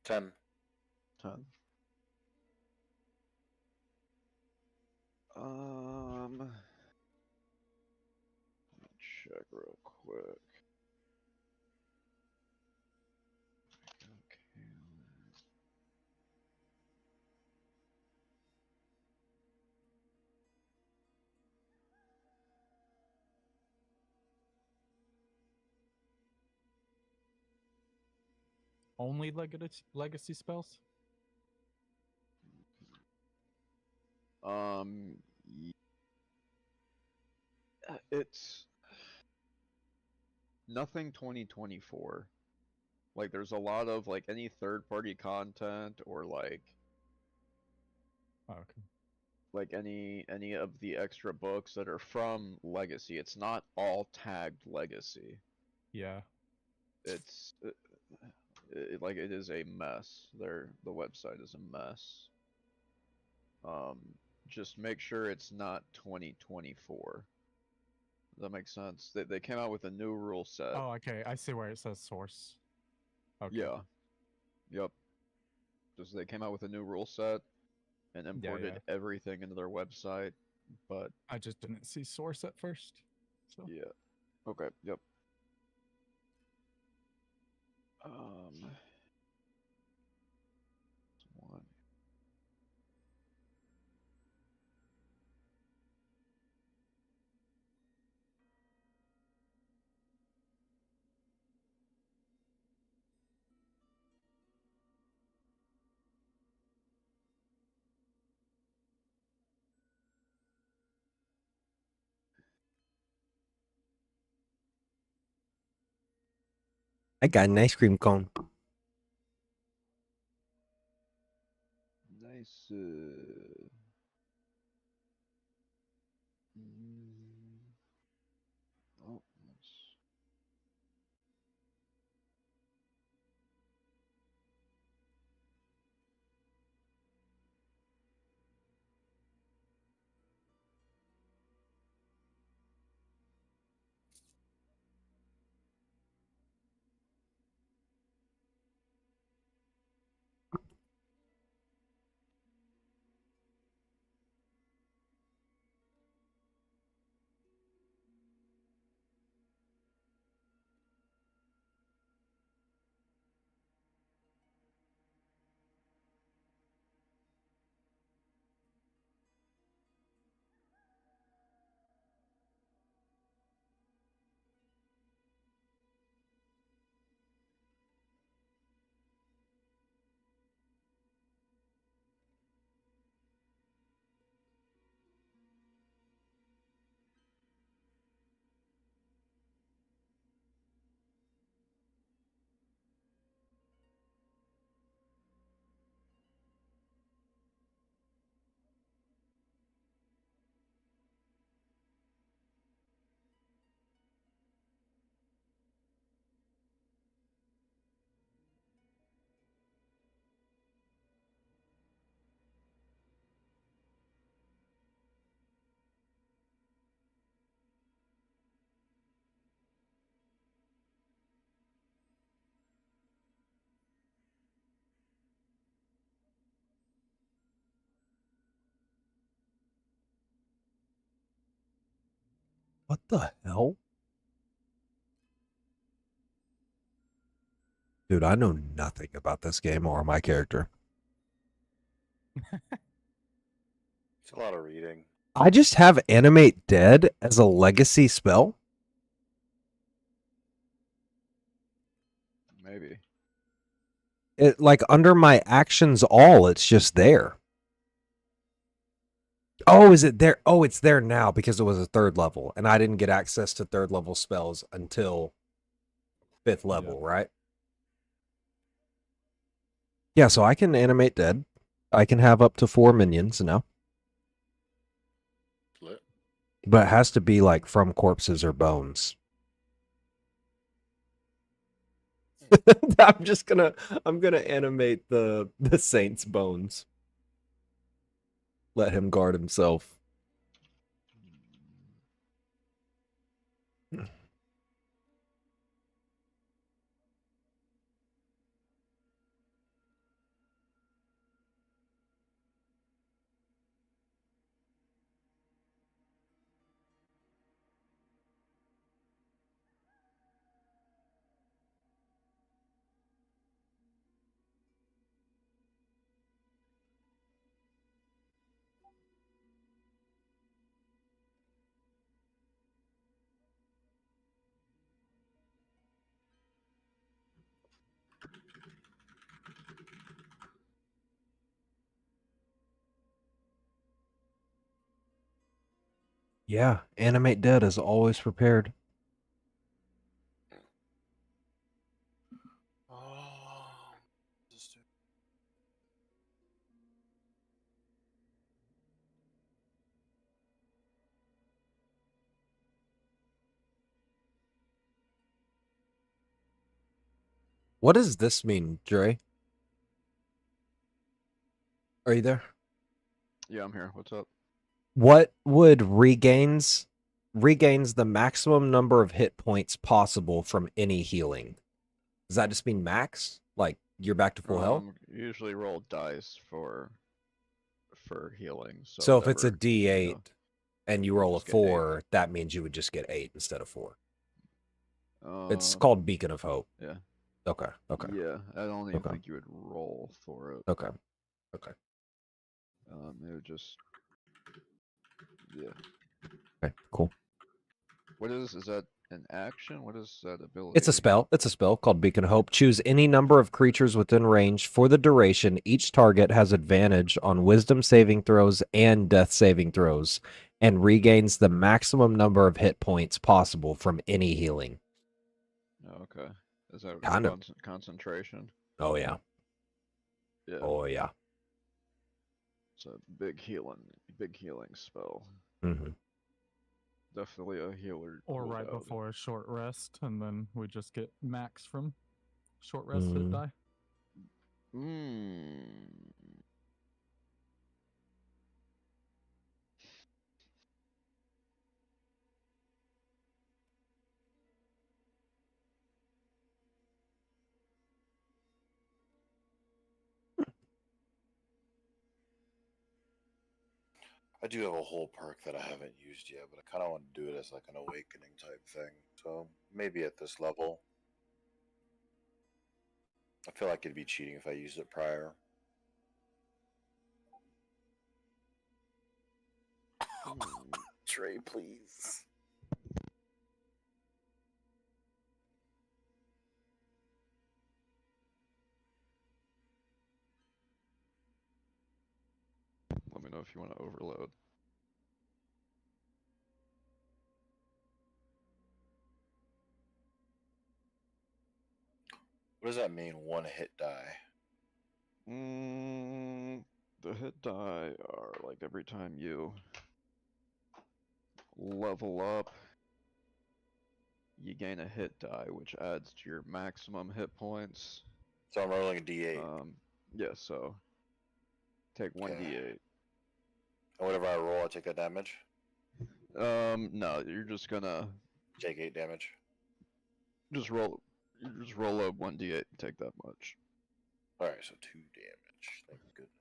10. 10? Let me check real quick. Okay. Only legacy spells? Y- it's nothing 2024. Like there's a lot of like any third party content or Oh, okay. like any of the extra books that are from Legacy. It's not all tagged Legacy. Yeah. It's like it is a mess. The website is a mess. Um, just make sure it's not 2024. Does that make sense? They came out with a new rule set. Oh, okay. I see where it says source. Okay. Yeah. Yep. Just they came out with a new rule set and imported everything into their website, but I just didn't see source at first. So yeah. Okay. Yep. One. I got an ice cream cone. Nice. Oh, nice. What the hell? Dude, I know nothing about this game or my character. It's a lot of reading. I just have Animate Dead as a legacy spell. Maybe. It like under my actions all, it's just there. Oh, is it there? Oh, it's there now because it was a 3rd level, and I didn't get access to 3rd level spells until 5th level, right? Yeah, so I can animate dead. I can have up to 4 minions now. Lit. But it has to be like from corpses or bones. I'm gonna animate the saint's bones. Let him guard himself. Yeah, animate dead is always prepared. Oh, What does this mean, Dre? Are you there? Yeah, I'm here. What's up? What would regains the maximum number of hit points possible from any healing? Does that just mean max? Like you're back to full health? Usually roll dice for healing. So if it's a whatever, D8 and you roll a just get 8. 4, that means you would just get 8 instead of 4. It's Uh, called Beacon of Hope. yeah. Okay. Yeah, I don't even Okay. think you would roll for it. Okay. It would just. Yeah. Okay, cool. What is that an action? What is that ability? It's a spell. It's a spell called Beacon of Hope. Choose any number of creatures within range for the duration. Each target has advantage on wisdom saving throws and death saving throws and regains the maximum number of hit points possible from any healing. Oh, okay. Is that Kind of. concentration? Oh yeah. Yeah. Oh yeah. It's a big healing spell. Mm-hmm. Definitely a healer. Or right loadout. before a short rest, and then we just get max from short rest hit Mm. die. I do have a whole perk that I haven't used yet, but I kind of want to do it as like an awakening type thing. So maybe at this level. I feel like it'd be cheating if I used it prior. Trey, please. Let me know if you want to overload. What does that mean? One hit die. The hit die are like every time you level up, you gain a hit die, which adds to your maximum hit points. So I'm rolling a d8. Yeah, so take 1d8. And whatever I roll, I take that damage. No, you're just gonna Take 8 damage. roll up 1d8 and take that much. Alright, so 2 damage. Thank goodness.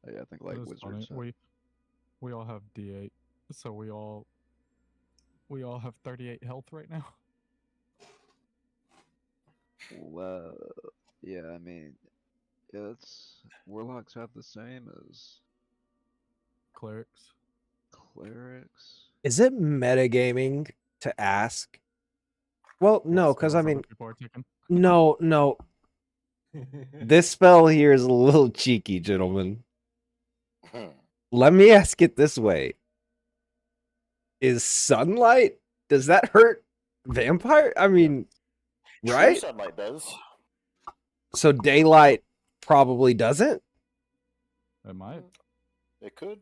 Yeah, I think like That's wizards. funny. We all have D8, so we all have 38 health right now. Well, yeah, I mean, it's warlocks have the same as Clerics. clerics. Is it metagaming to ask? Well, no, because I Spells other mean, people are taking. no. This spell here is a little cheeky, gentlemen. Let me ask it this way. Is sunlight, does that hurt vampire? I mean, True right? sunlight does. So daylight probably doesn't? It might. It could.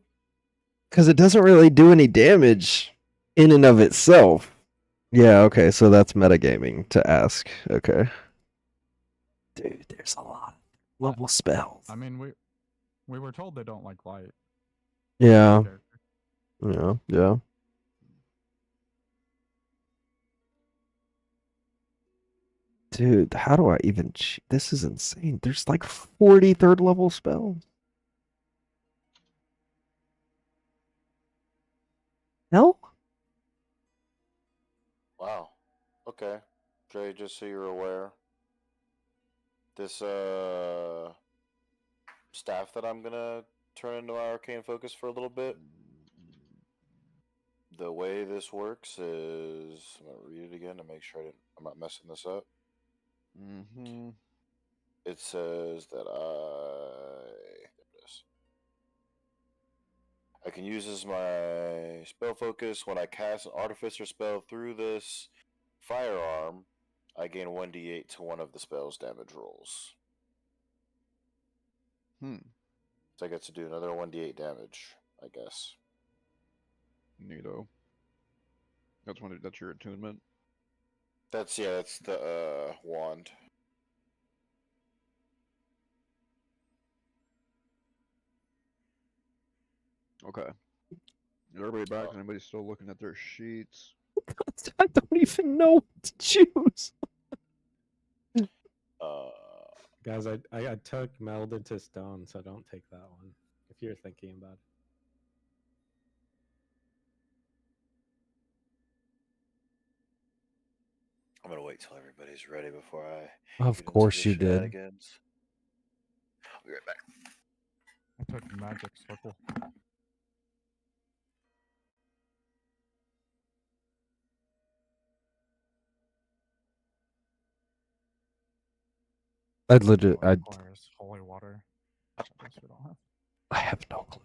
Because it doesn't really do any damage in and of itself. Yeah, okay, so that's metagaming to ask. Okay. Dude, there's a lot of level spells. I mean, we were told they don't like light. Yeah. Character. Yeah. Dude, how do I even... This is insane. There's like 40 third level spells. Hell? Wow. Okay. Dre, just so you're aware, this staff that I'm gonna turn into my arcane focus for a little bit. The way this works is, I'm gonna read it again to make sure I'm not messing this up. It says that I can use as my spell focus when I cast an artificer spell through this firearm. I gain 1d8 to one of the spell's damage rolls. So I get to do another 1d8 damage, I guess. Neato. That's your attunement. That's the wand. Okay. Everybody back? Anybody still looking at their sheets? I don't even know what to choose. Guys, I took meld into stone, so don't take that one if you're thinking about it. I'm gonna wait till everybody's ready before I. Of course you did. I'll be right back. I took magic circle. I requires holy water. Which I guess we don't have. I have no clue.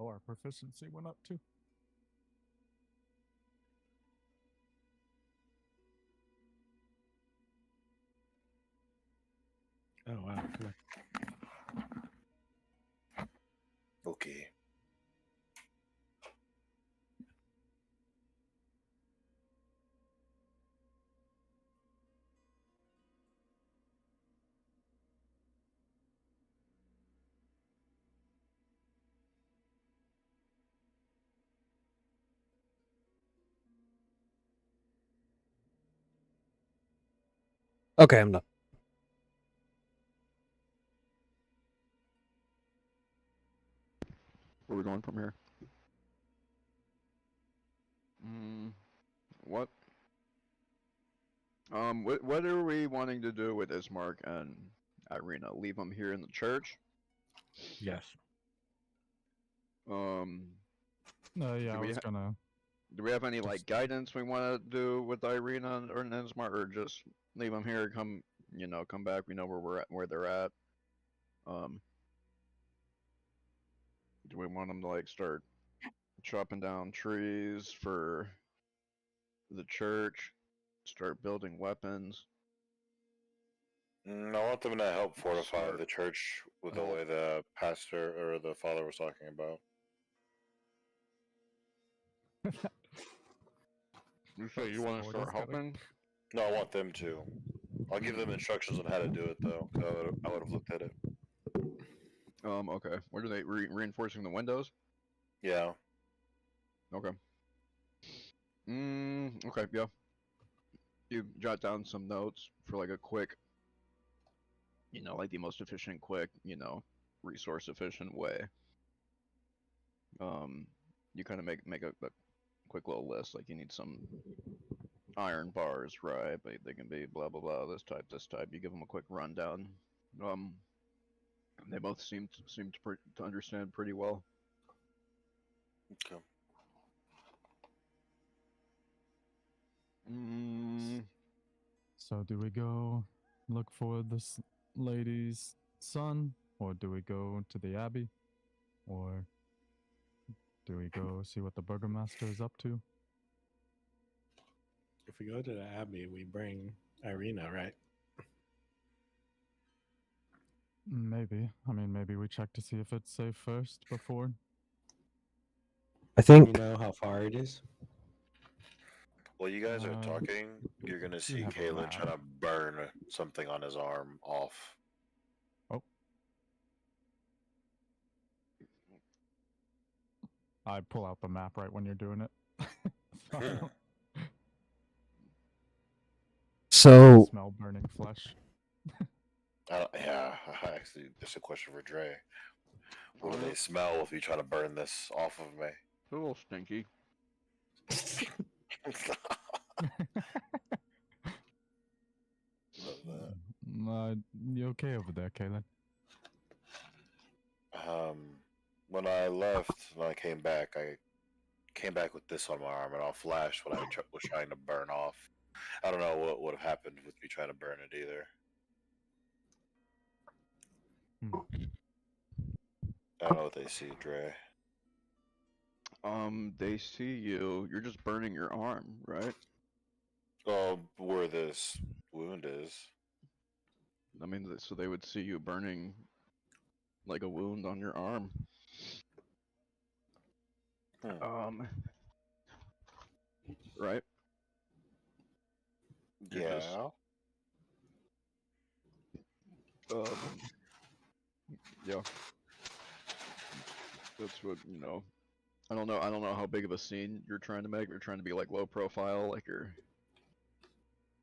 Oh, our proficiency went up too. Oh wow. Come on. Okay. Okay, I'm done. Where are we going from here? What? What are we wanting to do with Ismark and Irina? Leave them here in the church? Yes. Um, Yeah, do I we was gonna. do we have any like Just- guidance we want to do with Irina or Ismark, or just leave them here? Come back. We know where we're at, where they're at. Um, do we want them to like start chopping down trees for the church? Start building weapons? I want them to help fortify Start. the church with the Help. way the pastor or the father was talking about. You say you want to Sword is start gotta- helping? No, I want them to. I'll give them instructions on how to do it, though. I would have looked at it. Okay. What are they reinforcing the windows? Yeah. Okay. Okay, yeah. You jot down some notes for like a quick, like the most efficient, quick, resource efficient way. You kind of make a quick little list. Like you need some iron bars, right? But they can be blah blah blah. This type, this type. You give them a quick rundown. Um, they both seem to understand pretty well. Okay. So do we go look for this lady's son, or do we go to the abbey, or do we go see what the burgomaster is up to? If we go to the abbey, we bring Irina, right? Maybe. I mean, maybe we check to see if it's safe first before. I You think know how far it is? While you guys are Uh, talking, you're gonna see have a Kalen trying map. to burn something on his arm off. Oh. I pull out the map right when you're doing it. So I don't so. smell burning flesh. Yeah, actually, it's a question for Dre. What do they smell if you try to burn this off of me? It's a little stinky. Love that. You okay over there, Kaylin? When I left, when I came back with this on my arm, and I'll flash what I was trying to burn off. I don't know what would have happened with me trying to burn it either. I don't know what they see, Dre. They see you. You're just burning your arm, right? Oh, where this wound is. I mean, so they would see you burning like a wound on your arm. Right? You're just, Yeah. yeah. That's what, I don't know. I don't know how big of a scene you're trying to make. You're trying to be like low profile, like you're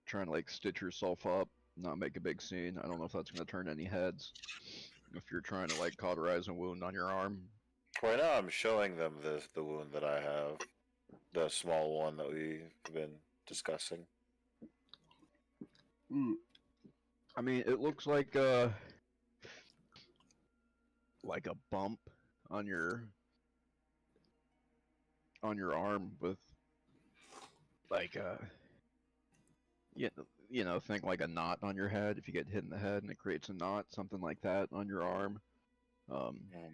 trying to like stitch yourself up, not make a big scene. I don't know if that's gonna turn any heads. If you're trying to like cauterize a wound on your arm. Right now, I'm showing them the wound that I have, the small one that we've been discussing. I mean, it looks like a bump on your arm with like think like a knot on your head. If you get hit in the head and it creates a knot, something like that on your arm.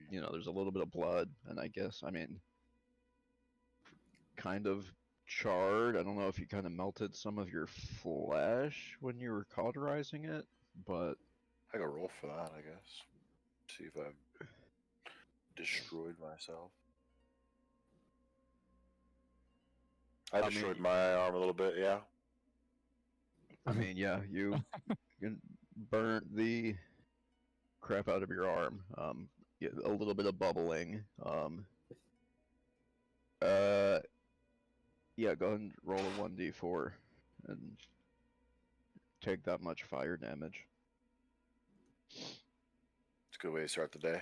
You know, there's a little bit of blood, and I guess, I mean, kind of charred. I don't know if you kind of melted some of your flesh when you were cauterizing it, but I could roll for that, I guess. See if I've destroyed myself. I I destroyed mean, my arm a little bit, yeah. I mean, yeah, you burnt the crap out of your arm. Yeah, a little bit of bubbling. Uh, yeah, go ahead and roll a 1d4 and take that much fire damage. It's a good way to start the day.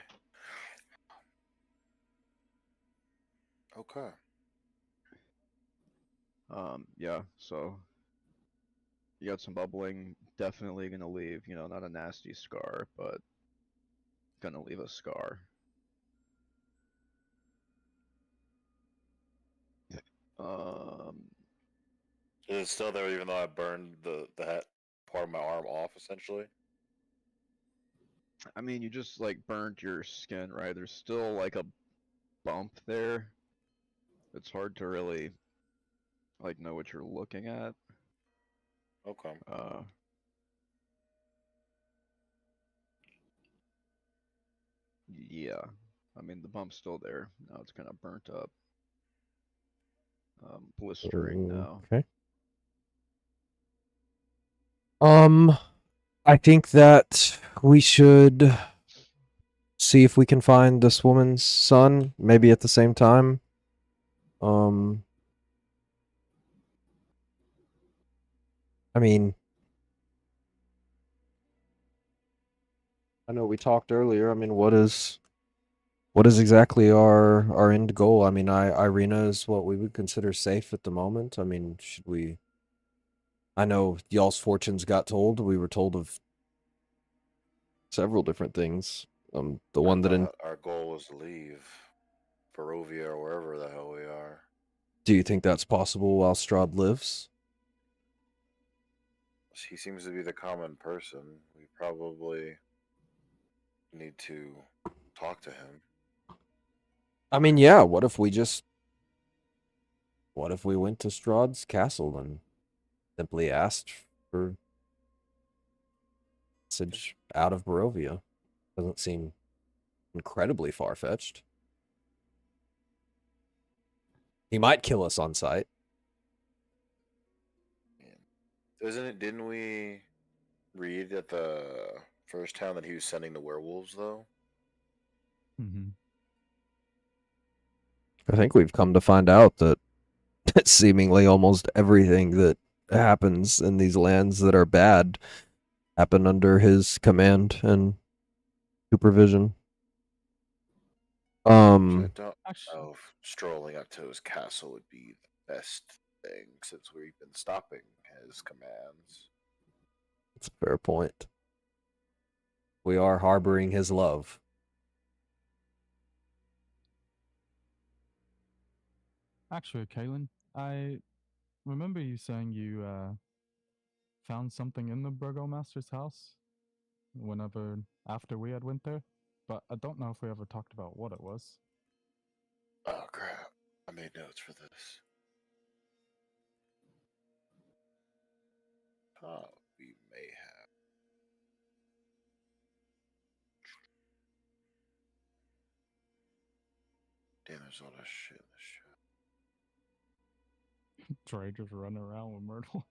Okay. Yeah, so you got some bubbling, definitely gonna leave, you know, not a nasty scar, but gonna leave a scar. Um, Is it still there even though I burned that part of my arm off, essentially? I mean, you just like burnt your skin, right? There's still like a bump there. It's hard to really like know what you're looking at. Okay. Yeah. I mean, the bump's still there. Now it's kind of burnt up. Blistering now. Okay. I think that we should see if we can find this woman's son, maybe at the same time. I mean, I know we talked earlier. I mean, what is exactly our end goal? I mean, Irina is what we would consider safe at the moment. I mean, should we? I know y'all's fortunes got told. We were told of several different things. The one that in. Our goal was to leave Barovia or wherever the hell we are. Do you think that's possible while Strahd lives? He seems to be the common person. We probably need to talk to him. I mean, yeah, what if we went to Strahd's castle and simply asked for message out of Barovia? Doesn't seem incredibly far-fetched. He might kill us on sight. Didn't we read at the first town that he was sending the werewolves, though? Mm-hmm. I think we've come to find out that seemingly almost everything that happens in these lands that are bad happen under his command and supervision. So I don't know if strolling up to his castle would be the best thing since we've been stopping his commands. That's a fair point. We are harboring his love. Actually, Kaylin, I remember you saying you found something in the burgomaster's house after we had went there, but I don't know if we ever talked about what it was. Oh crap! I made notes for this. Oh, we may have. Damn, there's all that shit in this show. Trey just running around with Myrtle.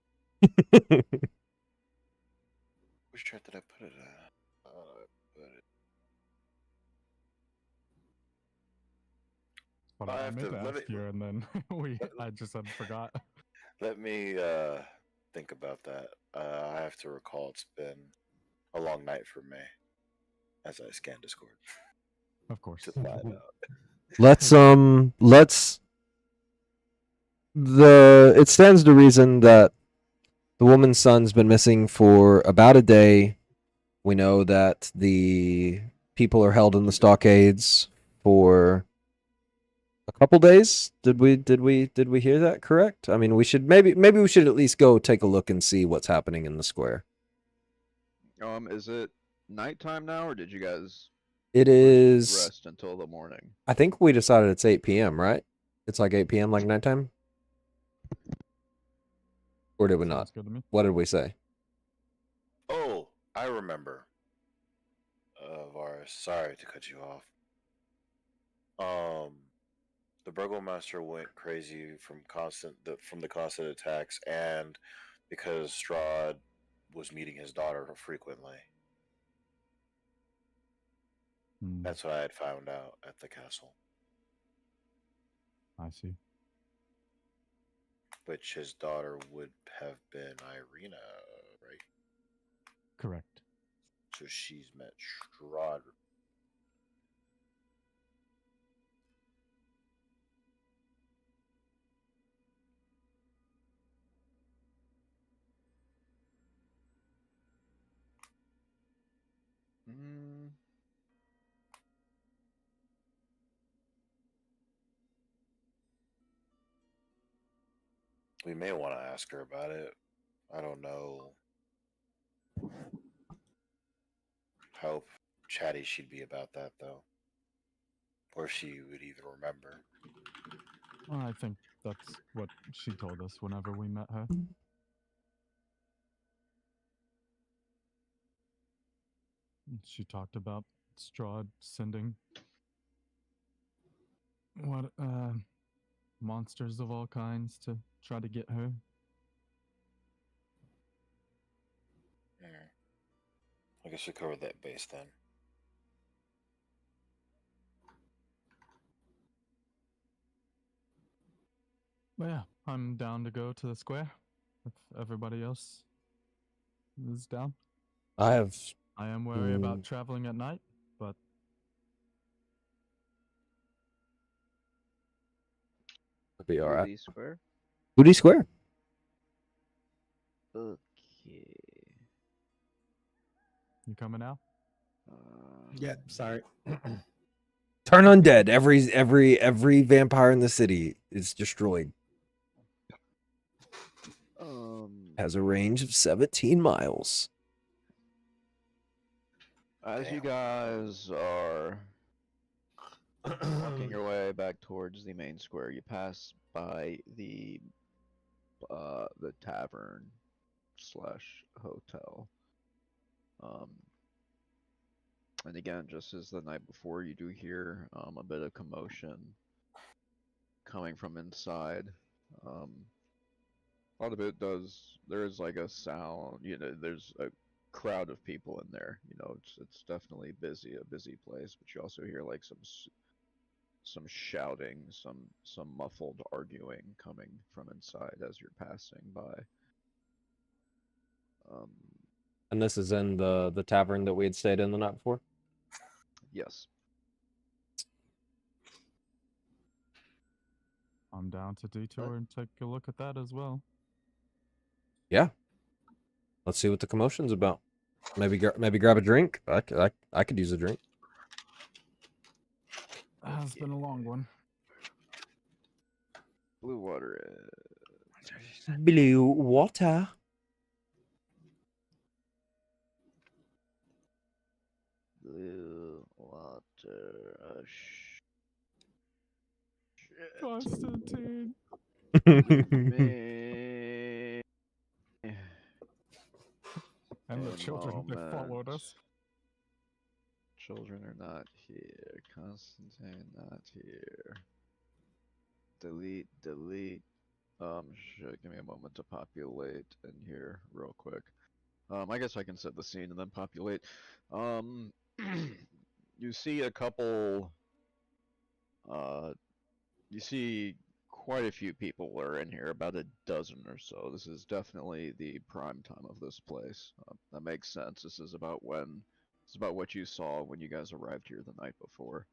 Which chart did I put it at? But I meant to ask you, and then I just had forgot. Let me think about that. I have to recall it's been a long night for me as I scan Discord. Of course. To find out. It stands to reason that the woman's son's been missing for about a day. We know that the people are held in the stockades for a couple days. Did we hear that correct? I mean, we should maybe we should at least go take a look and see what's happening in the square. Is it nighttime now, or did you guys It Or is. rest until the morning. I think we decided it's 8 p.m. Right? It's like 8 p.m. like nighttime. Or did we not? Sounds good to me. What did we say? Oh, I remember. Varus, sorry to cut you off. The Burgomaster went crazy from the constant attacks, and because Strahd was meeting his daughter frequently. Hmm, That's what I had found out at the castle. I see. Which his daughter would have been Irina, right? Correct. So she's met Strahd. Mm, We may want to ask her about it. I don't know how chatty she'd be about that, though. Or she would even remember. Well, I think that's what she told us whenever we met her. She talked about Strahd sending monsters of all kinds to try to get her. I guess we covered that base then. But yeah, I'm down to go to the square if everybody else is down. I have. I am wary about traveling at night, but It'll be all right. Booty Square. Booty Square. Okay. you coming out? Yeah, sorry. Turn undead. Every vampire in the city is destroyed. Has a range of 17 miles. as you Damn. guys are walking your way back towards the main square, you pass by the tavern slash hotel. And again, just as the night before, you do hear a bit of commotion coming from inside. A lot of it does. There is like a sound. There's a crowd of people in there. It's definitely busy, a busy place. But you also hear like some shouting, some muffled arguing coming from inside as you're passing by. And this is in the tavern that we had stayed in the night before. Yes. I'm down to detour and take a look at that as well. Yeah. Let's see what the commotion's about. Maybe grab a drink. I could use a drink. It has been a long one. Blue water. Blue water. Blue water. Constantine. Me. And the A children, they followed us. Children are not here. Constantine not here. Delete. Give me a moment to populate in here real quick. I guess I can set the scene and then populate. You see a couple. You see quite a few people are in here, about a dozen or so. This is definitely the prime time of this place. That makes sense. This is about what you saw when you guys arrived here the night before.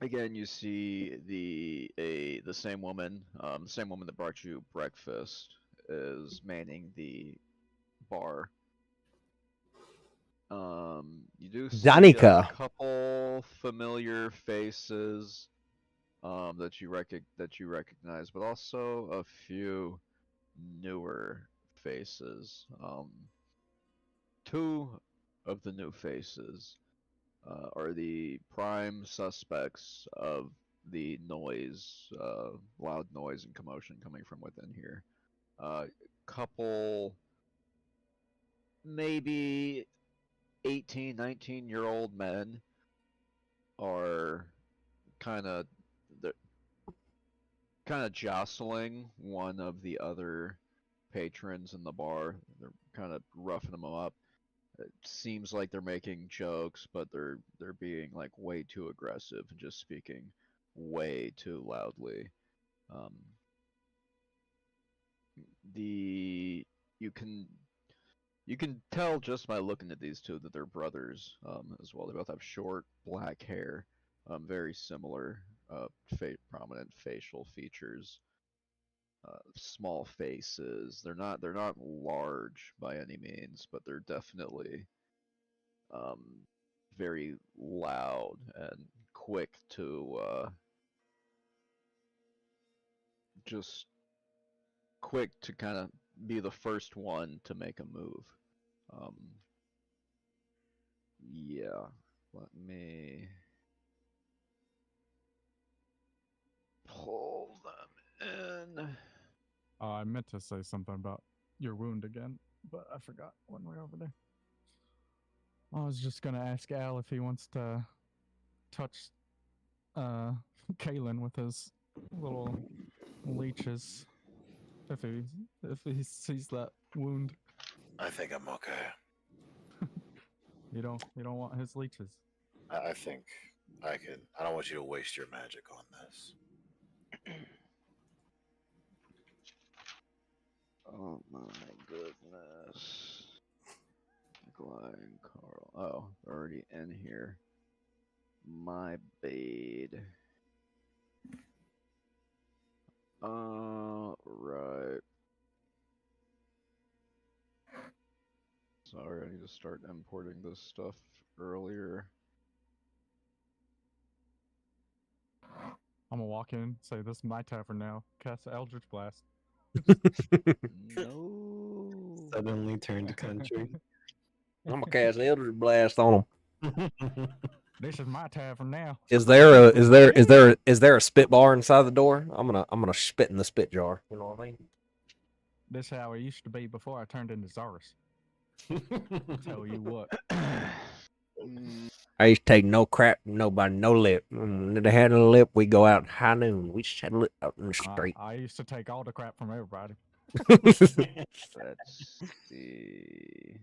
Again, you see the same woman, that brought you breakfast, is manning the bar. You do see Danica. a couple familiar faces that you recognize, but also a few newer faces. Two of the new faces are the prime suspects of the noise, loud noise and commotion coming from within here. Couple, maybe 18, 19-year-old men are kind of jostling one of the other patrons in the bar. They're kind of roughing them up. It seems like they're making jokes, but they're being like way too aggressive and just speaking way too loudly. Um, the you can you can tell just by looking at these two that they're brothers as well. They both have short black hair, very similar, prominent facial features, small faces. They're not large by any means, but they're definitely um, very loud and quick to just quick to kind of be the first one to make a move. Um, yeah, let me pull them in. I meant to say something about your wound again, but I forgot when we were over there. I was just gonna ask Al if he wants to touch Kalen with his little leeches if he sees that wound. I think I'm okay. You don't want his leeches. I think I can. I don't want you to waste your magic on this. Oh my goodness. Nikolai and Carl. Oh, they're already in here. My bad. Right. Sorry, I need to start importing this stuff earlier. I'm gonna walk in, say this is my tavern now. Cast Eldritch Blast. No. Suddenly turned country. I'm gonna cast Eldritch Blast on them. This is my tavern now. Is there a spit bar inside the door? I'm gonna spit in the spit jar. You know what I mean? This is how it used to be before I turned into Zaris. Tell you what. I used to take no crap from nobody, no lip. If they had a lip, we go out high noon. We just had a lip out in the street. I used to take all the crap from everybody. Let's see.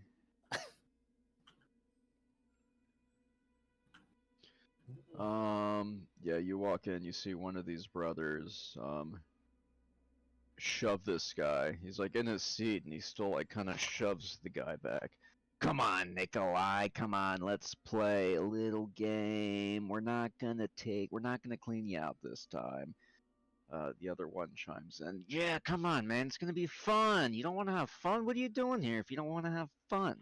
Yeah, you walk in, you see one of these brothers, shove this guy. He's like in his seat and he still like kind of shoves the guy back. Come on, Nikolai, come on, let's play a little game. We're not gonna clean you out this time. The other one chimes in. Yeah, come on, man, it's gonna be fun. You don't wanna have fun? What are you doing here if you don't wanna have fun?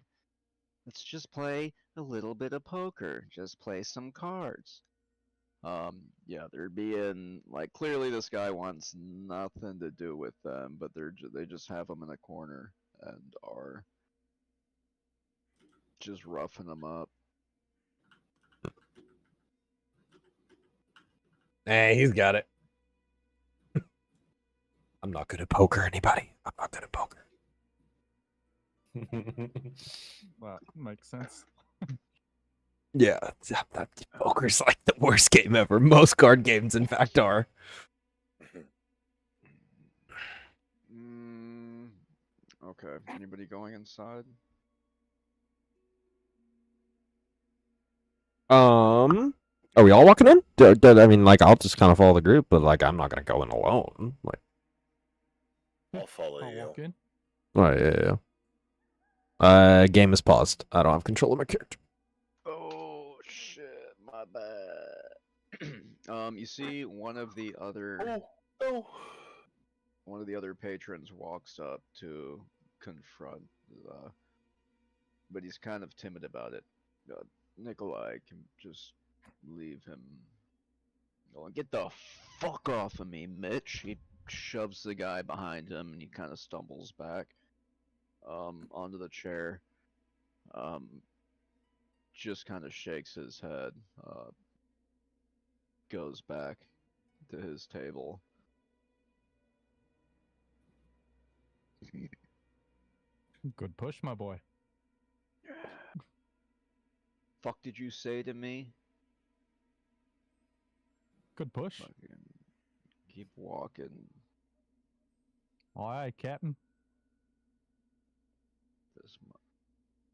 Let's just play a little bit of poker. Just play some cards. Yeah, they're being like clearly this guy wants nothing to do with them, but they just have him in a corner and are just roughing him up. Hey, he's got it. I'm not good at poker, anybody. I'm not good at poker. That makes sense. Yeah, poker's like the worst game ever. Most card games, in fact, are. Okay. Anybody going inside? Are we all walking in? I mean, like, I'll just kind of follow the group, but like, I'm not gonna go in alone. Like, I'll follow I'll you. walk in. oh yeah. Game is paused. I don't have control of my character. Oh shit, my bad. You see one of the other one of the other patrons walks up to confront, but he's kind of timid about it. Nikolai can just leave him going. Get the fuck off of me, Mitch. He shoves the guy behind him and he kind of stumbles back onto the chair. just kind of shakes his head, goes back to his table. Good push, my boy. Fuck did you say to me? Good push. Fucking keep walking. Aye, Captain.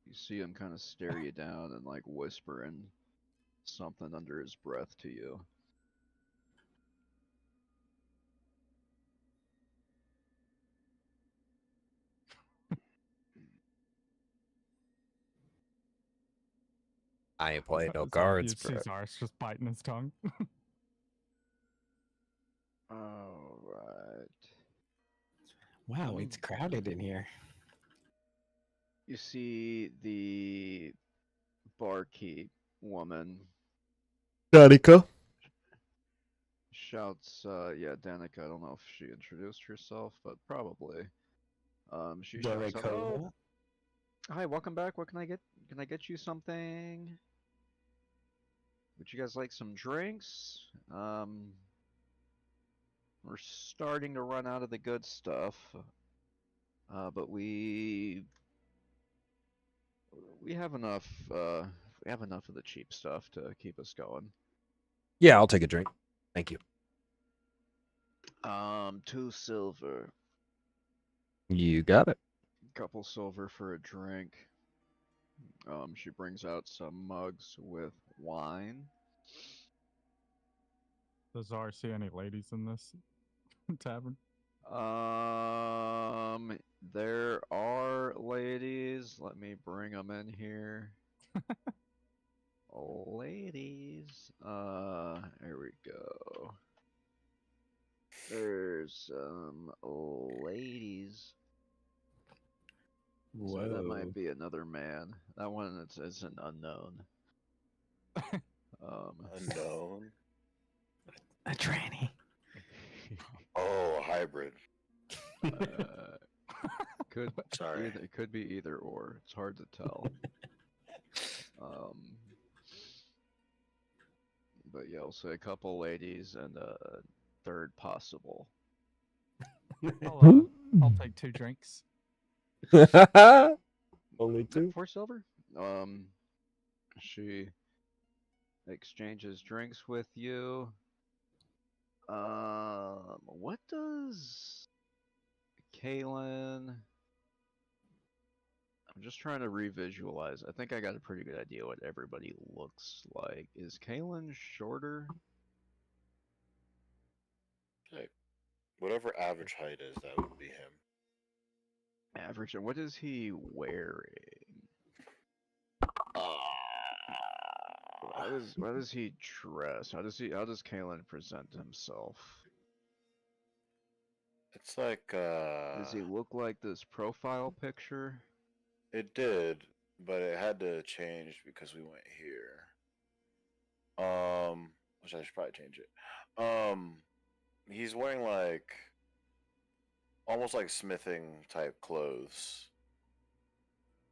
You see him kind of stare you down and like whispering something under his breath to you. I ain't playing no You cards, see bro. Zar's just biting his tongue. All right. Wow, it's crowded in here. You see the barkeep woman Danica. shouts, yeah, Danica, I don't know if she introduced herself, but probably. She shouts out, Danica. "Oh, hi, welcome back. What can I get you something? Would you guys like some drinks? We're starting to run out of the good stuff, but we have enough, we have enough of the cheap stuff to keep us going. Yeah, I'll take a drink. Thank you. 2 silver. You got it. Couple silver for a drink. She brings out some mugs with wine. Does Zar see any ladies in this tavern? There are ladies. Let me bring them in here. Ladies. Here we go. There's some ladies. Whoa. So that might be another man. That one is an unknown. Unknown. A tranny. Oh, hybrid. Could Sorry. it could be either or. It's hard to tell. But yeah, I'll say a couple ladies and a third possible. I'll take 2 drinks. Only Yep, 2? 4 silver. She exchanges drinks with you. What does Kaylin? I'm just trying to revisualize. I think I got a pretty good idea what everybody looks like. Is Kaylin shorter? Okay. Whatever average height is, that would be him. Average. And what is he wearing? How does he dress? How does Kalen present himself? It's like Does he look like this profile picture? It did, but it had to change because we went here. Which I should probably change it. He's wearing like almost like smithing type clothes.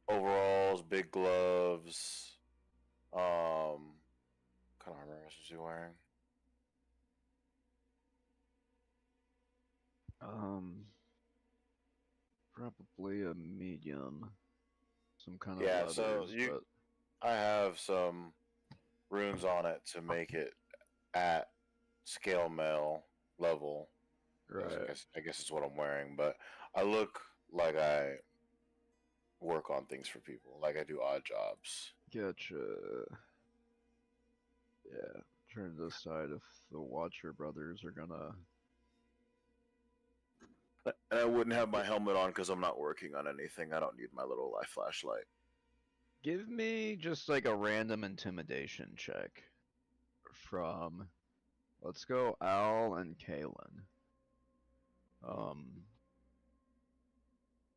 Overalls, big gloves. What kind of armor is he wearing? Probably a medium. Some kind of Yeah, leathers, so but I have some runes on it to make it at scale mail level. right. I guess it's what I'm wearing, but I look like I work on things for people, like I do odd jobs. Getcha. Yeah, trying to decide if the Watcher brothers are gonna. And I wouldn't have my helmet on because I'm not working on anything. I don't need my little light flashlight. Give me just like a random intimidation check from. Let's go Al and Kalen.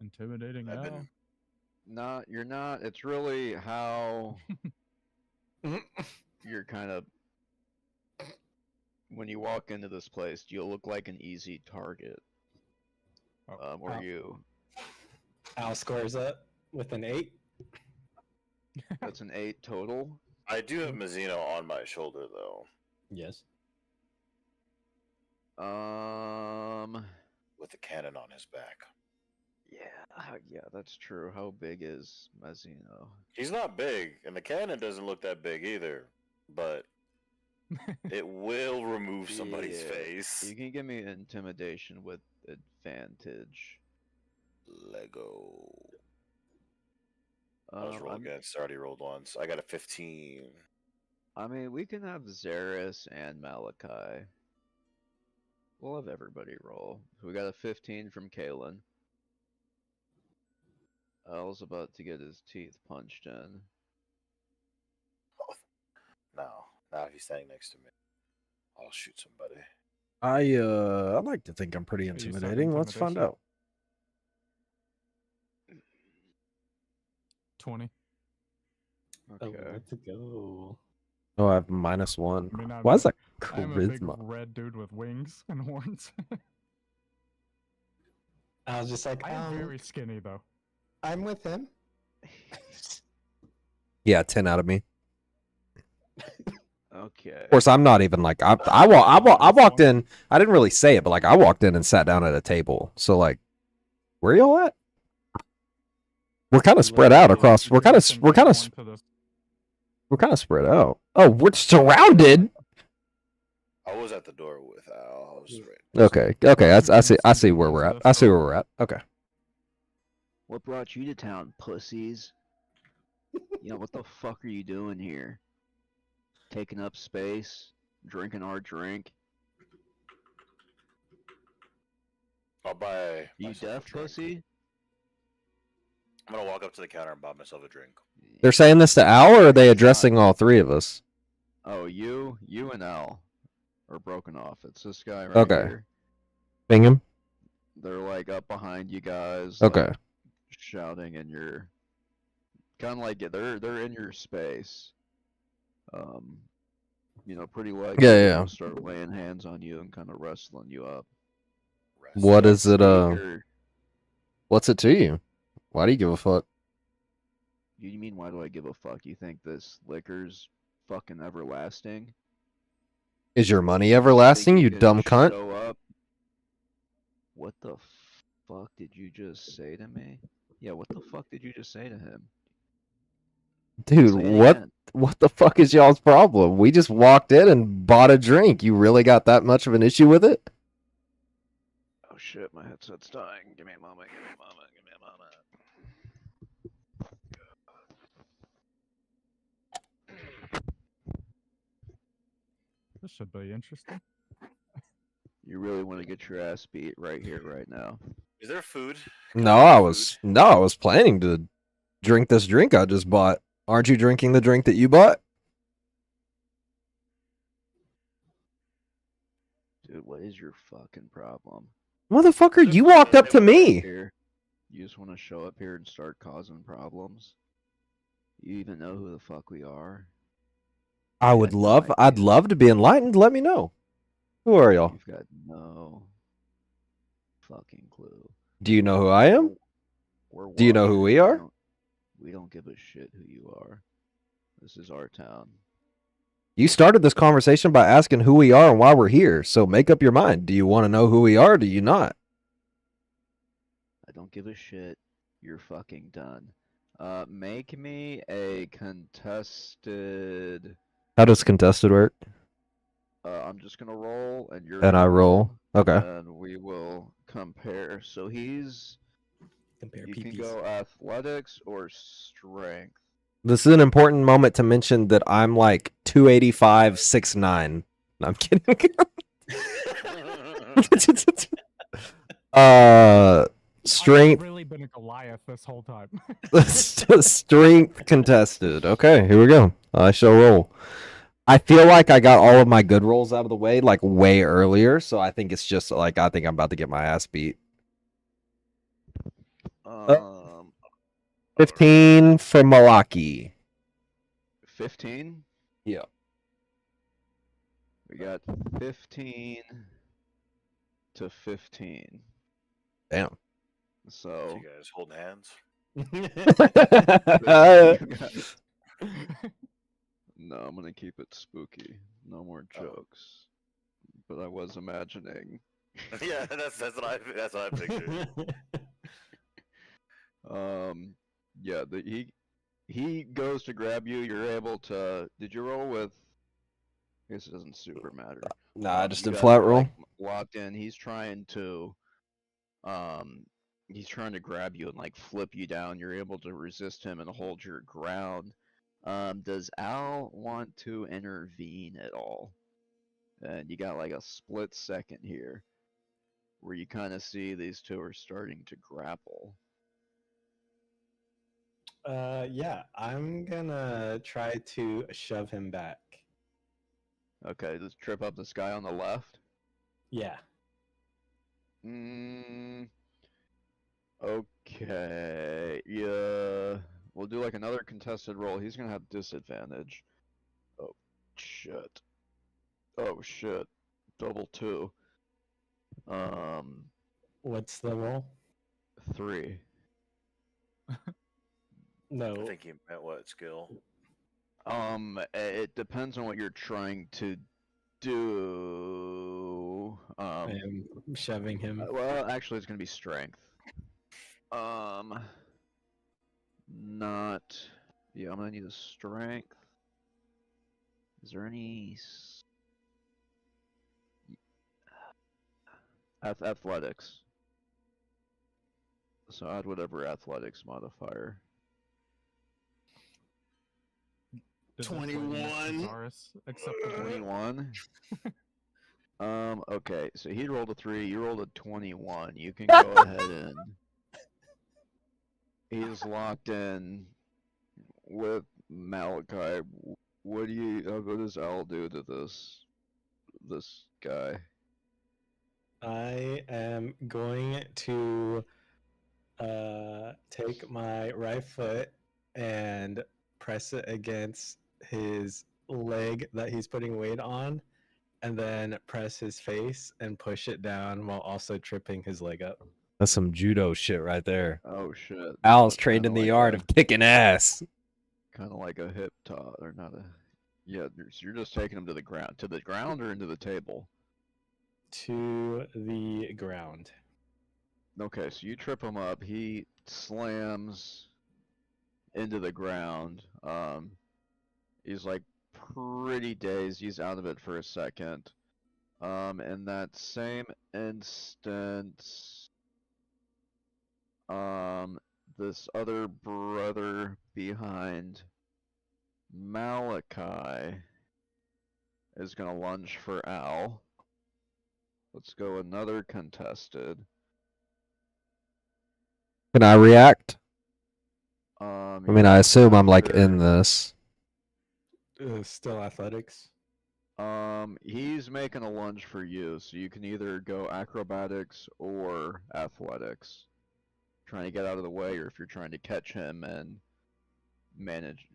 Intimidating I've Al. been You're not. It's really how you're kind of. When you walk into this place, do you look like an easy target? Or Al- you. Al scores up with an 8. That's an 8 total. I do have Mazzino on my shoulder though, Yes. with the cannon on his back. Yeah, that's true. How big is Mazzino? He's not big, and the cannon doesn't look that big either. But it will remove somebody's Yeah, face. You can give me intimidation with advantage. Lego. I was roll I'm- against. I already rolled once. I got a 15. I mean, we can have Zaris and Malachi. We'll have everybody roll. We got a 15 from Kalen. Al's about to get his teeth punched in. Now if he's standing next to me, I'll shoot somebody. I like to think I'm pretty you said intimidating. Let's find intimidation? out. 20. Okay. Oh, let's go. Oh, I have -1. I mean, Why is that I'm a big charisma? red dude with wings and horns. I was just like, I am very skinny though. I'm with him. Yeah, 10 out of me. Okay. Of course, I'm not even like I walked in. I didn't really say it, but like I walked in and sat down at a table. So like, where y'all at? We're kind of spread out across. We're kind of spread out. Oh, we're surrounded. I was at the door with Al. I was right. Okay. I see where we're at. I see where we're at. Okay. What brought you to town, pussies? You know, what the fuck are you doing here? Taking up space, drinking our drink. I'll buy. You myself a deaf drink. pussy? I'm gonna walk up to the counter and buy myself a drink. They're saying this to Al, or are they addressing all three of us? Oh, you and Al are broken off. It's this guy right Okay. here. Bingham. They're like up behind you guys. Okay. Like, shouting in your kind of like they're in your space. You know, pretty like Yeah. start laying hands on you and kind of wrestling you up. What is it? You're- What's it to you? Why do you give a fuck? You mean why do I give a fuck? You think this liquor's fucking everlasting? Is your money Think everlasting, you can dumb cunt? show up? What the fuck did you just say to me? Yeah, what the fuck did you just say to him? Dude, Say it what again. what the fuck is y'all's problem? We just walked in and bought a drink. You really got that much of an issue with it? Oh shit, my headset's dying. Give me a moment, give me a moment, give me a moment. This should be interesting. You really want to get your ass beat right here, right now. Is there food? Can No, I I get was planning to drink this drink I just bought. Aren't you drinking the drink that you bought? Dude, what is your fucking problem? Motherfucker, you walked up to me. Here, you just want to show up here and start causing problems? You even know who the fuck we are? I'd love to be enlightened. Let me know. Who are y'all? You've got no fucking clue. Do you know who I am? We're Do you know who we are? We don't give a shit who you are. This is our town. You started this conversation by asking who we are and why we're here. So make up your mind. Do you want to know who we are? Or do you not? I don't give a shit. You're fucking done. Make me a contested. How does contested work? I'm just gonna roll, and you're. And I gonna roll. Okay. And we will compare. So he's. Compare You can PPs. go athletics or strength. This is an important moment to mention that I'm like 285, 6'9". No, I'm kidding. Strength. I've really been a Goliath this whole time. Strength contested. Okay, here we go. I shall roll. I feel like I got all of my good rolls out of the way like way earlier, so I think it's just like I think I'm about to get my ass beat. 15 for Malaki. 15. Yeah. We got 15 to 15. Damn. So So you guys holding hands? No, I'm gonna keep it spooky. No more Oh. jokes. But I was imagining. Yeah, that's what I pictured. Yeah, he goes to grab you. You're able to. Did you roll with? I guess it doesn't super matter. Nah, I just You did guys flat are roll. like locked in. He's trying to grab you and like flip you down. You're able to resist him and hold your ground. Does Al want to intervene at all? And you got like a split second here where you kind of see these two are starting to grapple. Yeah, I'm gonna try to shove him back. Okay, just trip up this guy on the left. Yeah. Okay. Yeah. We'll do like another contested roll. He's gonna have disadvantage. Oh shit. Oh shit. Double two. What's the roll? 3. I No. think he meant what skill? It depends on what you're trying to do. I am shoving him. Well, actually, it's gonna be strength. Not. Yeah, I'm gonna need a strength. Is there any athletics? So add whatever athletics modifier. Did this way to make 21. Taurus acceptable? 21. Okay, so he rolled a 3, you rolled a 21. You can go ahead and he's locked in with Malachi. What does Al do to this guy? I am going to take my right foot and press it against his leg that he's putting weight on, and then press his face and push it down while also tripping his leg up. That's some judo shit right there. Oh shit. Al's trained in Kinda the like art of kicking ass. kind of like a hip toss, or not a. Yeah, you're just taking him to the ground. To the ground or into the table? To the ground. Okay, so you trip him up. He slams into the ground. He's like pretty dazed. He's out of it for a second. In that same instance, this other brother behind Malachi is gonna lunge for Al. Let's go another contested. Can I react? I I mean, I assume I'm like in this. Still athletics. He's making a lunge for you, so you can either go acrobatics or athletics. Trying to get out of the way, or if you're trying to catch him and manage,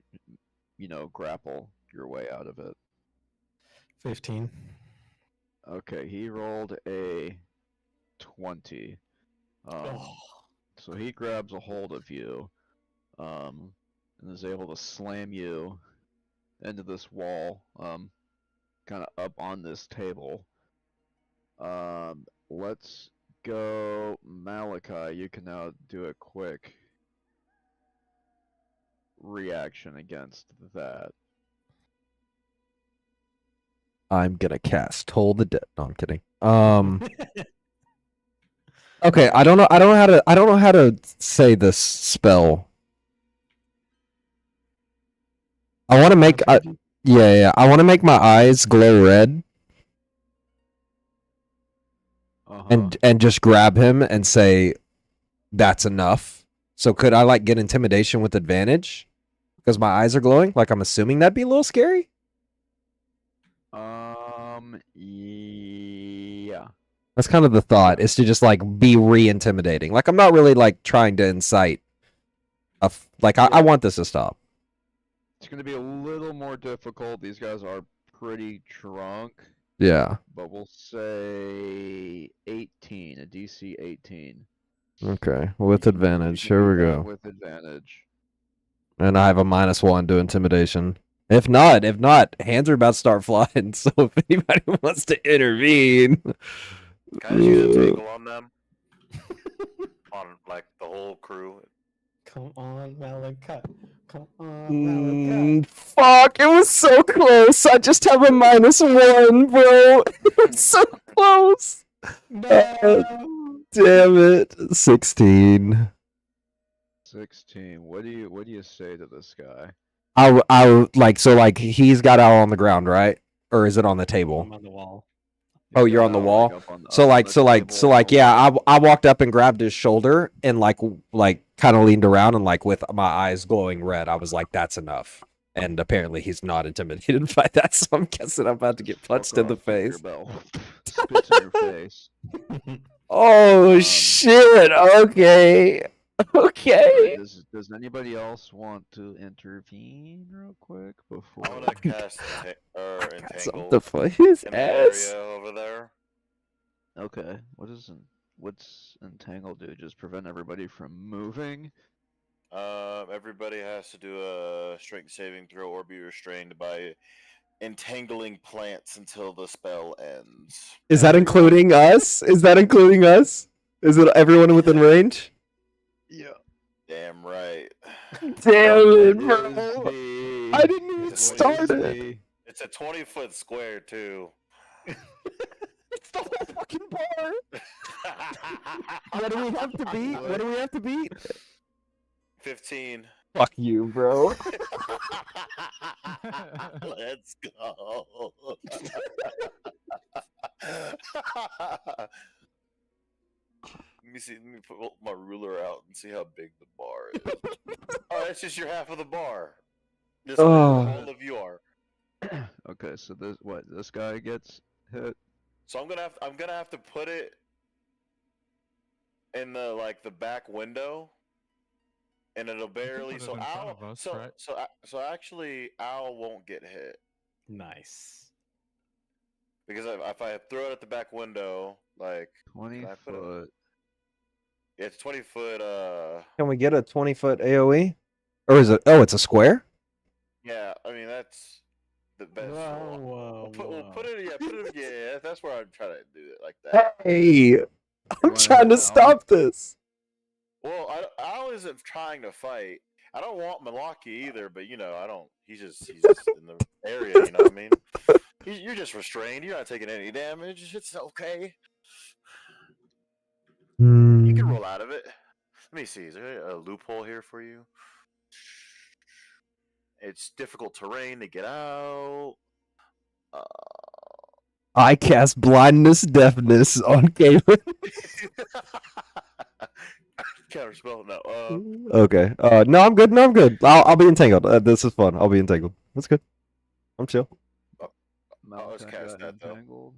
grapple your way out of it. 15. Okay, he rolled a 20. So he grabs a hold of you, and is able to slam you into this wall, kind of up on this table. Let's go, Malachi. You can now do a quick reaction against that. I'm gonna cast Toll the Dead. No, I'm kidding. Okay, I don't know how to say this spell. I want to make yeah. I want to make my eyes glow red and just grab him and say that's enough. So could I like get intimidation with advantage because my eyes are glowing? Like I'm assuming that'd be a little scary. Yeah. That's kind of the thought, is to just like be re-intimidating. Like I'm not really like trying to incite I want this to stop. It's gonna be a little more difficult. These guys are pretty drunk. Yeah. But we'll say 18, a DC 18. Okay, with advantage. Here we go. With advantage. And I have a -1 to intimidation. If not, hands are about to start flying. So if anybody wants to intervene, Can I just use a tangle on them? On like the whole crew. Come on, Malachi. Come on, Malachi. fuck! It was so close. I just have a -1, bro. It was so close. No. Damn it. 16. 16. What do you say to this guy? Like he's got Al on the ground, right? Or is it on the table? I'm on the wall. Oh, He's you're got on the Al, wall? up on, So up on like, the so like, table so on like, the yeah, wall. I walked up and grabbed his shoulder and like kind of leaned around and like with my eyes glowing red, I was like, that's enough. And apparently he's not intimidated by that, so I'm guessing I'm about to get Fuck punched in the off, Tinker face. Bell. Spits in your face. Oh shit! Okay, okay. Does anybody else want to intervene real quick before? I'm gonna cast Got entangle something for his in the ass. area over there. Okay. What's entangle do? Just prevent everybody from moving? Everybody has to do a strength saving throw or be restrained by entangling plants until the spell ends. Is that including us? Is that including us? Is it everyone within range? Yeah. Damn right. Damn it, What bro! is the- I didn't even what is start it. the- It's a 20-foot square too. It's the whole fucking bar. What do we have to beat? What do we have to beat? 15. Fuck you, bro. Let's go. Let me put my ruler out and see how big the bar is. Oh, that's just your half of the bar. Just Oh. all of you are. Okay, so this guy gets hit. So I'm gonna have to put it in the back window, and it'll barely. put it So in front Al, of us, so right? so actually Al won't get hit Nice. because if I throw it at the back window, like 20 I put it- foot. it's 20 foot. Can we get a 20-foot AOE? Or is it? Oh, it's a square. Yeah, I mean that's the best. Whoa, We'll put it. Yeah, put it. Yeah, that's where I'm trying to do it like that. Hey, I'm wanna trying to hit Al? stop this. Well, Al isn't trying to fight. I don't want Malaki either, but I don't. He's just in the area. You know what I mean? You're just restrained. You're not taking any damage. It's okay. You can roll out of it. Let me see. Is there a loophole here for you? It's difficult terrain to get out. I cast blindness, deafness on Galen. Counterspell. No. Okay. No, I'm good. No, I'm good. I'll be entangled. This is fun. I'll be entangled. That's good. I'm chill. Malachi cast got that, though. entangled.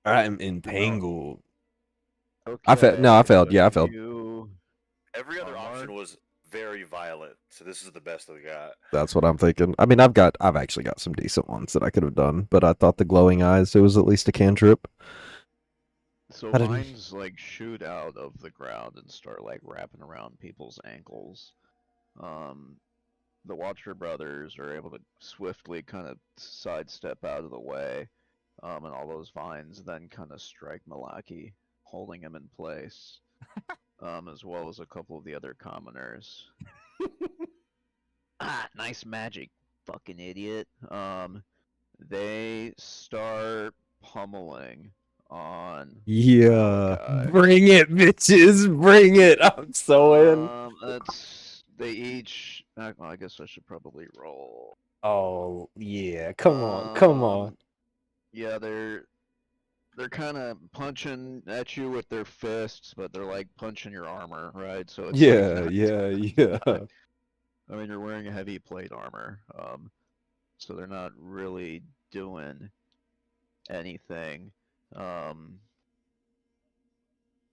I'm entangled. Okay. I failed. No, I failed. so Yeah, I failed. Every other Mark? option was very violent, so this is the best we got. That's what I'm thinking. I mean, I've actually got some decent ones that I could have done, but I thought the glowing eyes, it was at least a cantrip. So How did he- mines like shoot out of the ground and start like wrapping around people's ankles. The Watcher brothers are able to swiftly kind of sidestep out of the way, and all those vines then kind of strike Malaki, holding him in place, as well as a couple of the other commoners. Nice magic, fucking idiot. They start pummeling on. Yeah. Malachi. Bring it, bitches. Bring it. I'm so in. They each. Well, I guess I should probably roll. Oh, yeah. Come on. Come on. Yeah, they're kind of punching at you with their fists, but they're like punching your armor, right? So it's Yeah, like not- yeah. I mean, you're wearing a heavy plate armor, so they're not really doing anything.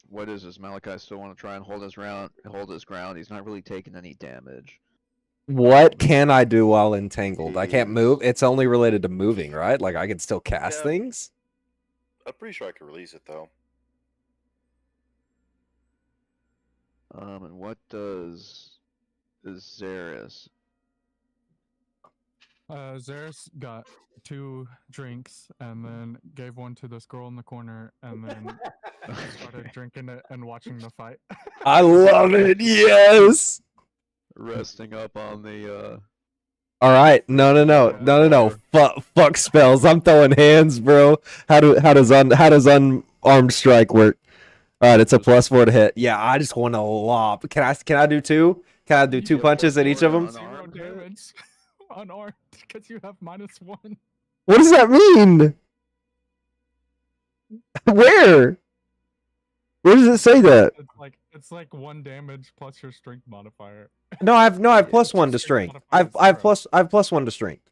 What is this? Malachi still want to try and hold his ground. He's not really taking any damage. What can I do while entangled? I can't Jeez. move. It's only related to moving, right? Like I can still cast Yeah. things. I'm pretty sure I can release it though. And what does is Zeris. Zeris got 2 drinks and then gave one to this girl in the corner and then started drinking it and watching the fight. I love it. Yes. Resting up on the All right. No. Fuck spells. I'm throwing hands, bro. How does unarmed strike work? All right, it's a +4 to hit. Yeah, I just want to lob. Can I do 2? Can I do You 2 get punches at each of them? +4 0 unarmed hit? damage unarmed because you have -1. What does that mean? Where? Where does it say that? It's like 1 damage plus your strength modifier. No, I have Yeah, +1 to strength. I've +1 to strength.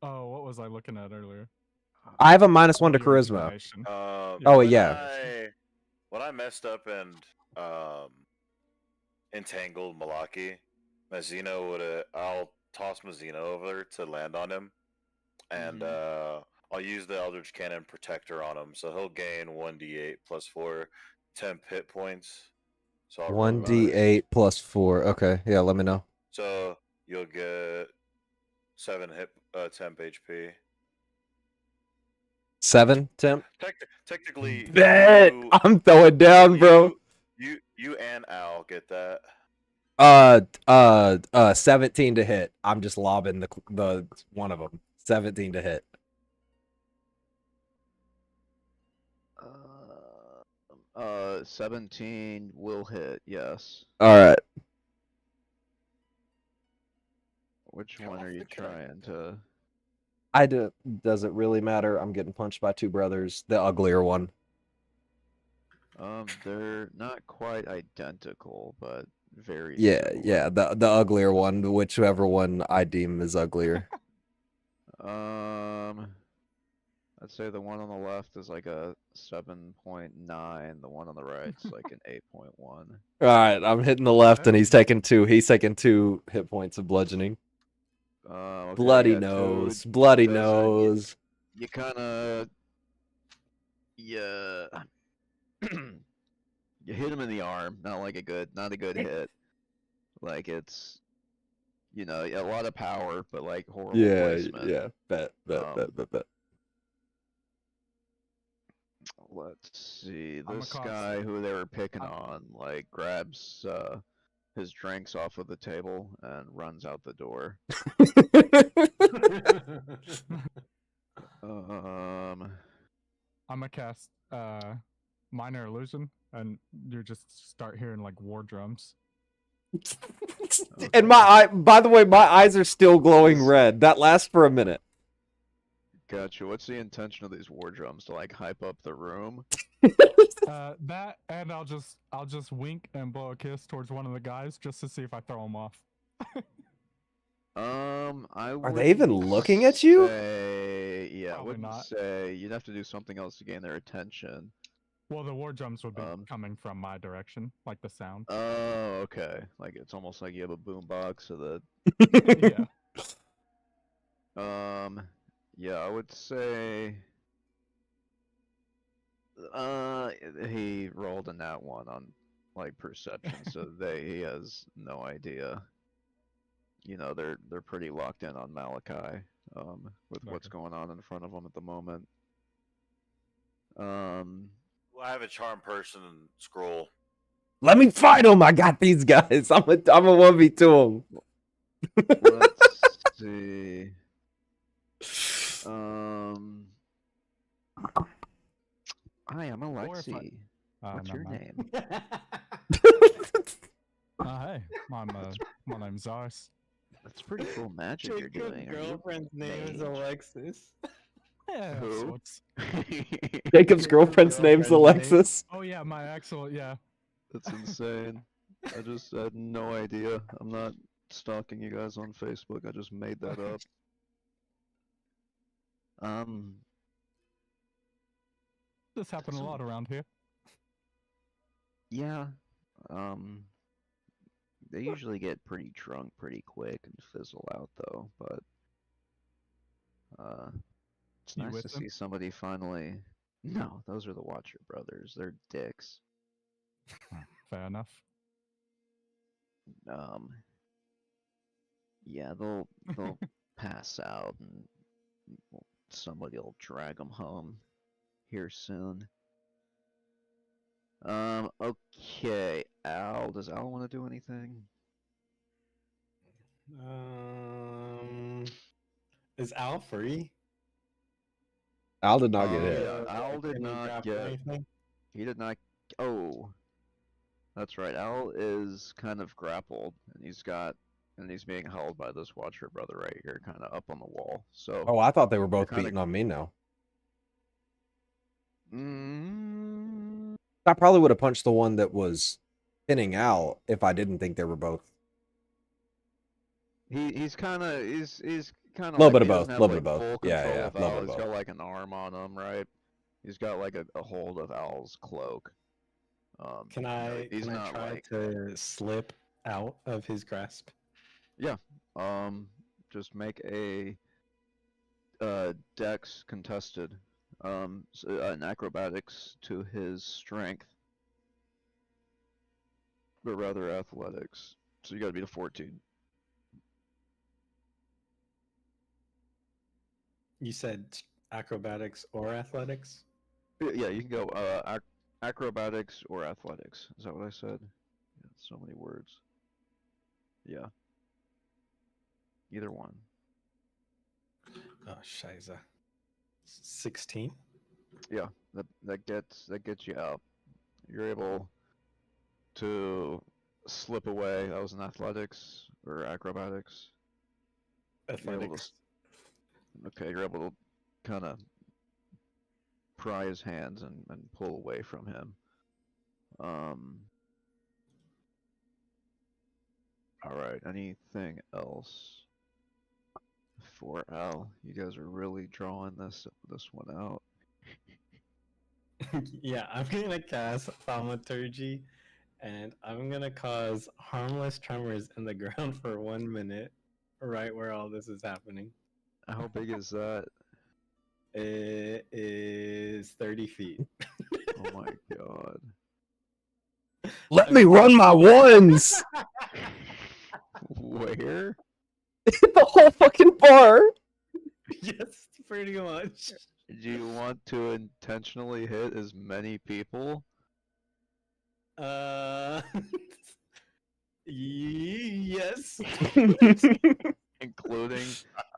Oh, what was I looking at earlier? I have a -1 to Your charisma. intimidation. Oh Your yeah. intimidation. When I messed up and entangled Malaki, Mazzino I'll toss Mazzino over to land on him, and I'll use the Eldritch Cannon Protector on him, so he'll gain 1d8 +4 temp hit points. So I'll roll 1d8 +4. Okay, yeah, let me know. So you'll get 7 temp HP. 7 temp. Technically, Bet. you, I'm throwing down, bro. you and Al get that. 17 to hit. I'm just lobbing the one of them. 17 to hit. 17 will hit, yes. All right. Which one are you trying to? Doesn't really matter. I'm getting punched by 2 brothers. The uglier one. They're not quite identical, but very Yeah, similar. yeah. The uglier one, whichever one I deem is uglier. I'd say the one on the left is like a 7.9. The one on the right's like an 8.1. All right, I'm hitting the left, and he's taking 2. He's taking 2 hit points of bludgeoning. Okay, Bloody yeah, nose. two Bloody doesn't- nose. You kind of, yeah, you hit him in the arm. Not a good hit. Like it's, a lot of power, but like horrible placement. Yeah. Bet. Let's see. I'm a This cops. guy who they were picking on, like, grabs his drinks off of the table and runs out the door. I'm gonna cast minor illusion, and you just start hearing like war drums. And by the way, my eyes are still glowing red. That lasts for a minute. Gotcha. What's the intention of these war drums? To like hype up the room? That, and I'll just wink and blow a kiss towards one of the guys just to see if I throw him off. Are they even looking at you? Yeah, I Probably wouldn't not. say. You'd have to do something else to gain their attention. Well, the war drums would be coming from my direction, like the sound. Oh, okay. Like it's almost like you have a boombox so that. Yeah. Yeah, I would say. He rolled a nat 1 on like perception, so he has no idea. They're pretty locked in on Malachi, with what's going on in front of them at the moment. Well, I have a charm person scroll. Let me fight them. I got these guys. I'm a 1v2 them. Let's see. Hi, I'm Alexi. What's your name? Hey, my name's Zars. That's pretty cool magic you're doing. Are you girlfriend's name is mage? Alexis. Yeah, of Who? sorts. Jacob's girlfriend's name's Alexis. Oh yeah, my actual That's insane. I just had no idea. I'm not stalking you guys on Facebook. I just made that up. This happened a lot around here. Yeah. They usually get pretty drunk pretty quick and fizzle out though, but it's You nice with to them? see somebody finally. No, those are the Watcher brothers. They're dicks. Fair enough. um, yeah, they'll pass out, and somebody will drag them home here soon. Okay, Al. Does Al want to do anything? Is Al free? Al did not get hit. Yeah, Al did Can he not grapple get. anything? He did not. Oh, that's right. Al is kind of grappled, and he's being held by this Watcher brother right here, kind of up on the wall. So. Oh, I thought they were both kinda- beating on me now. Mm, I probably would have punched the one that was pinning Al if I didn't think they were both. he's kind of kind of Little like bit of he doesn't both, have little bit like of both. full Yeah, control yeah, of little Al. bit of He's both. got like an arm on him, right? He's got like a hold of Al's cloak. Can you know, I he's can I not try like to slip out of his grasp? yeah. Just make a Dex contested. An acrobatics to his strength, but rather athletics. So you got to beat a 14. You said acrobatics or athletics? Yeah, you can go acrobatics or athletics. Is that what I said? Yeah, so many words. Yeah. Either one. Oh, shiza. 16? Yeah, that gets you out. You're able to slip away. That was an athletics or acrobatics. You're able Athletics. okay, you're able to kind of pry his hands and pull away from him. All right. Anything else for Al? You guys are really drawing this one out. Yeah, I'm gonna cast thaumaturgy, and I'm gonna cause harmless tremors in the ground for 1 minute, right where all this is happening. How big is that? It is 30 feet. Oh my god. Let me run my ones. Where? The whole fucking bar. Yes, pretty much. Do you want to intentionally hit as many people? Yes. Including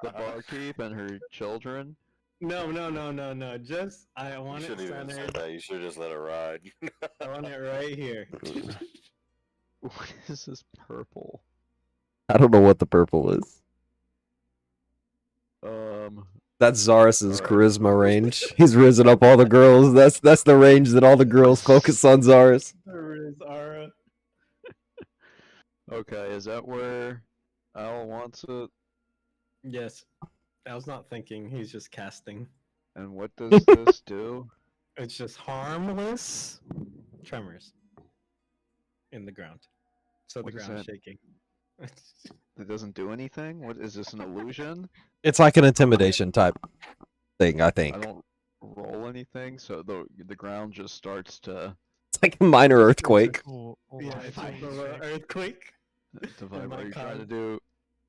the barkeep and her children? No. Just I You want it should even said centered. that. You should just let it ride. I want it right here. What is this purple? I don't know what the purple is. That's Zarus's Alright. charisma range. He's risen up all the girls. That's the range that all the girls focus on Zarus. There is Ara. Okay, is that where Al wants it? Yes. I was not thinking, he's just casting. And what does this do? It's just harmless tremors in the ground. So What the is ground is that? shaking. It doesn't do anything? What is this, an illusion? It's like an intimidation type thing, I think. I don't roll anything, so the ground just starts to It's like a minor earthquake. Or Yeah, like it's all like the an shake earthquake. vibrate. my Are you trying to con- do with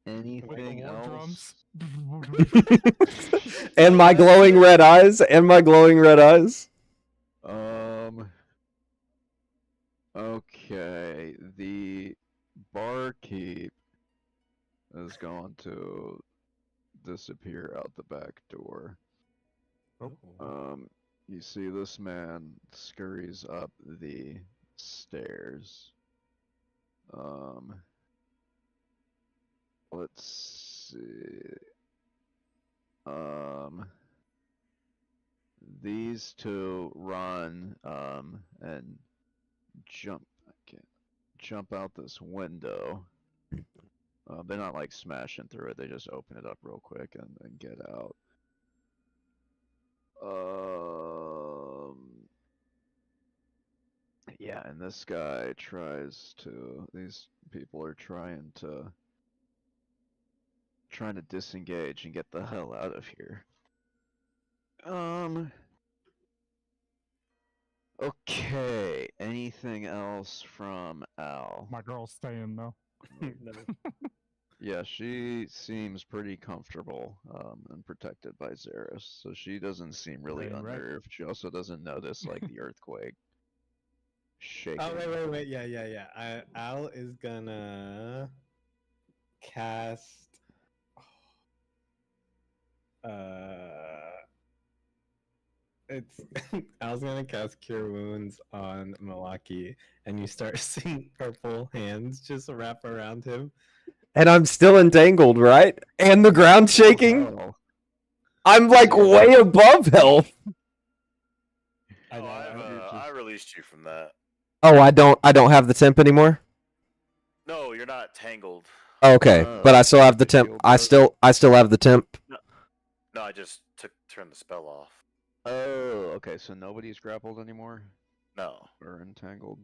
the anything war else? drums. And my glowing red eyes. And my glowing red eyes. Okay, the barkeep is going to disappear out the back door. You see this man scurries up the stairs. Let's see. These two run and jump out this window. They're not like smashing through it, they just open it up real quick and get out. Yeah, and this guy these people are trying to disengage and get the hell out of here. Okay, anything else from Al? My girl's staying though. No. Yeah, she seems pretty comfortable and protected by Xeris, so she doesn't seem really Dang right. unnerved. She also doesn't notice like the earthquake shaking. Oh wait. Yeah. Al is gonna cast. It's Al's gonna cast Cure Wounds on Malaki, and you start seeing purple hands just wrap around him. And I'm still entangled, right? And the ground shaking. Oh, I'm like Yeah. way above health. I Oh, know. I released you from that. Oh, I don't have the temp anymore. No, you're not tangled. Okay, but I still have the the temp. shield I does. still have the temp. No, I just turned the spell off. Oh, okay. So nobody's grappled anymore No. or entangled.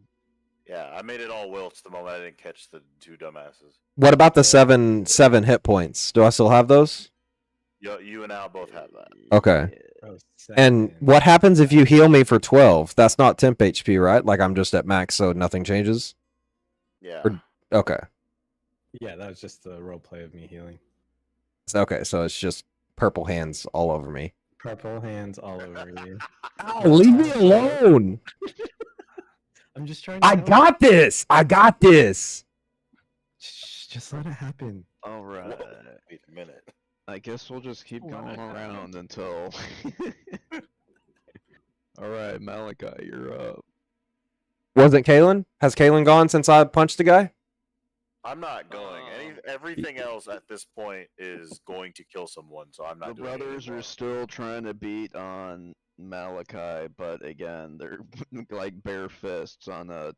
Yeah, I made it all wilts the moment I didn't catch the two dumbasses. What about the Yeah. seven hit points? Do I still have those? You and Al both have that. Okay. Yeah. Oh, And 7. what happens if you heal me for 12? That's not temp HP, right? Like I'm just at max, so nothing changes. Yeah. Or- Okay. Yeah, that was just the role play of me healing. Okay, so it's just purple hands all over me. Purple hands all over you. Ow, leave me alone. I'm just trying to I help. got this. I got this. Shh, just let it happen. All right. Whoa, wait a minute. I guess we'll just keep Let going it happen. around until. All right, Malachi, you're up. Wasn't Kalen? Has Kalen gone since I punched the guy? I'm not going. Everything else at this point is going to kill someone, so I'm not The doing it brothers anymore. are still trying to beat on Malachi, but again, they're like bare fists on a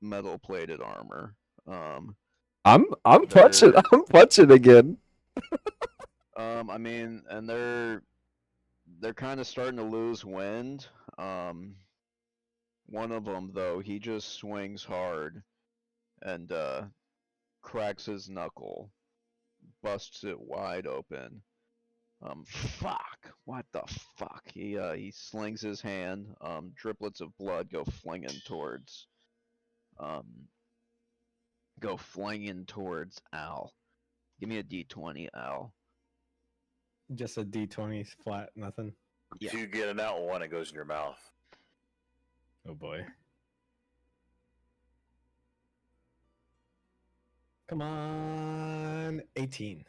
metal-plated armor. I'm punching. They're- I'm punching again. I mean, and they're kind of starting to lose wind. One of them though, he just swings hard and cracks his knuckle, busts it wide open. Fuck! What the fuck? He slings his hand. Driplets of blood go flinging towards Al. Give me a D20, Al. Just a D20 flat, nothing. Yeah. If you get an out one, it goes in your mouth. Oh boy. Come on. 18.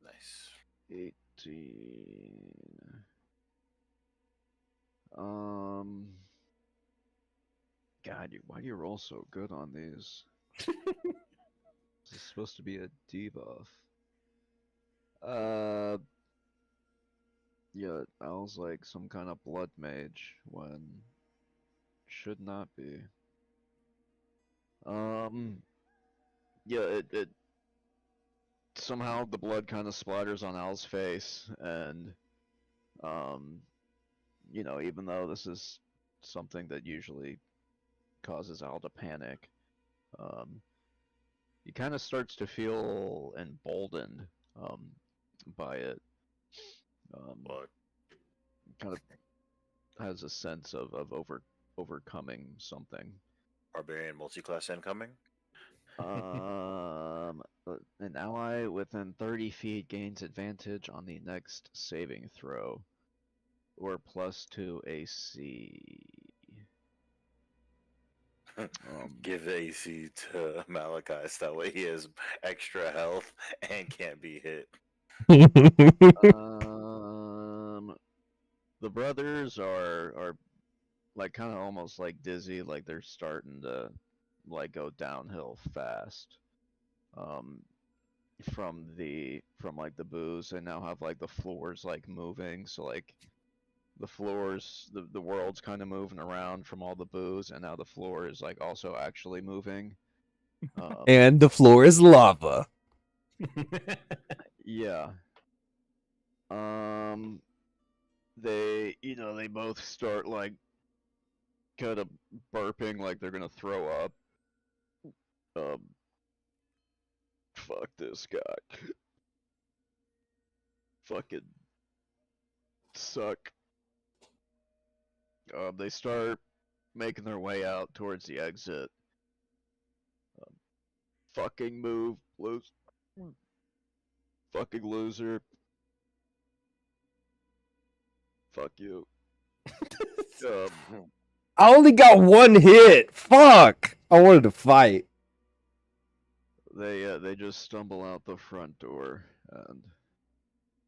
Nice. 18. God, why do you roll so good on these? This is supposed to be a debuff. Yeah, Al's like some kind of blood mage when should not be. Yeah, it somehow the blood kind of splatters on Al's face, and you know, even though this is something that usually causes Al to panic, he kind of starts to feel emboldened by it. What? Kind of has a sense of overcoming something. Barbarian multi-class incoming? An ally within 30 feet gains advantage on the next saving throw, or +2 AC. Give the AC to Malachi so that way he has extra health and can't be hit. The brothers are like kind of almost like dizzy, like they're starting to like go downhill fast. From like the booze, they now have like the floors like moving, so like the floors, the world's kind of moving around from all the booze, and now the floor is like also actually moving. And the floor is lava. Yeah. They both start like kind of burping like they're gonna throw up. Fuck this guy. Fucking suck. They start making their way out towards the exit. fucking move, fucking loser. Fuck you. I only got one hit. Fuck. I wanted to fight. They just stumble out the front door and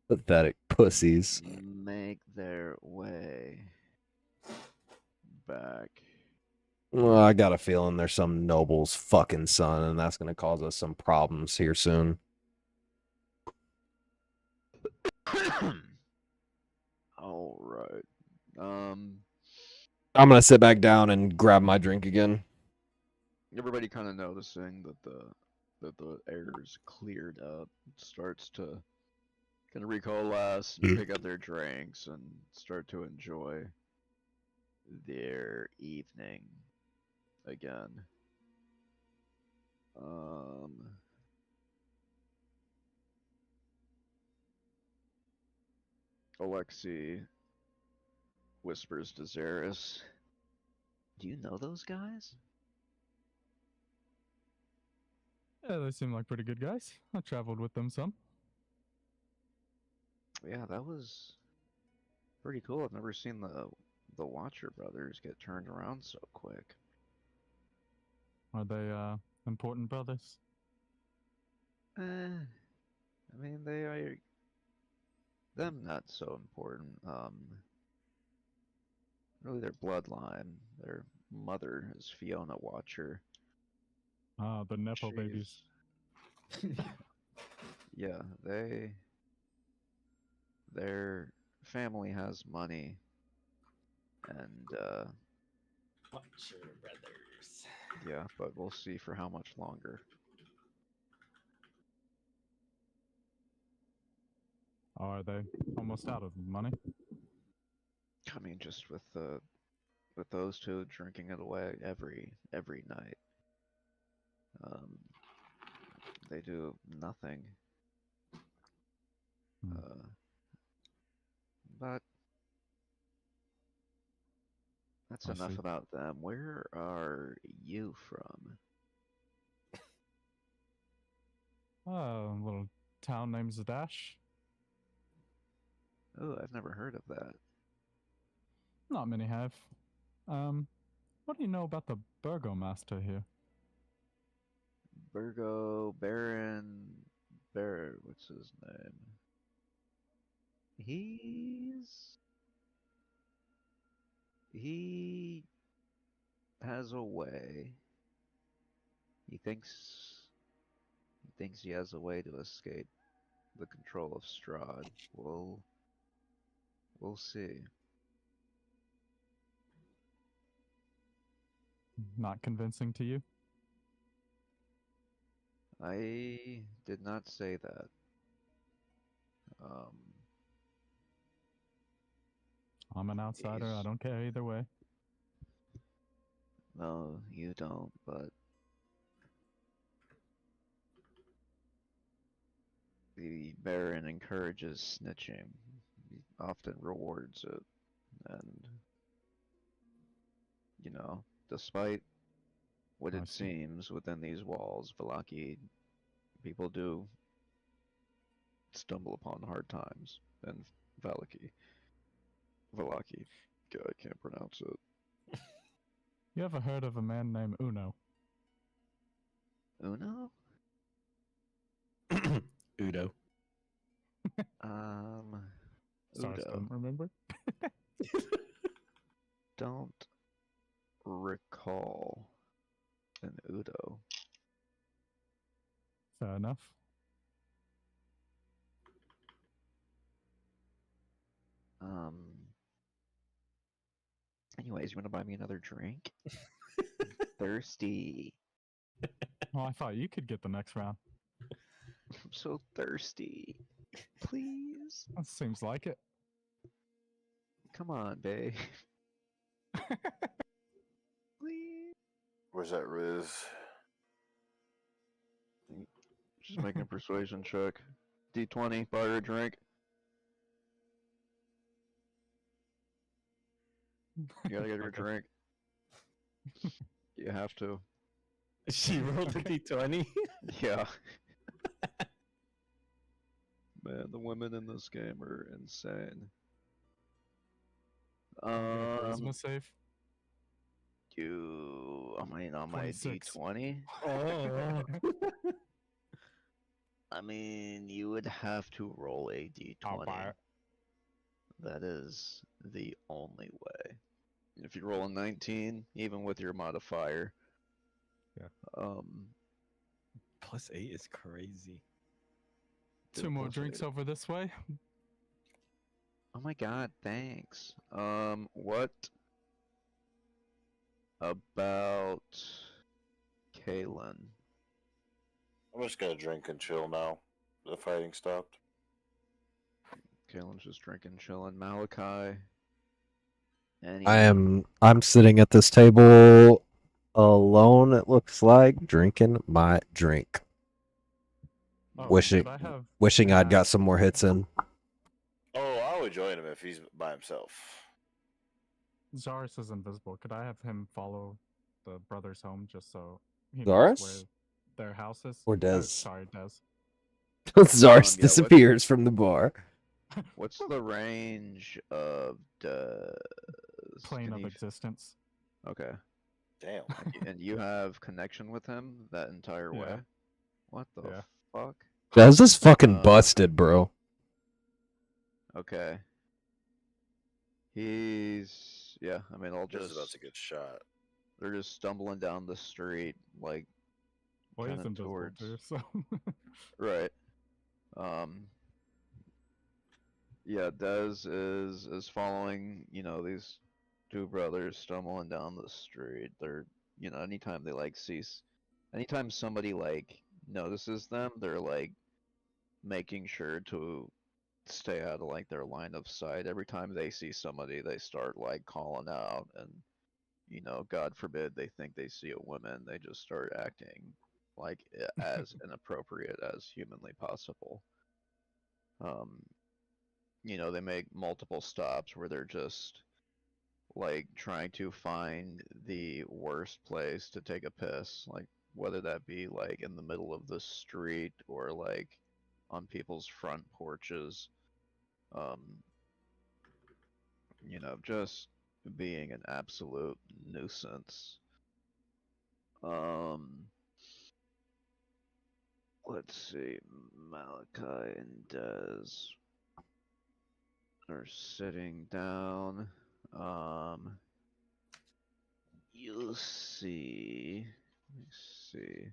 Pathetic pussies. make their way back. Well, I got a feeling there's some noble's fucking son, and that's gonna cause us some problems here soon. All right. I'm gonna sit back down and grab my drink again. Everybody kind of noticing that the air is cleared up, starts to kind of recoalesce and pick up their drinks and start to enjoy their evening again. Alexei whispers to Zaris, "Do you know those guys?" Yeah, they seem like pretty good guys. I traveled with them some. Yeah, that was pretty cool. I've never seen the Watcher brothers get turned around so quick. Are they important brothers? I mean, they are them not so important. Really their bloodline. Their mother is Fiona Watcher. Ah, the Nepo babies. Yeah, their family has money, and Watcher brothers. yeah, but we'll see for how much longer. Are they almost out of money? I mean, just with those two drinking it away every night. They do nothing. But that's I enough see. about them. Where are you from? A little town named Zadash. Oh, I've never heard of that. Not many have. What do you know about the burgomaster here? Baron, what's his name? He has a way. He thinks he has a way to escape the control of Strahd. We'll see. Not convincing to you? I did not say that. I'm an outsider. I don't care either way. No, you don't, but the Baron encourages snitching. He often rewards it. And, despite what I it see. seems within these walls, Vallaki people do stumble upon hard times. And Vallaki. God, I can't pronounce it. You ever heard of a man named Uno? Uno? Udo. Sorry, Udo. don't remember. Don't recall an Udo. Fair enough. Anyways, you want to buy me another drink? Thirsty. Well, I thought you could get the next round. I'm so thirsty. Please. That seems like it. Come on, babe. Please. Where's that Riz? Just making a persuasion check. D20, buy her a drink. You gotta get her a Okay. drink. You have to. She rolled a d20. Yeah. Man, the women in this game are insane. Get a charisma save. On my 26. D20. Oh. I mean, you would have to roll a I'll buy D20. it. That is the only way. If you roll a 19, even with your modifier, Yeah. +8 is crazy. do Two a more plus drinks 8. over this way. Oh my god, thanks. What about Kalen? I'm just gonna drink and chill now. The fighting stopped. Kalen's just drinking, chilling. Malachi. I'm sitting at this table alone, it looks like, drinking my drink. Oh, Wishing could I have wishing I'd got Daz- some more hits in. Oh, I would join him if he's by himself. Zaris is invisible. Could I have him follow the brothers home just so he Zaris? knows where their house is? Or Des? Sorry, Des. Zaris Yeah, disappears from the bar. what's the range of the Plane of existence. Okay. Damn. And you have connection with him that entire Yeah. way? What the Yeah. fuck? Des is fucking Um, busted, bro. Okay. Yeah, I mean, This is about to get shot. they're just stumbling down the street, like, Well, he's kinda invisible towards, too, so. right. Yeah, Dez is following, these two brothers stumbling down the street. They're, anytime they anytime somebody like notices them, they're like making sure to stay out of like their line of sight. Every time they see somebody, they start like calling out, and God forbid they think they see a woman, they just start acting like as inappropriate as humanly possible. Um, they make multiple stops where they're just like trying to find the worst place to take a piss, like whether that be like in the middle of the street or like on people's front porches. Um, just being an absolute nuisance. Um, let's see, Malachi and Dez are sitting down. You'll see. Let me see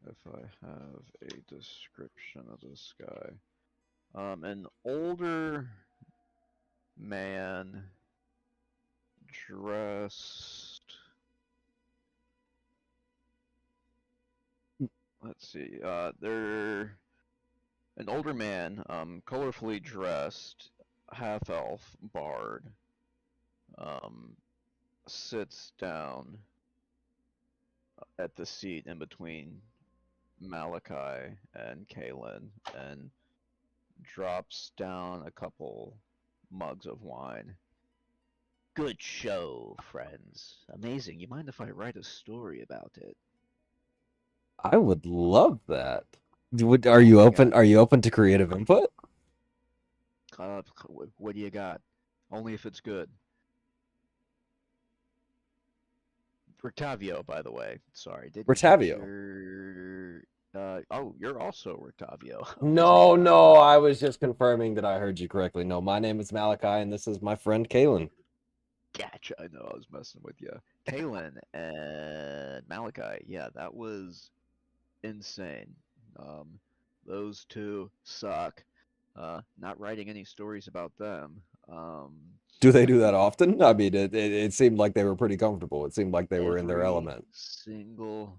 if I have a description of this guy. An older man dressed. Let's see. They're an older man, colorfully dressed, half elf, bard, um, sits down at the seat in between Malachi and Kalen and drops down a couple mugs of wine. Good show, friends. Amazing. You mind if I write a story about it? I would love that. Are you open? Are you open to creative input? What do you got? Only if it's good. Rictavio, by the way. Sorry, didn't Rictavio. you're also Rictavio. No, no, I was just confirming that I heard you correctly. No, my name is Malachi, and this is my friend Kalen. Gotcha. I know I was messing with you. Kalen and Malachi. Yeah, that was insane. Those two suck. Not writing any stories about them. Do they do that often? I mean, it seemed like they were pretty comfortable. It seemed like they were in their every element. single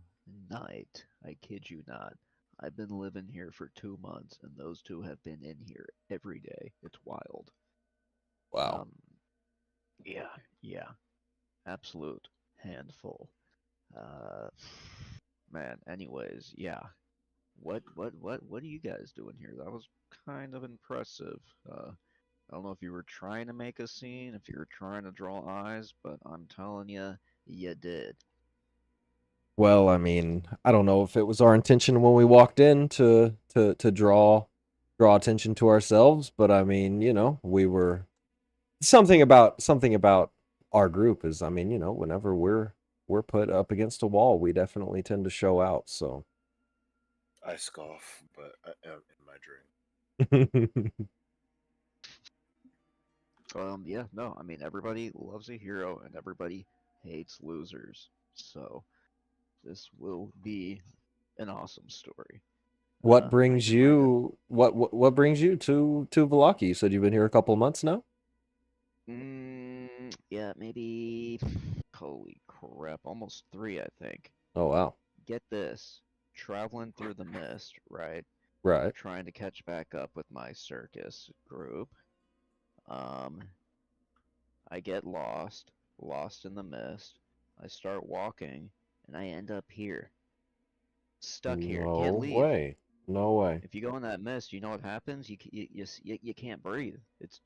night. I kid you not. I've been living here for 2 months, and those two have been in here every day. It's wild. Wow. Yeah, yeah, absolute handful. Uh, man. Anyways, yeah. What are you guys doing here? That was kind of impressive. I don't know if you were trying to make a scene, if you were trying to draw eyes, but I'm telling you, you did. Well, I mean, I don't know if it was our intention when we walked in to draw attention to ourselves, but I mean, we were something about our group is, I mean, whenever we're put up against a wall, we definitely tend to show out. So, I scoff, but in my drink. Yeah, no, I mean everybody loves a hero and everybody hates losers. So this will be an awesome story. what I brings can write it. you what brings you to Velaki? You said you've been here a couple of months now? Yeah, maybe. Holy crap, almost 3, I think. Oh wow. Get this, traveling through the mist, right? Right. Trying to catch back up with my circus group. Um, I get lost in the mist. I start walking, and I end up here, stuck here, can't No leave. way. No way. If you go in that mist, you know what happens? You can't breathe. It's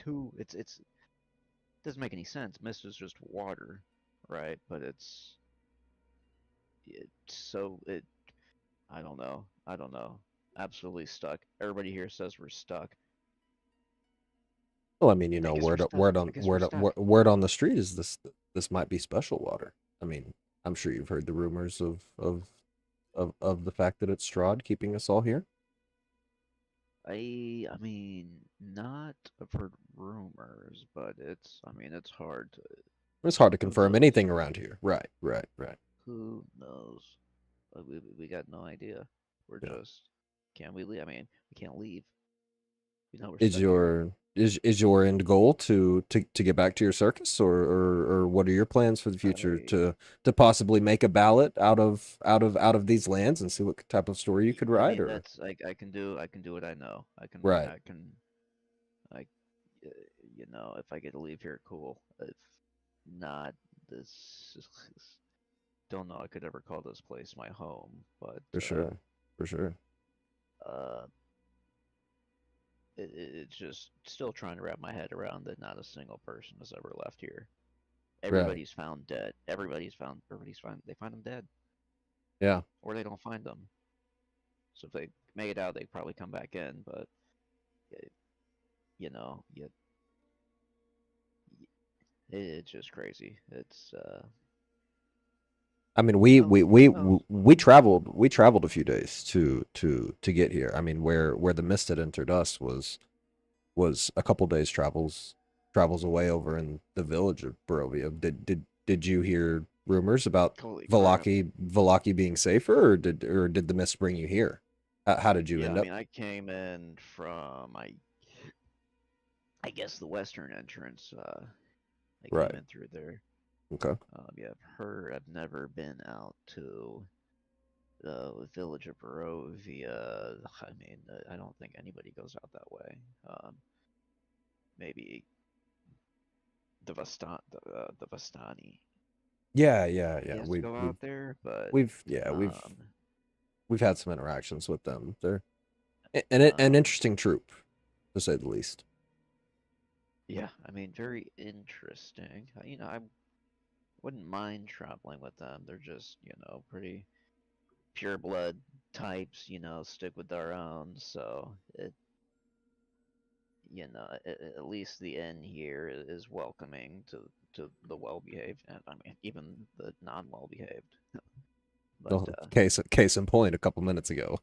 doesn't make any sense. Mist is just water, right? But it's so it I don't know. I don't know. Absolutely stuck. Everybody here says we're stuck. Well, I mean, I guess we're stuck. I guess we're stuck. word on the street is this might be special water. I mean, I'm sure you've heard the rumors of the fact that it's Strahd keeping us all here. I mean, not I've heard rumors, but I mean, it's hard to, It's hard to who confirm knows? anything around here. Right, right, right. Who knows? We got no idea. We're Yeah. just, can we leave? I mean, we can't leave. You know, we're Is stuck here. your end goal to get back to your circus, or what are your plans for the future I, to possibly make a ballot out of these lands and see what type of story you could I write, mean, or that's, I can do what I know. right. I can, I, uh, if I get to leave here, cool. If not, this, don't know I could ever call this place my home, but, For sure. For sure. uh, it's just still trying to wrap my head around that not a single person has ever left here. Right. Everybody's found dead. Everybody's found, they find them dead, Yeah. or they don't find them. So if they make it out, they probably come back in, but, uh, you know, you, it's just crazy. It's, I mean, well, who knows? we traveled a few days to get here. I mean, where the mist had entered us was a couple days travels away over in the village of Barovia. Did you hear rumors about Holy crap. Velaki being safer, or did the mist bring you here? How did you Yeah, end I up? mean, I came in from, I guess the western entrance. I came Right. in through there. Okay. Yeah, I've never been out to the village of Barovia. I mean, I don't think anybody goes out that way. Maybe the Vastani, Yeah, yeah, I yeah. guess, go out there, but We've yeah um, we've had some interactions with them. They're an um, interesting troop, to say the least. yeah, I mean, very interesting. I wouldn't mind traveling with them. They're just, pretty pure blood types, stick with their own. So at least the inn here is welcoming to the well behaved, and I mean even the non well behaved. But Well, case in point, a couple minutes ago.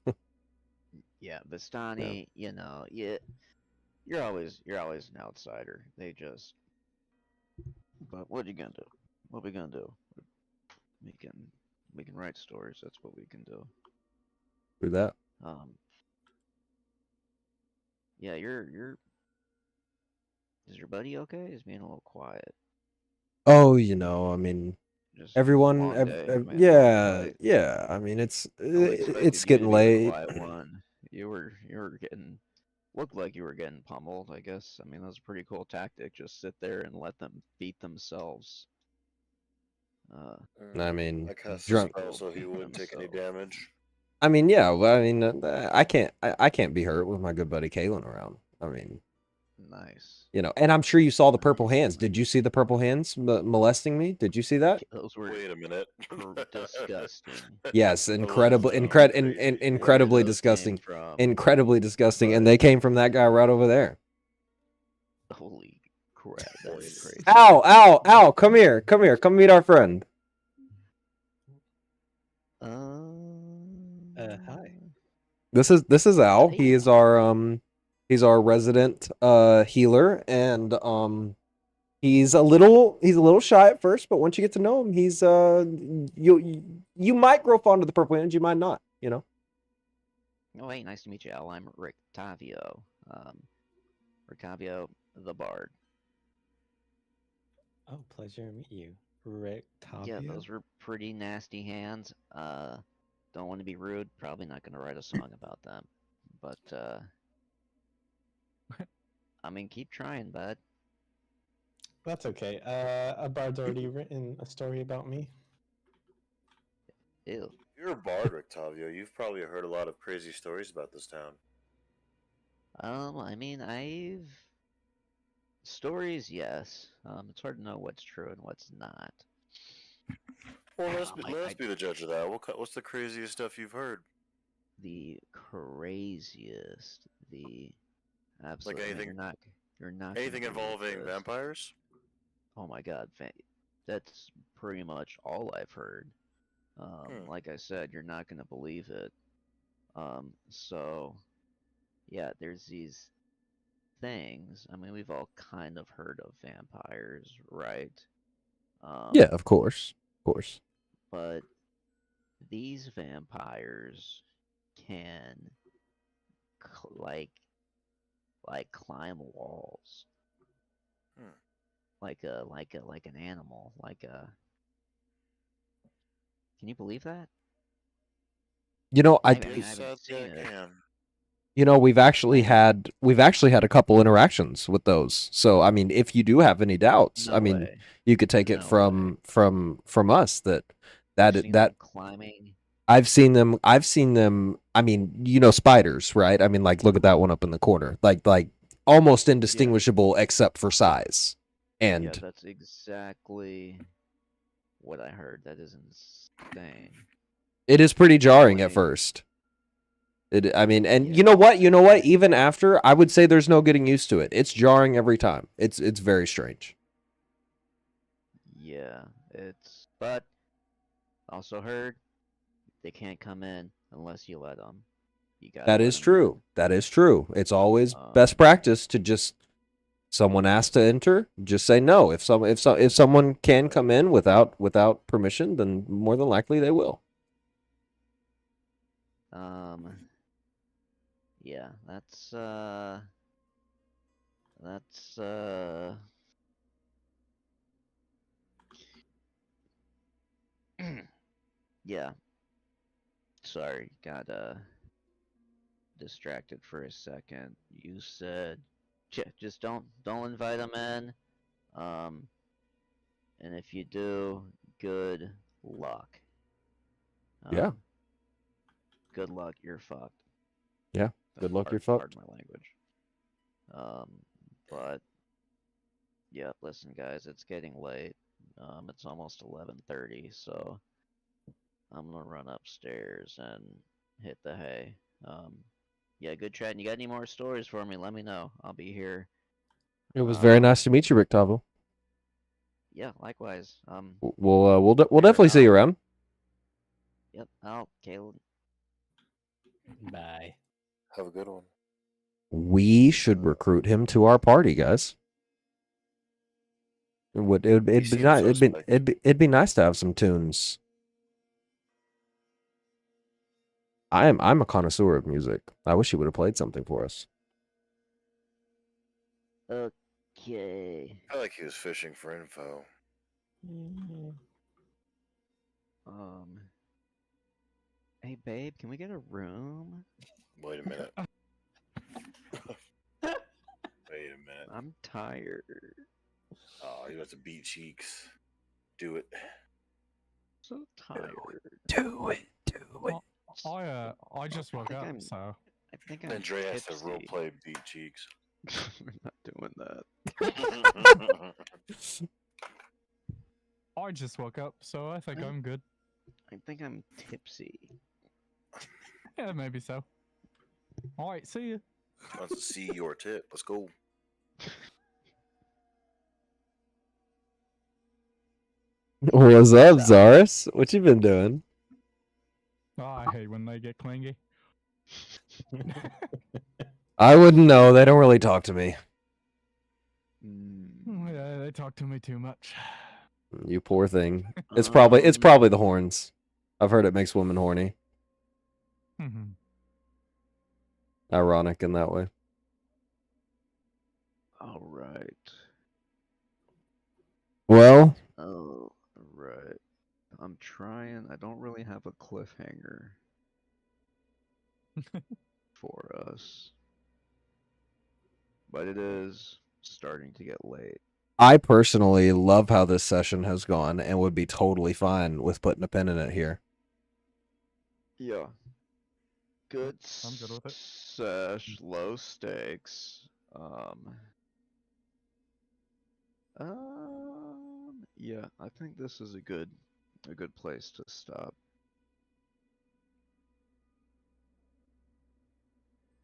yeah, Yeah, Vistani, you're always an outsider. They just, but what are you gonna do? What are we gonna do? We can we can write stories. That's what we can do. through that. Um, yeah, you're. Is your buddy okay? He's being a little quiet. Oh, I mean, Just everyone, long day. I mean, long yeah, fight. yeah. I mean, Totally it's expected you to getting be the late. quiet one. You were getting looked like you were getting pummeled, I guess. I mean, that was a pretty cool tactic. Just sit there and let them beat themselves. Uh, I mean, I cast a drunk. spell go so he beat wouldn't take any themselves. damage. I mean, yeah. Well, I mean, I can't be hurt with my good buddy Kalen around. I mean, Nice. You know, and I'm sure you saw the purple hands. Did you see the purple hands molesting me? Did you see that? Those were Wait a minute. disgusting. Yes, A little incredibly, crazy. incredibly Where those came disgusting, from, incredibly disgusting, and but they came from that guy right over there. holy crap, that is crazy. Ow, ow, ow! Come here, come here, come meet our friend. Hi. This is Al. Hey, He is our he's our resident healer, and he's a little shy at first, but once you get to know him, he's you might grow fond of the purple hands, you might not, you know. Oh, hey, nice to meet you, Al. I'm Rictavio. Rictavio the Bard. Oh, pleasure to meet you, Rick. Yeah, those were pretty nasty hands. Don't want to be rude. Probably not gonna write a song about them, but I mean, keep trying, bud. That's okay. A bard's already written a story about me. Ew. You're a bard, Octavio. You've probably heard a lot of crazy stories about this town. I mean, I've stories, yes. It's hard to know what's true and what's not. Well, let's Um, be, I- let us I- be the judge of that. What's the craziest stuff you've heard? The craziest, the absolutely. anything- You're not. Anything gonna believe involving this. vampires? Oh my God, that's pretty much all I've heard. Like I said, you're not gonna believe it. So yeah, there's these things. I mean, we've all kind of heard of vampires, right? Yeah, of course, of course. But these vampires can like climb walls, Hmm. like an animal, like a. Can you believe that? You know, I mean, I Yes, haven't seen I it. can. you know, we've actually had a couple interactions with those. So I mean, if you do have any doubts, No I mean, way. you could take it No from us You've that seen that them climbing. I've seen them. I mean, you know, spiders, right? I mean, like, look at that one up in the corner, like almost indistinguishable except for size. Yeah, And that's exactly what I heard. That is insane. it is pretty jarring at Anyway, first. I mean, and Yeah. you know what? You know what? Even after, I would say there's no getting used to it. It's jarring every time. It's very strange. yeah, but also heard they can't come in unless you let them. You gotta That let is 'em true. That is true. It's always in. best practice to just someone asks to enter, just say no. If someone can come in without permission, then more than likely they will. Yeah, that's yeah. Sorry, got distracted for a second. You said just don't invite them in. Um, and if you do, good luck. Yeah. Good luck. You're fucked. Yeah. Good luck. You're Pardon fucked. my language. But yeah, listen, guys, it's getting late. It's almost 11:30, so I'm gonna run upstairs and hit the hay. Yeah, good chatting. You got any more stories for me? Let me know. I'll be here. It was very nice to meet you, Rick Tavo. Yeah, likewise. We'll Here, definitely see you around. Yep. Oh, Caleb. Bye. Have a good one. We should recruit him to our party, guys. It'd be seems nice. suspect. It'd be nice to have some tunes. I'm a connoisseur of music. I wish he would have played something for us. Okay. I feel like he was fishing for info. Hey, babe, can we get a room? Wait a minute. Wait a minute. I'm tired. Oh, you got to beat cheeks. Do it. So tired. Do it. I just woke think up, I'm- so I think I'm Then Dre has to tipsy. roleplay beat cheeks. We're not doing that. I just woke up, so I think I'm good. I think I'm tipsy. Yeah, maybe so. All right, see you. Wants to see your tip. Let's go. What's up, Zaris? What you been doing? Oh, I hate when they get clingy. I wouldn't know. They don't really talk to me. Yeah, they talk to me too much. You poor thing. It's probably the Um, horns. I've heard it makes women horny. Mhm. Ironic in that way. All right. Well, Oh, right. I'm trying. I don't really have a cliffhanger for us, but it is starting to get late. I personally love how this session has gone and would be totally fine with putting a pin in it here. Yeah. Good I'm good with it. sesh, low stakes. Yeah, I think this is a good place to stop.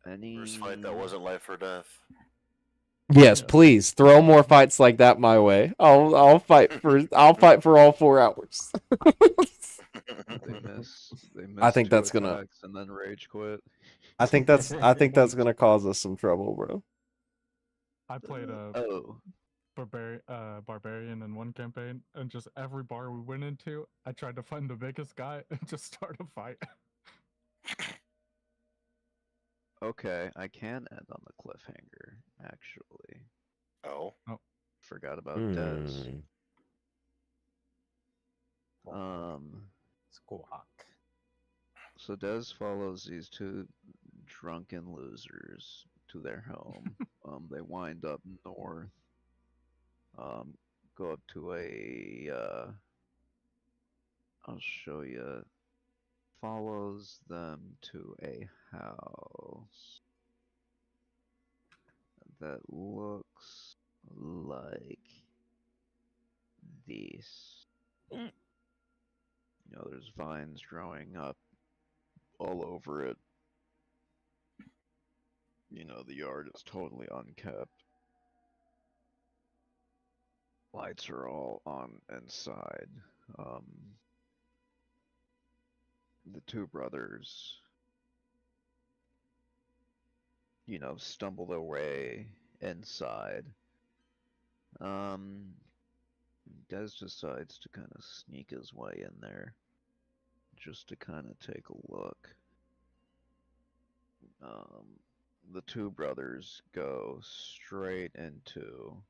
First fight that Any wasn't life or death. Yes, Yeah. please throw more fights like that my way. I'll fight for all 4 hours. They miss I think 2 that's gonna attacks and then rage quit. I think that's gonna cause us some trouble, bro. I played a Oh. barbarian in one campaign, and just every bar we went into, I tried to find the biggest guy and just start a fight. Okay, I can end on the cliffhanger, actually. Oh. Forgot about Dez. Hmm. Squawk. So Dez follows these 2 drunken losers to their home. They wind up north. Go up to I'll show you. Follows them to a house that looks like this. You know, there's vines growing up all over it. You know, the yard is totally unkept. Lights are all on inside. The 2 brothers, you know, stumble their way inside. Des decides to kind of sneak his way in there just to kind of take a look. The 2 brothers go straight into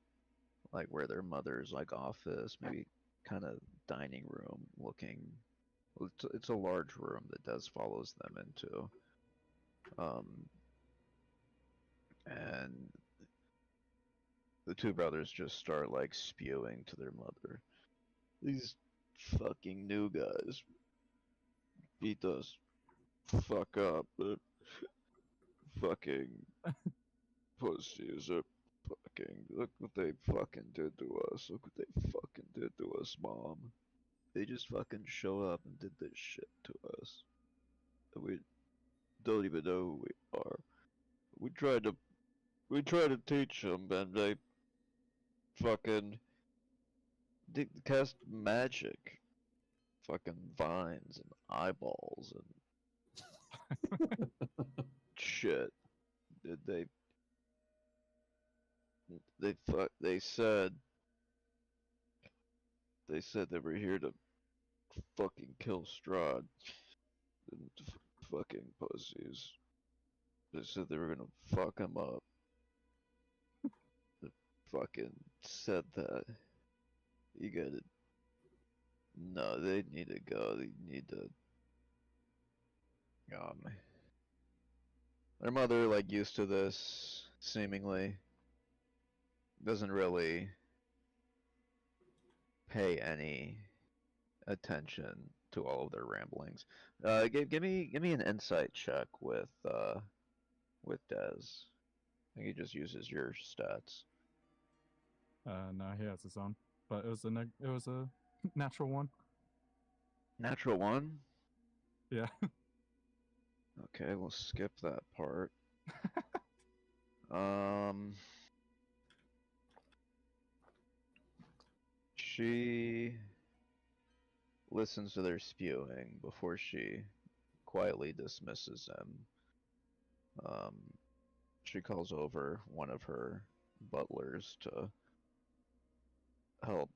like where their mother's like office, maybe kind of dining room looking. It's a large room that Des follows them into. And the 2 brothers just start like spewing to their mother. These fucking new guys beat us fuck up, but fucking pussies are fucking. Look what they fucking did to us. Look what they fucking did to us, mom. They just fucking show up and did this shit to us. And we don't even know who we are. We tried to teach them, and they fucking cast magic, fucking vines and eyeballs and shit. They they said they were here to fucking kill Strahd. And fucking pussies. They said they were gonna fuck him up. They fucking said that. You gotta. No, they need to go. They need to. Um, their mother, like, used to this, seemingly. Doesn't really pay any attention to all of their ramblings. Give me an insight check with Dez, think he just uses your stats. No, he has his own, but it was a natural one. Natural 1? Yeah. Okay, we'll skip that part. Um, she listens to their spewing before she quietly dismisses him. She calls over one of her butlers to help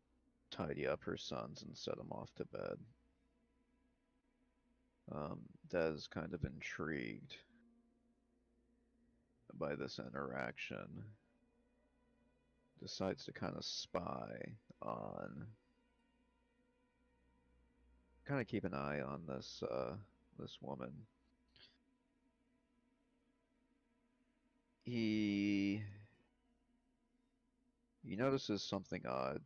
tidy up her sons and set them off to bed. Des, kind of intrigued by this interaction, decides to kind of spy on, kind of keep an eye on this woman. He notices something odd.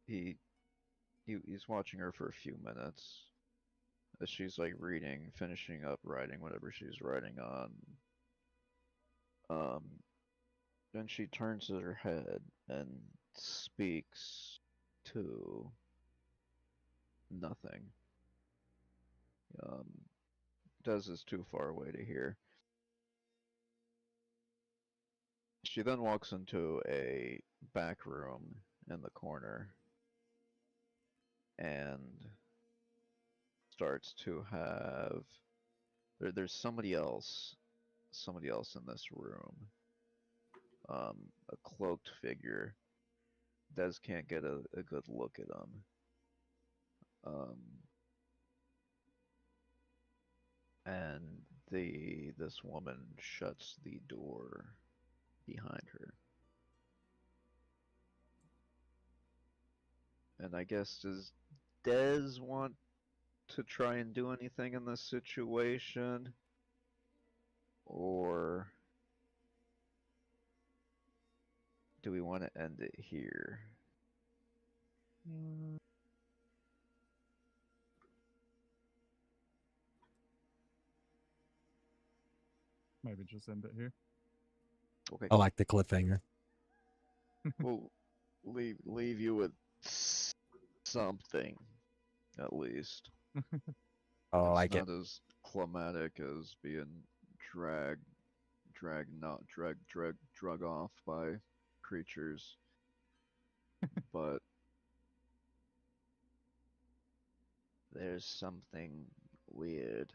He he's watching her for a few minutes as she's like reading, finishing up writing whatever she's writing on. Um, then she turns her head and speaks to nothing. Um, Des is too far away to hear. She then walks into a back room in the corner and starts to have there's somebody else in this room. A cloaked figure. Des can't get a good look at him. And this woman shuts the door behind her. And I guess, does Des want to try and do anything in this situation? Or do we want to end it here? Maybe just end it here. Okay. I like the cliffhanger. We'll leave you with something, at least. Oh, I It's like it. not as climatic as being drug off by creatures, but there's something weird